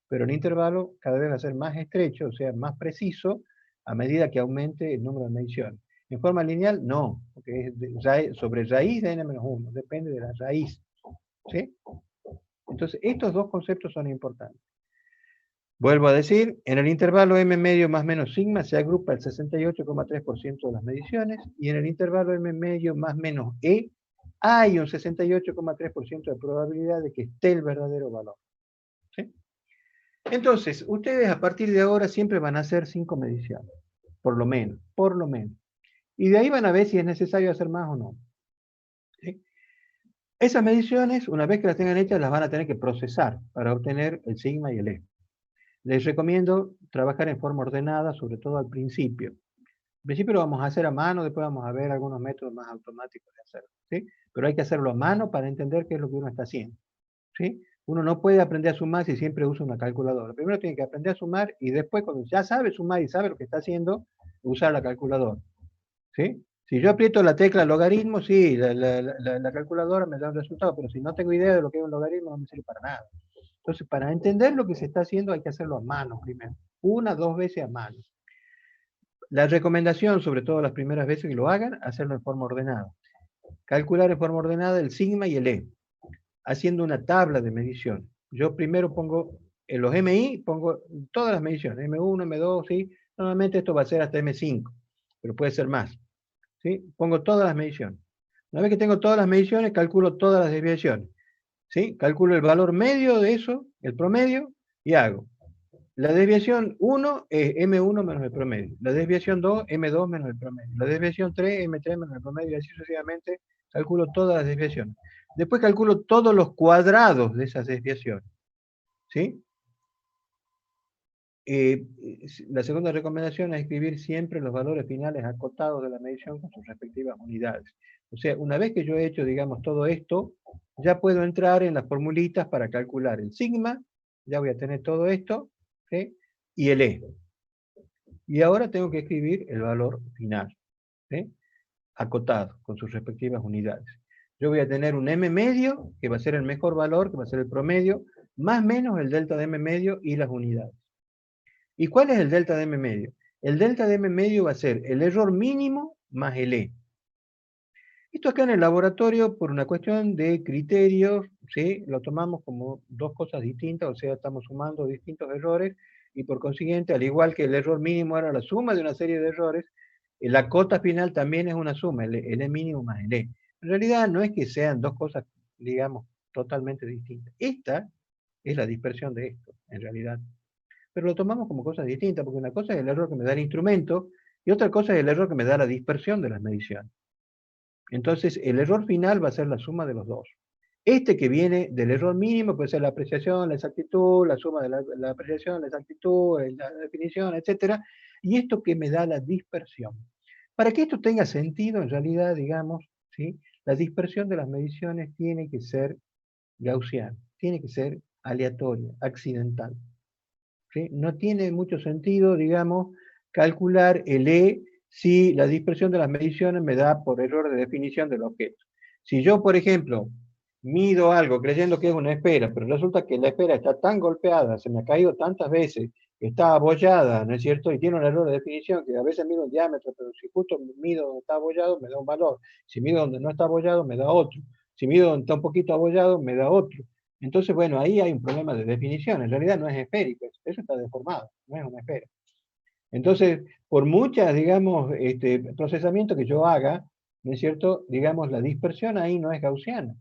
pero el intervalo cada vez va a ser más estrecho, o sea, más preciso, a medida que aumente el número de mediciones. En forma lineal, no, porque es sobre raíz de n-1, depende de la raíz. ¿Sí? Entonces, estos dos conceptos son importantes. Vuelvo a decir, en el intervalo m medio más menos sigma se agrupa el 68,3% de las mediciones, y en el intervalo m medio más menos e hay un 68,3% de probabilidad de que esté el verdadero valor. ¿Sí? Entonces, ustedes a partir de ahora siempre van a hacer 5 mediciones, por lo menos. Y de ahí van a ver si es necesario hacer más o no. ¿Sí? Esas mediciones, una vez que las tengan hechas, las van a tener que procesar para obtener el sigma y el e. Les recomiendo trabajar en forma ordenada, sobre todo al principio. Al principio lo vamos a hacer a mano, después vamos a ver algunos métodos más automáticos de hacerlo. ¿Sí? pero hay que hacerlo a mano para entender qué es lo que uno está haciendo, ¿sí? Uno no puede aprender a sumar si siempre usa una calculadora. Primero tiene que aprender a sumar y después, cuando ya sabe sumar y sabe lo que está haciendo, usar la calculadora, ¿sí? Si yo aprieto la tecla logaritmo, sí, la calculadora me da un resultado, pero si no tengo idea de lo que es un logaritmo, no me sirve para nada. Entonces, para entender lo que se está haciendo, hay que hacerlo a mano primero. 1, 2 veces a mano. La recomendación, sobre todo las primeras veces que lo hagan, hacerlo en forma ordenada. Calcular en forma ordenada el sigma y el E, haciendo una tabla de medición. Yo primero pongo en los MI, pongo todas las mediciones, M1, M2, ¿sí? Normalmente esto va a ser hasta M5, pero puede ser más, ¿sí? Pongo todas las mediciones. Una vez que tengo todas las mediciones, calculo todas las desviaciones, ¿sí? Calculo el valor medio de eso, el promedio, y hago. La desviación 1 es M1 menos el promedio. La desviación 2, M2 menos el promedio. La desviación 3, M3 menos el promedio, y así sucesivamente calculo todas las desviaciones. Después calculo todos los cuadrados de esas desviaciones, ¿sí? La segunda recomendación es escribir siempre los valores finales acotados de la medición con sus respectivas unidades. O sea, una vez que yo he hecho, digamos, todo esto, ya puedo entrar en las formulitas para calcular el sigma, ya voy a tener todo esto, ¿sí? Y el E. Y ahora tengo que escribir el valor final, ¿sí? Acotado, con sus respectivas unidades. Yo voy a tener un M medio, que va a ser el mejor valor, que va a ser el promedio, más menos el delta de M medio y las unidades. ¿Y cuál es el delta de M medio? El delta de M medio va a ser el error mínimo más el E. Esto acá en el laboratorio, por una cuestión de criterios, ¿sí? Lo tomamos como dos cosas distintas, o sea, estamos sumando distintos errores, y por consiguiente, al igual que el error mínimo era la suma de una serie de errores, la cota final también es una suma, el E mínimo más el E. En realidad no es que sean dos cosas, digamos, totalmente distintas. Esta es la dispersión de esto, en realidad. Pero lo tomamos como cosas distintas, porque una cosa es el error que me da el instrumento, y otra cosa es el error que me da la dispersión de las mediciones. Entonces, el error final va a ser la suma de los dos. Este que viene del error mínimo puede ser la apreciación, la exactitud, la suma de la apreciación, la exactitud, la definición, etc. Y esto que me da la dispersión. Para que esto tenga sentido, en realidad, digamos, ¿sí? La dispersión de las mediciones tiene que ser gaussiana, tiene que ser aleatoria, accidental, ¿sí? No tiene mucho sentido, digamos, calcular el E si la dispersión de las mediciones me da por error de definición del objeto. Si yo, por ejemplo, mido algo creyendo que es una esfera, pero resulta que la esfera está tan golpeada, se me ha caído tantas veces, está abollada, ¿no es cierto? Y tiene un error de definición, que a veces mido el diámetro, pero si justo mido donde está abollado, me da un valor. Si mido donde no está abollado, me da otro. Si mido donde está un poquito abollado, me da otro. Entonces, bueno, ahí hay un problema de definición. En realidad no es esférico, eso está deformado, no es una esfera. Entonces, por muchas, digamos, procesamiento que yo haga, ¿no es cierto? Digamos, la dispersión ahí no es gaussiana.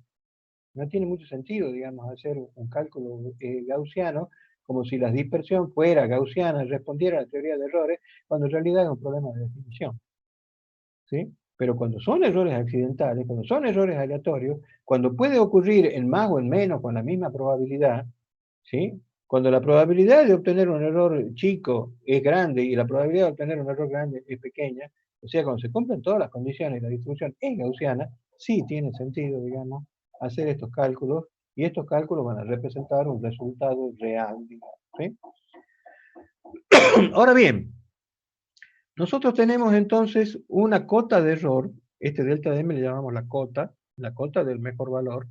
No tiene mucho sentido, digamos, hacer un cálculo gaussiano como si la dispersión fuera gaussiana, respondiera a la teoría de errores, cuando en realidad es un problema de definición, ¿sí? Pero cuando son errores accidentales, cuando son errores aleatorios, cuando puede ocurrir en más o en menos con la misma probabilidad, ¿sí? Cuando la probabilidad de obtener un error chico es grande y la probabilidad de obtener un error grande es pequeña, o sea, cuando se cumplen todas las condiciones y la distribución es gaussiana, sí tiene sentido, digamos, hacer estos cálculos, y estos cálculos van a representar un resultado real, digamos, ¿sí? Ahora bien, nosotros tenemos entonces una cota de error, este delta de m le llamamos la cota del mejor valor,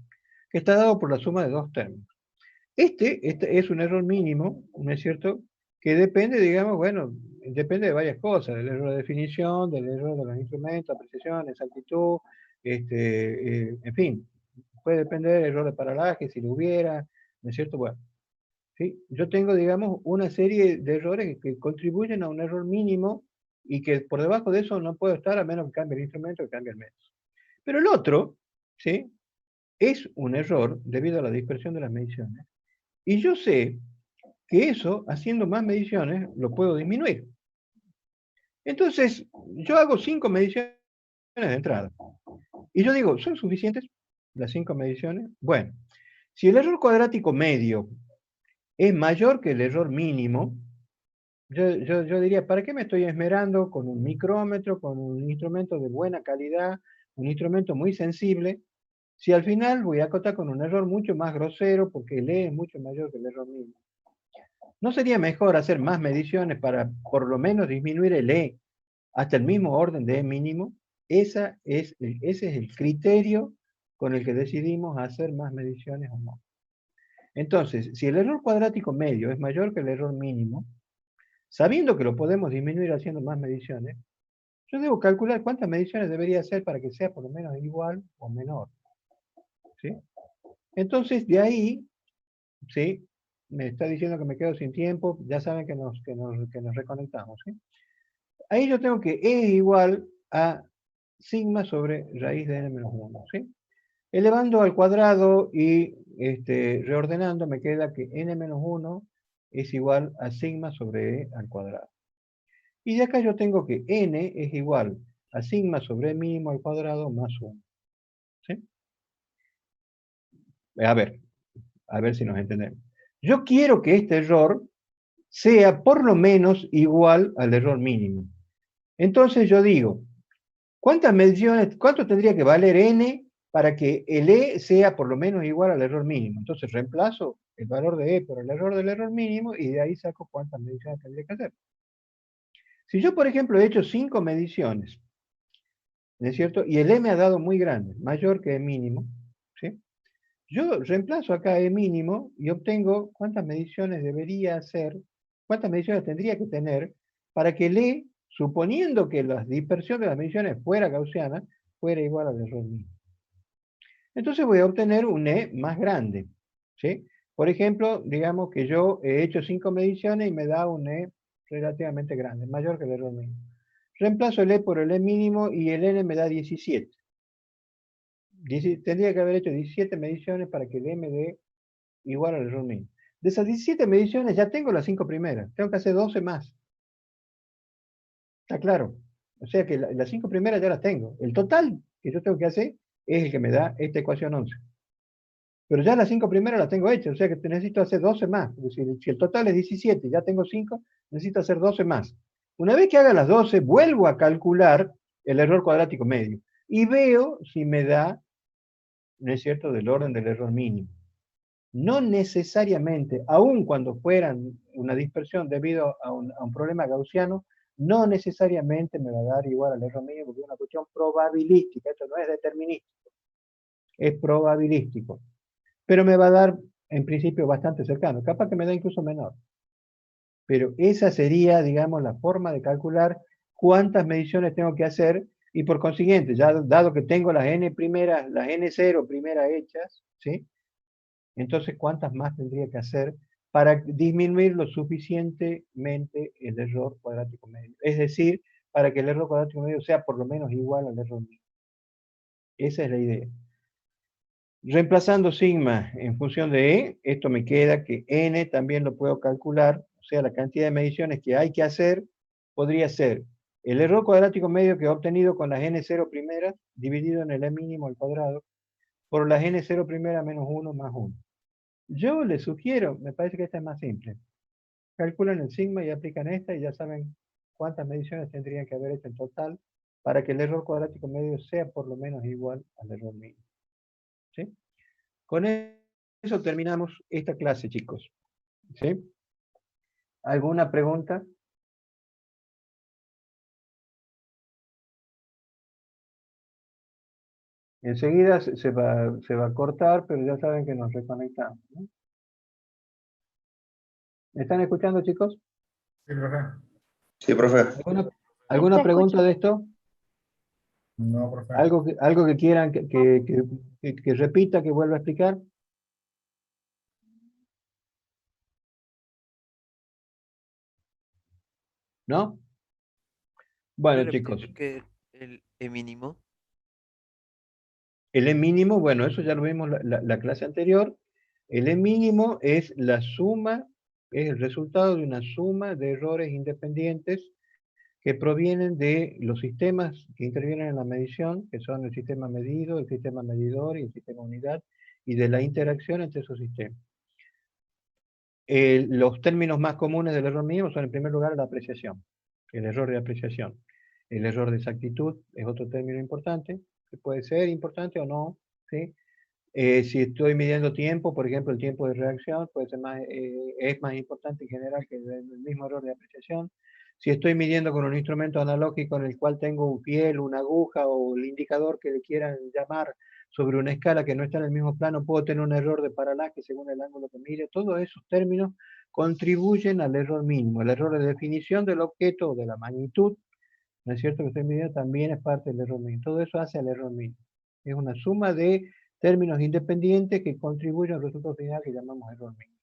que está dado por la suma de dos términos. Este es un error mínimo, ¿no es cierto? Que depende, digamos, bueno, depende de varias cosas, del error de definición, del error de los instrumentos, apreciación, exactitud, en fin, puede depender del error de paralaje, si lo hubiera, ¿no es cierto? Bueno, ¿sí? Yo tengo, digamos, una serie de errores que contribuyen a un error mínimo y que por debajo de eso no puedo estar a menos que cambie el instrumento o cambie el método. Pero el otro, ¿sí? Es un error debido a la dispersión de las mediciones. Y yo sé que eso, haciendo más mediciones, lo puedo disminuir. Entonces, yo hago 5 mediciones de entrada. Y yo digo, ¿son suficientes las 5 mediciones? Bueno, si el error cuadrático medio es mayor que el error mínimo, yo diría, ¿para qué me estoy esmerando con un micrómetro, con un instrumento de buena calidad, un instrumento muy sensible, si al final voy a acotar con un error mucho más grosero porque el E es mucho mayor que el error mínimo? ¿No sería mejor hacer más mediciones para por lo menos disminuir el E hasta el mismo orden de E mínimo? Ese es el criterio con el que decidimos hacer más mediciones o no. Entonces, si el error cuadrático medio es mayor que el error mínimo, sabiendo que lo podemos disminuir haciendo más mediciones, yo debo calcular cuántas mediciones debería hacer para que sea por lo menos igual o menor. ¿Sí? Entonces, de ahí, ¿sí? Me está diciendo que me quedo sin tiempo, ya saben que nos reconectamos. ¿Sí? Ahí yo tengo que E es igual a sigma sobre raíz de n-1. ¿Sí? Elevando al cuadrado y reordenando, me queda que n-1 es igual a sigma sobre E al cuadrado. Y de acá yo tengo que n es igual a sigma sobre E mínimo al cuadrado más 1. ¿Sí? A ver si nos entendemos. Yo quiero que este error sea por lo menos igual al error mínimo. Entonces yo digo, ¿cuántas mediciones, cuánto tendría que valer n para que el E sea por lo menos igual al error mínimo? Entonces reemplazo el valor de E por el error del error mínimo y de ahí saco cuántas mediciones tendría que hacer. Si yo, por ejemplo, he hecho 5 mediciones, ¿no es cierto? Y el E me ha dado muy grande, mayor que E mínimo, ¿sí? Yo reemplazo acá E mínimo y obtengo cuántas mediciones debería hacer, cuántas mediciones tendría que tener para que el E, suponiendo que la dispersión de las mediciones fuera gaussiana, fuera igual al error mínimo. Entonces voy a obtener un E más grande, ¿sí? Por ejemplo, digamos que yo he hecho 5 mediciones y me da un E relativamente grande, mayor que el error mínimo. Reemplazo el E por el E mínimo y el N me da 17. Tendría que haber hecho 17 mediciones para que el E me dé igual al error mínimo. De esas 17 mediciones ya tengo las 5 primeras. Tengo que hacer 12 más. ¿Está claro? O sea que las 5 primeras ya las tengo. El total que yo tengo que hacer es el que me da esta ecuación 11. Pero ya las 5 primeras las tengo hechas. O sea que necesito hacer 12 más. Es decir, si el total es 17 y ya tengo 5, necesito hacer 12 más. Una vez que haga las 12, vuelvo a calcular el error cuadrático medio. Y veo si me da, ¿no es cierto?, del orden del error mínimo. No necesariamente, aun cuando fueran una dispersión debido a un problema gaussiano, no necesariamente me va a dar igual al error mínimo, porque es una cuestión probabilística, esto no es determinístico, es probabilístico. Pero me va a dar, en principio, bastante cercano, capaz que me da incluso menor. Pero esa sería, digamos, la forma de calcular cuántas mediciones tengo que hacer, y por consiguiente, ya dado que tengo las n primeras, las n0 primeras hechas, ¿sí? Entonces, ¿cuántas más tendría que hacer para disminuir lo suficientemente el error cuadrático medio? Es decir, para que el error cuadrático medio sea por lo menos igual al error mínimo. Esa es la idea. Reemplazando sigma en función de E, esto me queda que n también lo puedo calcular, o sea, la cantidad de mediciones que hay que hacer podría ser el error cuadrático medio que he obtenido con las n0 primeras, dividido en el E mínimo al cuadrado, por las n0 primeras menos 1 más 1. Yo les sugiero, me parece que esta es más simple. Calculan el sigma y aplican esta y ya saben cuántas mediciones tendrían que haber hecho en total para que el error cuadrático medio sea por lo menos igual al error mínimo. ¿Sí? Con eso terminamos esta clase, chicos. ¿Sí? ¿Alguna pregunta? Enseguida se va a cortar, pero ya saben que nos reconectamos, ¿no? ¿Me están escuchando, chicos?
Sí, profe.
Sí, profe.
¿Alguna pregunta de esto?
No, profe.
¿Algo que quieran que repita, que vuelva a explicar? ¿No? Bueno,
¿Puede
chicos.
repetir que el E mínimo?
El E mínimo, bueno, eso ya lo vimos la clase anterior. El E mínimo es la suma, es el resultado de una suma de errores independientes que provienen de los sistemas que intervienen en la medición, que son el sistema medido, el sistema medidor y el sistema unidad, y de la interacción entre esos sistemas. Los términos más comunes del error mínimo son, en primer lugar, la apreciación, el error de apreciación. El error de exactitud es otro término importante, que puede ser importante o no, ¿sí? Si estoy midiendo tiempo, por ejemplo, el tiempo de reacción puede ser más, es más importante en general que el mismo error de apreciación. Si estoy midiendo con un instrumento analógico en el cual tengo un fiel, una aguja o el indicador que le quieran llamar sobre una escala que no está en el mismo plano, puedo tener un error de paralaje según el ángulo que mire. Todos esos términos contribuyen al error mínimo. El error de definición del objeto o de la magnitud, ¿no es cierto? Que estoy midiendo también es parte del error mínimo. Todo eso hace al error mínimo. Es una suma de términos independientes que contribuyen al resultado final que llamamos error mínimo,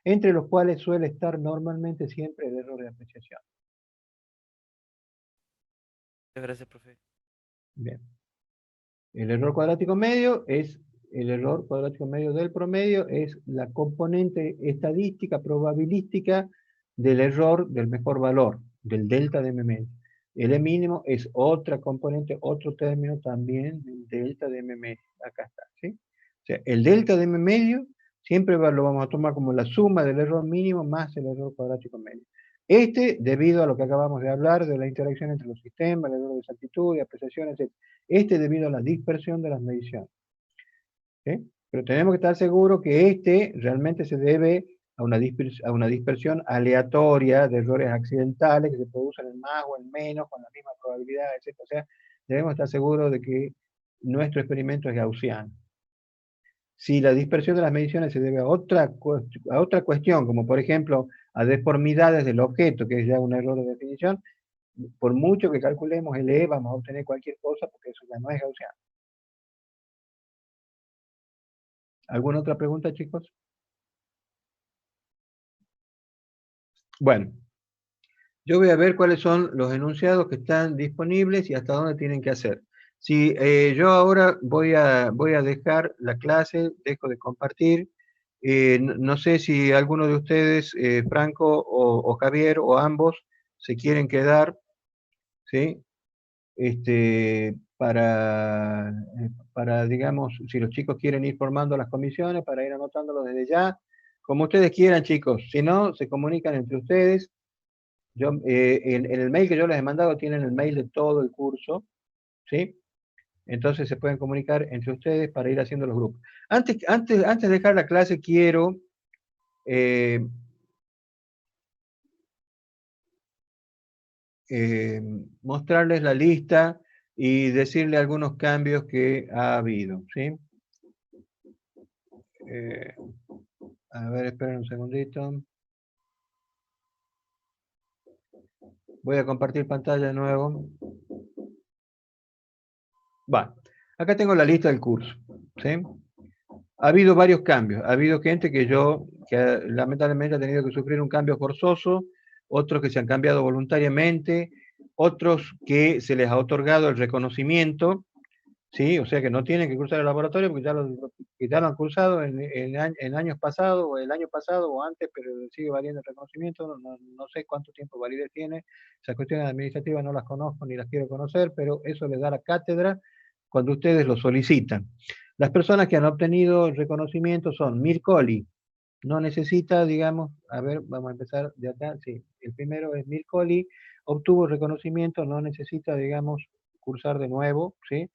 entre los cuales suele estar normalmente siempre el error de apreciación.
Gracias, profe.
Bien. El error cuadrático medio es el error cuadrático medio del promedio, es la componente estadística, probabilística del error del mejor valor, del delta de m medio. El E mínimo es otra componente, otro término también del delta de m medio. Acá está, ¿sí? O sea, el delta de m medio siempre lo vamos a tomar como la suma del error mínimo más el error cuadrático medio. Debido a lo que acabamos de hablar, de la interacción entre los sistemas, el error de exactitud, de apreciación, etc. Debido a la dispersión de las mediciones. ¿Sí? Pero tenemos que estar seguros que realmente se debe a una dispersión aleatoria de errores accidentales que se producen en más o en menos, con la misma probabilidad, etc. O sea, debemos estar seguros de que nuestro experimento es gaussiano. Si la dispersión de las mediciones se debe a otra cuestión, como por ejemplo a deformidades del objeto, que es ya un error de definición, por mucho que calculemos el E, vamos a obtener cualquier cosa porque eso ya no es gaussiano. ¿Alguna otra pregunta, chicos? Bueno, yo voy a ver cuáles son los enunciados que están disponibles y hasta dónde tienen que hacer. Si yo ahora voy a dejar la clase, dejo de compartir. No sé si alguno de ustedes, Franco o Javier, o ambos, se quieren quedar, ¿sí? Para, digamos, si los chicos quieren ir formando las comisiones, para ir anotándolo desde ya, como ustedes quieran, chicos. Si no, se comunican entre ustedes. En el mail que yo les he mandado tienen el mail de todo el curso, ¿sí? Entonces se pueden comunicar entre ustedes para ir haciendo los grupos. Antes de dejar la clase, quiero mostrarles la lista y decirle algunos cambios que ha habido, ¿sí? A ver, esperen un segundito. Voy a compartir pantalla de nuevo. Va, acá tengo la lista del curso, ¿sí? Ha habido varios cambios. Ha habido gente que lamentablemente ha tenido que sufrir un cambio forzoso, otros que se han cambiado voluntariamente, otros que se les ha otorgado el reconocimiento, ¿sí? O sea que no tienen que cursar el laboratorio porque ya lo han cursado en años pasados, o el año pasado, o antes, pero sigue valiendo el reconocimiento. No sé cuánto tiempo validez tiene. Esas cuestiones administrativas no las conozco ni las quiero conocer, pero eso les da la cátedra cuando ustedes lo solicitan. Las personas que han obtenido el reconocimiento son Mircoli. No necesita, digamos, a ver, vamos a empezar de acá. Sí, el primero es Mircoli, obtuvo el reconocimiento, no necesita, digamos, cursar de nuevo, ¿sí?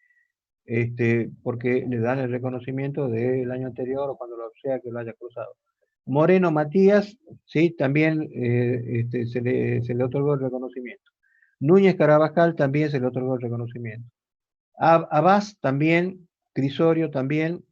Porque le dan el reconocimiento del año anterior o cuando sea que lo haya cursado. Moreno Matías, ¿sí? También se le otorgó el reconocimiento. Núñez Carabajal también se le otorgó el reconocimiento. Abbas también, Crisorio también,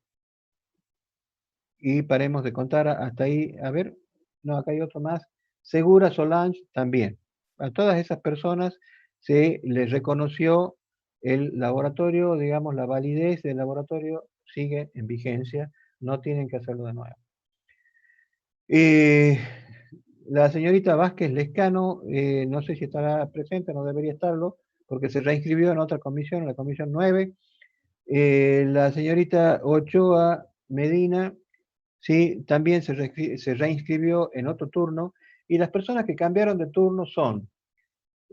y paremos de contar hasta ahí. A ver, no, acá hay otro más. Segura Solange también. A todas esas personas se les reconoció el laboratorio, digamos, la validez del laboratorio sigue en vigencia, no tienen que hacerlo de nuevo. La señorita Vázquez Lescano, no sé si estará presente, no debería estarlo, porque se reinscribió en otra comisión, en la comisión 9. La señorita Ochoa Medina, sí, también se reinscribió en otro turno, y las personas que cambiaron de turno son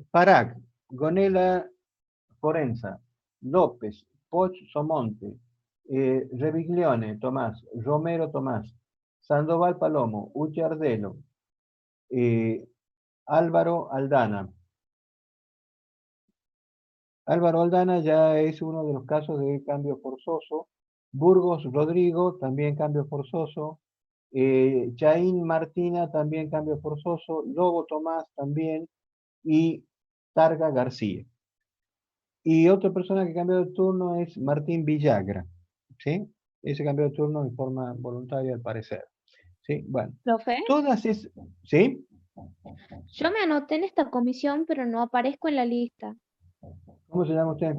Parag, Gonela Forenza, López, Poch Somonte, Reviglione Tomás, Romero Tomás, Sandoval Palomo, Uchardelo, Álvaro Aldana. Álvaro Aldana ya es uno de los casos de cambio forzoso. Burgos Rodrigo, también cambio forzoso. Chaín Martina, también cambio forzoso. Lobo Tomás, también. Y Targa García. Y otra persona que cambió de turno es Martín Villagra. ¿Sí? Ese cambió de turno en forma voluntaria, al parecer. ¿Sí? Bueno.
Profe,
Todas es... ¿Sí?
yo me anoté en esta comisión, pero no aparezco en la lista.
¿Cómo se llama usted?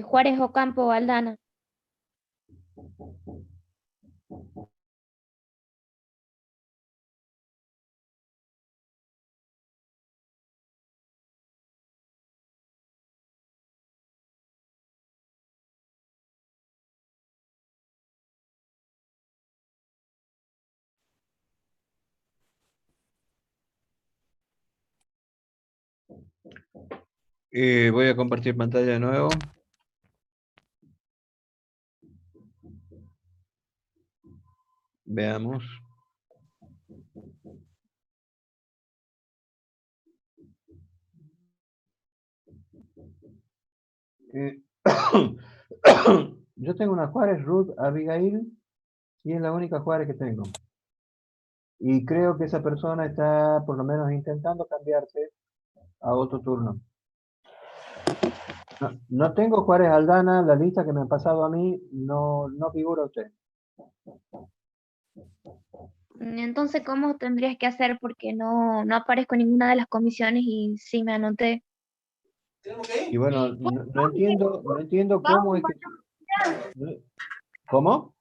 Juárez Ocampo Aldana.
Voy a compartir pantalla de nuevo. Veamos. Yo tengo una Juárez, Ruth Abigail, y es la única Juárez que tengo. Y creo que esa persona está por lo menos intentando cambiarse a otro turno. No tengo Juárez Aldana, la lista que me han pasado a mí no figura usted.
Entonces, ¿cómo tendrías que hacer? Porque no aparezco en ninguna de las comisiones y sí me anoté.
Y bueno, no entiendo cómo es que... ¿Cómo?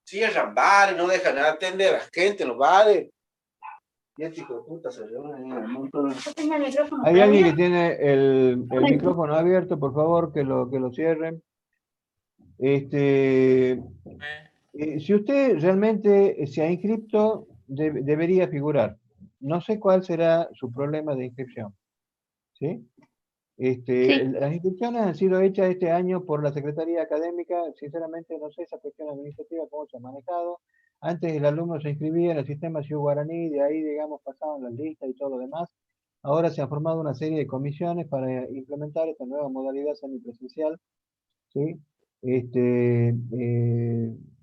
Cierran bares, no dejan atender a la gente en los bares. Y este hijo de puta se reúne en un montón.
Hay alguien que tiene el micrófono abierto, por favor, que lo cierren. Si usted realmente se ha inscrito, debería figurar. No sé cuál será su problema de inscripción. ¿Sí? Las inscripciones han sido hechas este año por la Secretaría Académica. Sinceramente no sé esa cuestión administrativa cómo se ha manejado. Antes el alumno se inscribía en el sistema Ciudad Guaraní, de ahí, digamos, pasaban las listas y todo lo demás. Ahora se han formado una serie de comisiones para implementar esta nueva modalidad semipresencial. ¿Sí?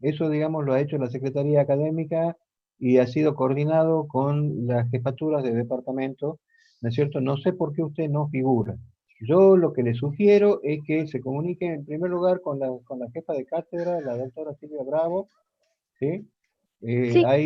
Eso, digamos, lo ha hecho la Secretaría Académica y ha sido coordinado con las jefaturas de departamento, ¿no es cierto? No sé por qué usted no figura. Yo lo que le sugiero es que se comunique en primer lugar con la jefa de cátedra, la doctora Silvia Bravo, ¿sí?
Sí.
Ahí